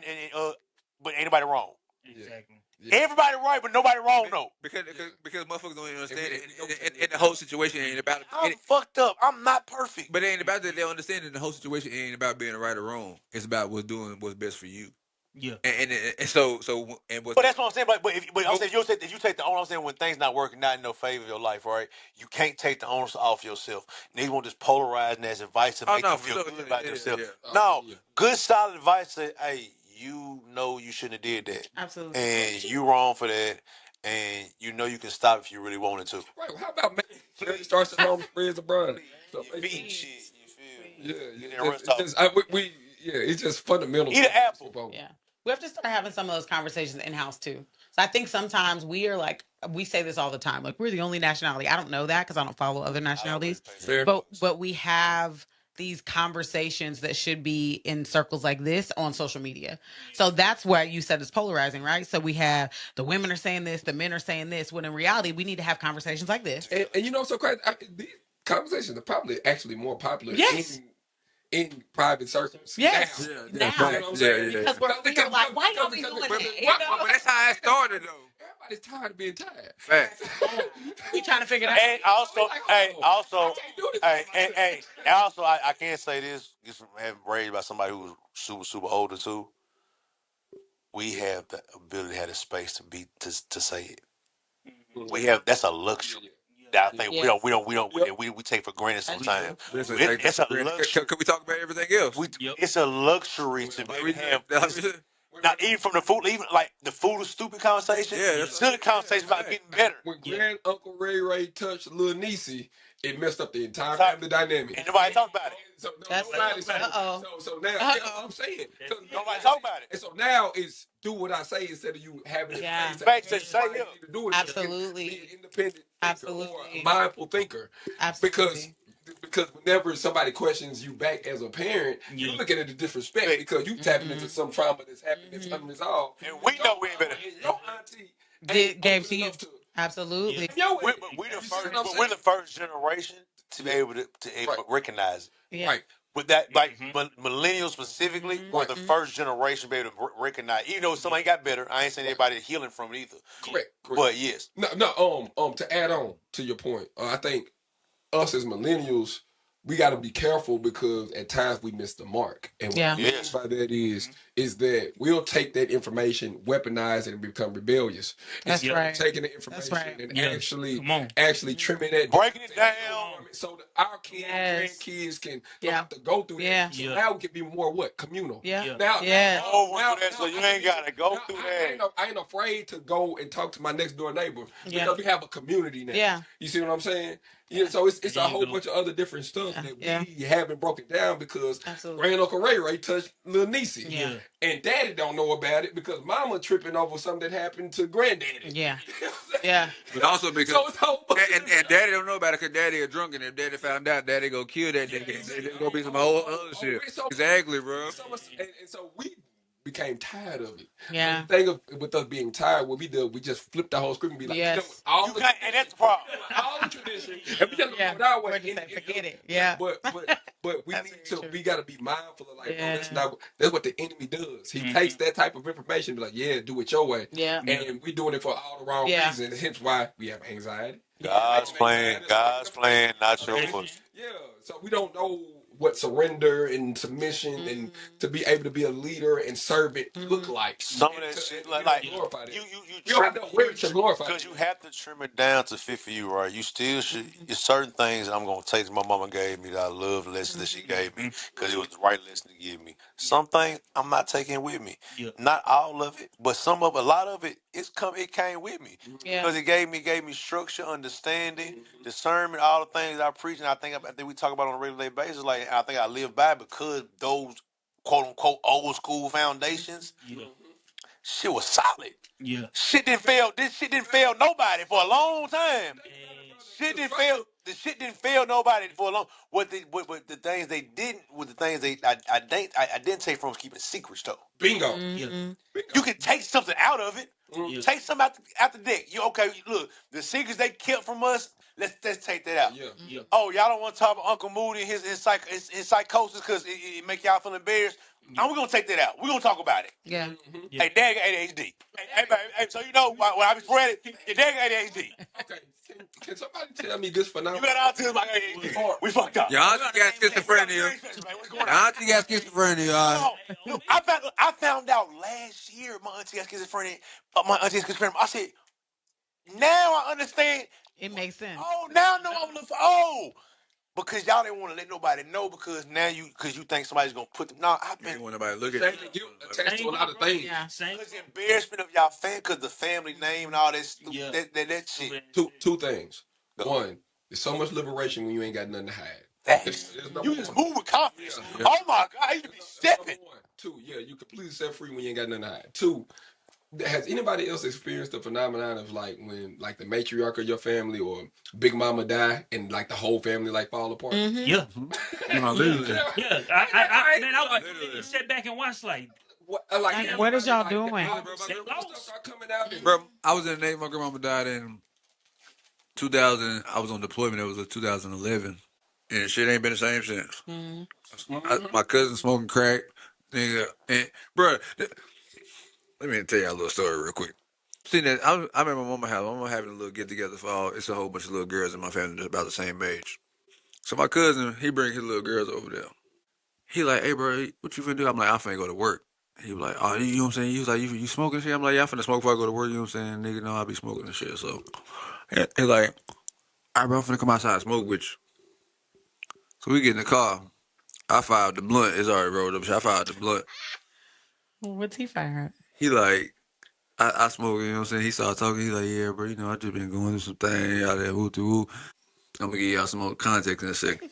but ain't nobody wrong.
Exactly.
Yeah.
Everybody right, but nobody wrong though.
Because motherfuckers don't even understand it. And the whole situation ain't about.
I'm fucked up. I'm not perfect.
But it ain't about that. They understand that the whole situation ain't about being right or wrong. It's about what's best for you.
Yeah.
And so
But that's what I'm saying. But I'm saying if you take the onus, I'm saying when things not working, not in no favor of your life, right? You can't take the onus off yourself. Niggas want this polarizing as advice to make you feel good about yourself. No, good solid advice say, hey, you know you shouldn't have did that.
Absolutely.
And you wrong for that. And you know you can stop if you really wanted to.
Right. Well, how about making starts at home, spreads abroad? So,
Feeding shit, you feel?
It's just fundamental.
Eat an apple.
Yeah. We have to start having some of those conversations in-house too. So I think sometimes we are like, we say this all the time, like we're the only nationality. I don't know that because I don't follow other nationalities.
Fair.
But we have these conversations that should be in circles like this on social media. So that's why you said it's polarizing, right? So we have the women are saying this, the men are saying this, when in reality, we need to have conversations like this.
And you know, so crazy. These conversations are probably actually more popular in private circles.
Yes.
Now.
Now.
You know what I'm saying?
Because we're like, why y'all be doing that?
But that's how it started though.
Everybody's tired of being tired.
Facts.
We trying to figure it out.
And also, I can't say this. Just having raised by somebody who was super, super older too. We have the ability to have the space to say it. We have that's a luxury. That I think we take for granted sometimes. It's a luxury.
Can we talk about everything else?
It's a luxury to be able to have. Not even from the food, even like the food is stupid conversation.
Yeah,
it's still a conversation about getting better.
When Grand Uncle Ray touched Lil Niecy, it messed up the entire family dynamic.
And nobody talk about it.
So
That's
so now that's what I'm saying. So
nobody talk about it.
And so now it's do what I say instead of you having it.
Facts that say it.
Absolutely.
Be an independent
Absolutely.
or a mindful thinker.
Absolutely.
Because whenever somebody questions you back as a parent, you look at it with disrespect because you tapping into some trauma that's happening that's unresolved.
And we know we ain't better.
Your auntie
gave to you. Absolutely.
We're the first generation to be able to recognize it.
Yeah. Right.
With that, like millennials specifically, we're the first generation to be able to recognize. Even though somebody got better, I ain't saying anybody healing from it either.
Correct.
But yes.
To add on to your point, I think us as millennials, we got to be careful because at times we miss the mark. And what I mean by that is that we'll take that information, weaponize it, and become rebellious.
That's right.
Taking the information and actually trimming it,
breaking it down,
so that our kids, grandkids can don't have to go through that. So now we can be more communal. Now,
so you ain't gotta go through that.
I ain't afraid to go and talk to my next door neighbor because we have a community now. You see what I'm saying? Yeah, so it's a
There you
whole
go.
bunch of other different stuff that
Yeah.
we haven't broken down because
Absolutely.
Grand Uncle Ray Ray touched Lil Niecy.
Yeah.
And Daddy don't know about it because Mama tripping over something that happened to Granddaddy.
Yeah.
You know what I'm saying?
Yeah.
But also because
So it's a whole bunch of
and Daddy don't know about it because Daddy a drunk, and if Daddy found out, Daddy go kill that nigga. There's gonna be some whole other shit. Exactly, bro.
And so we became tired of it.
Yeah.
But the thing with us being tired, what we do, we just flip the whole script and be like,
Yes.
you know, all
You
the
can't, and that's the problem.
all the tradition, and we just
Yeah.
go our way.
Or just say, forget it. Yeah.
But we
That's
need
very
to.
true.
We got to be mindful of like,
Yeah.
that's what the enemy does. He takes that type of information, and be like, yeah, do it your way.
Yeah.
And we doing it for all the wrong
Yeah.
reasons. Hence why we have anxiety.
God's plan, not yours.
Yeah. So we don't know what surrender and submission and to be able to be a leader and servant look like.
Some of that shit, like
glorify that.
you
don't have to wear it to glorify
because
it.
you have to trim it down to fit for you, right? You still should. There's certain things that I'm gonna take that my mama gave me that I love the lesson that she gave me because it was the right lesson to give me. Some things I'm not taking with me.
Yeah.
Not all of it, but a lot of it. It came with me
Yeah.
because it gave me structure, understanding, discernment, all the things I preach, and I think we talk about on a regular basis. Like I think I live by because those quote unquote old school foundations.
Yeah.
Shit was solid.
Yeah.
Shit didn't fail. This shit didn't fail nobody for a long time. Shit didn't fail. The shit didn't fail nobody for a long. What the things they didn't. What the things I didn't take from was keeping secrets though.
Bingo.
Yeah.
You can take something out of it.
Yeah.
Take something out the deck. You okay? Look, the secrets they kept from us. Let's take that out.
Yeah.
Oh, y'all don't want to talk about Uncle Moody and his psychosis because it make y'all feel embarrassed. And we're gonna take that out. We're gonna talk about it.
Yeah.
Hey, Dad got ADHD. Hey, so you know when I be spread it, your dad got ADHD.
Okay. Can somebody tell me this phenomenon?
You got autism like ADHD. We fucked up.
Your auntie got schizophrenia.
What's going
Your
on?
auntie got schizophrenia. All right.
No, I found out last year my auntie got schizophrenia. I said, now I understand.
It makes sense.
Oh, now I know I'm looking for. Oh, because y'all didn't want to let nobody know because you think somebody's gonna put them. No, I've
You
been
don't want nobody to look at
Shame
you.
and guilt attached to a lot of things.
Yeah.
Same.
because the embarrassment of y'all fan, because the family name and all this
Yeah.
that shit.
Two things. One, there's so much liberation when you ain't got nothing to hide.
Facts. You just move with confidence. Oh my God, I used to be stepping.
Number one. Two, yeah, you completely set free when you ain't got nothing to hide. Two, has anybody else experienced the phenomenon of like when like the matriarch of your family or Big Mama die and like the whole family like fall apart?
Yeah.
No, literally.
Yeah. I sat back and watched like.
What is y'all doing?
Start coming out and,
Bro, I was in the Navy. My grandmama died in 2000. I was on deployment. It was 2011. And shit ain't been the same since. My cousin smoking crack. Nigga. And, bro, let me tell y'all a little story real quick. See that I remember my mama having a little get together for all. It's a whole bunch of little girls in my family that's about the same age. So my cousin, he bring his little girls over there. He like, hey bro, what you finna do? I'm like, I'm finna go to work. He was like, oh, you know what I'm saying? He was like, you smoking shit? I'm like, yeah, I'm finna smoke before I go to work. You know what I'm saying? Nigga, no, I be smoking and shit. So he like, all right, bro, I'm finna come outside and smoke with you. So we get in the car. I fired the blunt. It's already rolled up. So I fired the blunt.
What's he firing?
He like, I smoke, you know what I'm saying? He started talking. He like, yeah, bro, you know, I just been going through some things out there, woo woo. I'm gonna give y'all some more context in a second.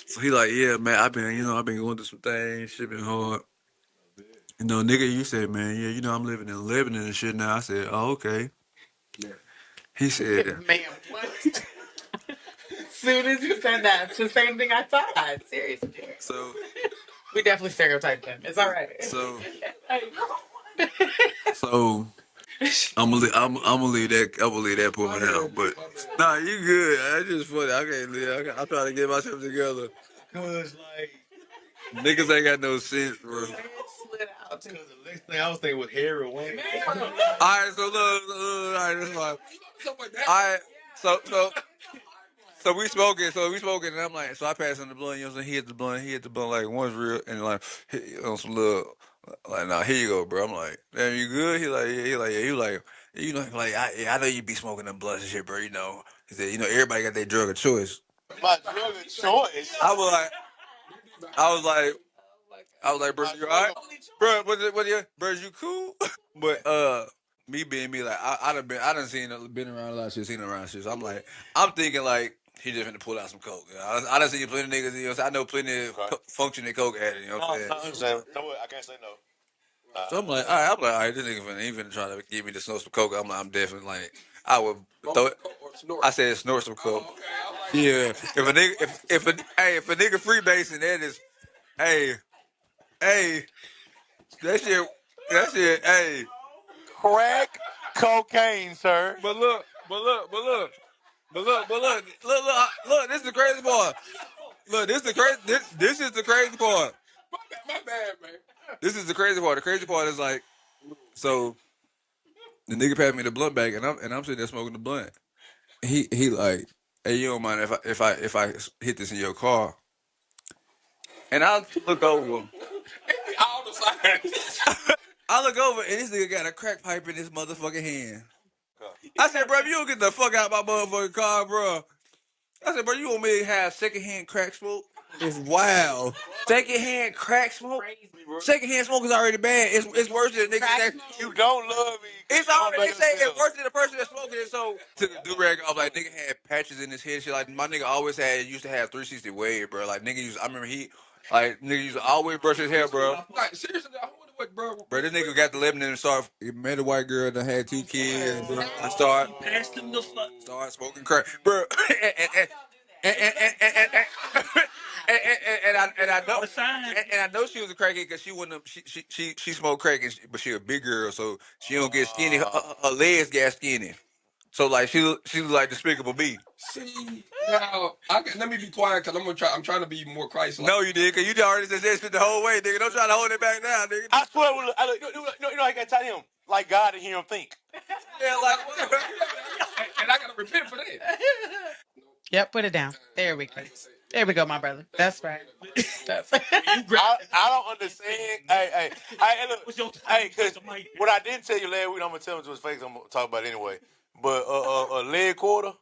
So he like, yeah, man, I've been going through some things, shit been hard. You know, nigga, you said, man, yeah, you know, I'm living in Lebanon and shit now. I said, oh, okay. He said,
Man, what? As soon as you said that, it's the same thing I thought. Seriously.
so,
We definitely stereotyped him. It's all right.
so, so, I'm gonna leave that point out. But nah, you good. That's just funny. I can't live. I'm trying to get myself together. Cause like niggas ain't got no sense, bro.
It slid out too.
Because the next thing I was thinking was Harry Wayne.
All right, so look, all right, that's fine. All right, so we smoking, and I'm like, so I pass him the blunt, you know what I'm saying? He hit the blunt like one's real, and like, on some little, like, nah, here you go, bro. I'm like, damn, you good? He like, yeah, he like, you know, like, I know you be smoking them blunts and shit, bro, you know. He said, you know, everybody got their drug of choice.
My drug of choice.
I was like, bro, you alright? Bro, bro, you cool? But me being me, like I done been around a lot of shit, seen around shit. So I'm thinking like he just finna pull out some coke. You know? I done seen plenty of niggas. You know, I know plenty of functioning coke addicts. You know what I'm saying?
No, I understand. No, I can't say no.
So I'm like, all right, this nigga finna, he finna try to give me to snort some coke. I'm like, I'm definitely like, I would throw it. I said snort some coke. Yeah, if a nigga, if a nigga freebasing, that is, hey, that shit, hey.
Crack cocaine, sir.
But look, this is the crazy part. Look, this is the crazy part.
My bad, man.
This is the crazy part. The crazy part is like, so the nigga passed me the blunt bag, and I'm sitting there smoking the blunt. He like, hey, you don't mind if I hit this in your car? And I look over him.
All the signs.
I look over, and this nigga got a crack pipe in his motherfucking hand. I said, bro, if you don't get the fuck out of my motherfucking car, bro. I said, bro, you want me to have secondhand crack smoke? It's wild. Secondhand crack smoke? Secondhand smoke is already bad. It's worse than niggas that
You don't love me.
it's already, they say it's worse than the person that's smoking it. So took the do-rag off, like nigga had patches in his head. Shit, like my nigga always used to have 360 wave, bro. Like I remember nigga used to always brush his hair, bro.
Like seriously, I wonder what, bro.
Bro, this nigga got to Lebanon and he met a white girl that had 2 kids, bro. And
Passed him the fuck.
start smoking crack, bro. And I know she was a crackhead because she wouldn't have, she smoked crack, but she a big girl, so she don't get skinny. Her legs got skinny, so like she was like Despicable Me.
See, now let me be quiet because I'm trying to be more Christ-like.
No, you did, because you already said that shit the whole way, nigga. Don't try to hold it back now, nigga.
I swear, you know, I gotta tell him like God to hear him think.
Yeah, like
and I gotta repent for that.
Yep, put it down. There we go. There we go, my brother. That's right. That's right.
I don't understand. Hey, look, hey, because what I didn't tell you last week, I'm gonna tell him to his face. I'm gonna talk about it anyway. But a leg quarter.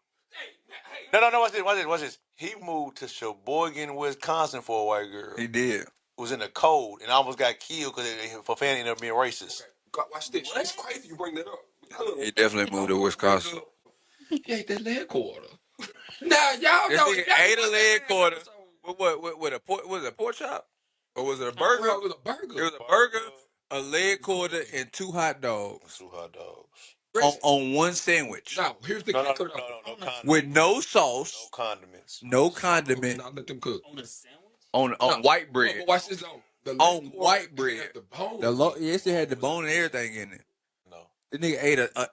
No. Watch this. He moved to Sheboygan, Wisconsin for a white girl.
he did.
Was in the cold and almost got killed because for family ended up being racist.
God, watch this. It's crazy you bring that up.
He definitely moved to Wisconsin.
He ate that leg quarter. Now y'all
This
know
nigga ate a leg quarter. With a was it a pork chop? Or was it a burger?
It was a burger.
It was a burger, a leg quarter, and 2 hot dogs.
2 hot dogs.
On one sandwich.
Now, here's the kicker.
No condiments.
With no sauce.
No condiments.
No condiment.
Not let them cook.
On a sandwich?
On white bread.
But watch this though.
On white bread.
The bone.
Yes, it had the bone and everything in it.
No.
The nigga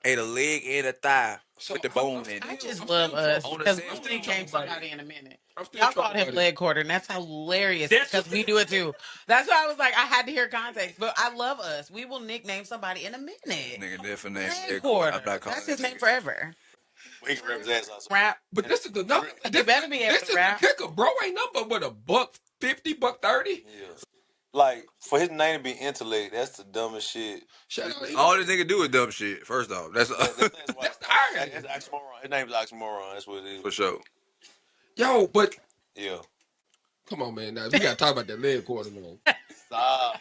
ate a leg and a thigh with the bone in it.
I just love us because we came somebody in a minute. Y'all called him leg quarter, and that's hilarious because we do it too. That's why I was like, I had to hear context. But I love us. We will nickname somebody in a minute.
Nigga definitely
Leg quarter. That's his name forever.
We can rap his ass out.
Rap.
But this is the number.
You better be able to rap.
This is the kicker, bro. Ain't nothing but $1.50, $1.30.
Yeah. Like for his name to be intellect, that's the dumbest shit.
All this nigga do is dumb shit. First off, that's
That's the irony.
That's oxymoron. His name's oxymoron. That's what it is.
for sure.
Yo, but
Yeah.
come on, man. Now we gotta talk about that leg quarter, man.
Stop.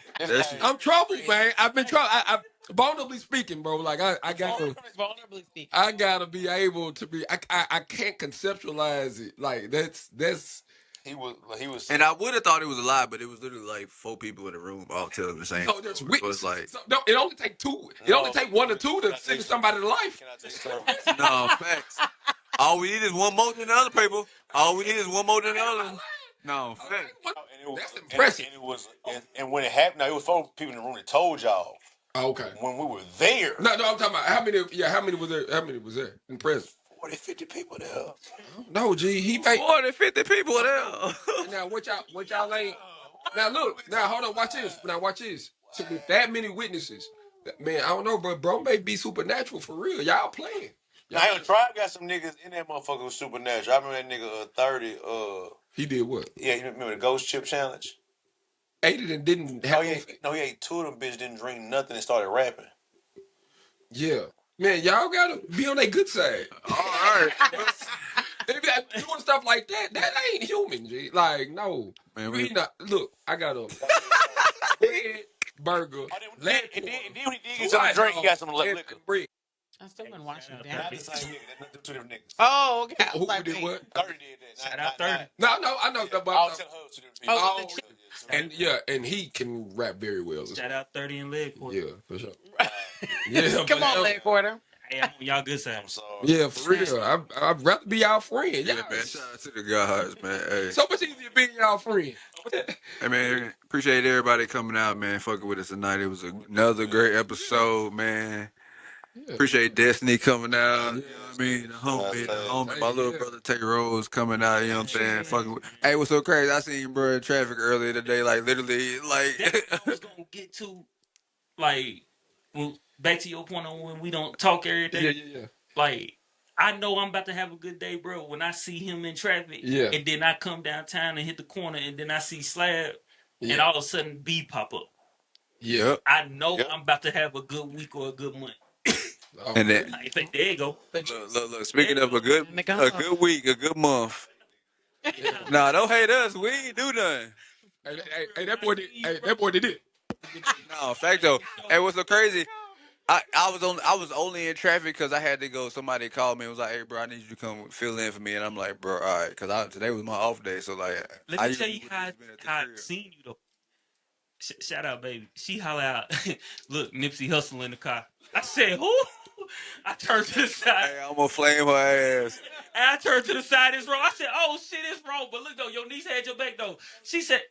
I'm troubled, man. I've been troubled. I vulnerably speaking, bro. Like I gotta
Vulnerably speaking.
I gotta be able to be. I can't conceptualize it. Like that's.
He was.
And I would have thought it was a lie, but it was literally like 4 people in the room all telling the same.
So there's
So
witnesses.
it's like,
No, it only take 2. It only take 1 or 2 to send somebody to life.
Can I tell you something?
no, facts. All we need is one more than the other people. All we need is one more than the other. No, facts.
That's impressive.
And when it happened, now it was 4 people in the room that told y'all.
Okay.
When we were there.
No, I'm talking about how many. Yeah, how many was there? How many was there in prison?
40, 50 people there.
No, G, he made
40, 50 people there.
Now what y'all ain't. Now look, now hold on, watch this. Now watch this. So with that many witnesses, man, I don't know, bro may be supernatural for real. Y'all playing.
Now, Tribe got some niggas in that motherfucker was supernatural. I remember that nigga 30.
He did what?
Yeah, you remember the Ghost Chip Challenge?
Ate it and didn't have.
No, he ate 2 of them bitches, didn't drink nothing, and started rapping.
Yeah, man, y'all gotta be on their good side.
All right.
If you doing stuff like that ain't human, G. Like, no.
Man,
we not. Look, I got a burger.
And then when he did get something to drink, he got some liquor.
I still been watching it.
Not the same nigga. That's two different niggas.
Oh, okay. I was
Who
like,
did
wait.
what?
30 did that.
Shout out 30.
No, I know about
I'll tell her two different people.
Oh,
and and he can rap very well.
Shout out 30 and leg quarter.
Yeah, for sure. Yeah,
come on, leg quarter.
Hey, I'm on y'all good side.
I'm sorry.
Yeah, for real. I'd rather be y'all friend.
Yeah, man. Shout out to the guys, man. Hey.
So much easier being y'all friend.
Hey, man, appreciate everybody coming out, man, fucking with us tonight. It was another great episode, man.
Yeah.
Appreciate Destiny coming out. You know what I mean? The homie, my little brother Tay Rose coming out. You know what I'm saying? Fucking with. Hey, what's so crazy? I seen bro in traffic earlier today, like literally, like.
I was gonna get to, like, back to your point on when we don't talk every day.
Yeah.
Like, I know I'm about to have a good day, bro. When I see him in traffic, and then I come downtown and hit the corner, and then I see Slab, and all of a sudden B pop up.
Yeah.
I know I'm about to have a good week or a good month.
And then,
there you go.
Look. Speaking of a good week, a good month. Nah, don't hate us. We ain't do nothing.
Hey, that boy did it.
No, fact though. Hey, what's so crazy? I was only in traffic because I had to go. Somebody called me and was like, "Hey, bro, I need you to come fill in for me." And I'm like, "Bro, all right," because today was my off day. So like,
let me tell you how I seen you though. Shout out, baby. She holla out. Look, Nipsey Hussle in the car. I said, who? I turned to the side.
Hey, I'm gonna flame her ass.
And I turned to the side. It's wrong. I said, oh shit, it's wrong. But look though, your niece had your back though. She said,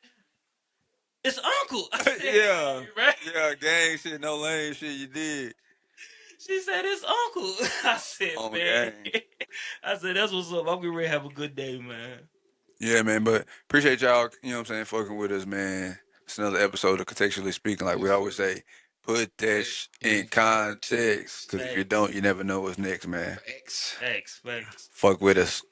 it's Uncle. I said,
yeah,
right?
Yeah, gang shit, no lame shit. You did.
She said, it's Uncle. I said, man. I said, that's what's up. I'm getting ready to have a good day, man.
Yeah, man. But appreciate y'all. You know what I'm saying? Fucking with us, man. It's another episode of Contextually Speaking. Like we always say, put that in context. Because if you don't, you never know what's next, man.
Facts.
Fuck with us.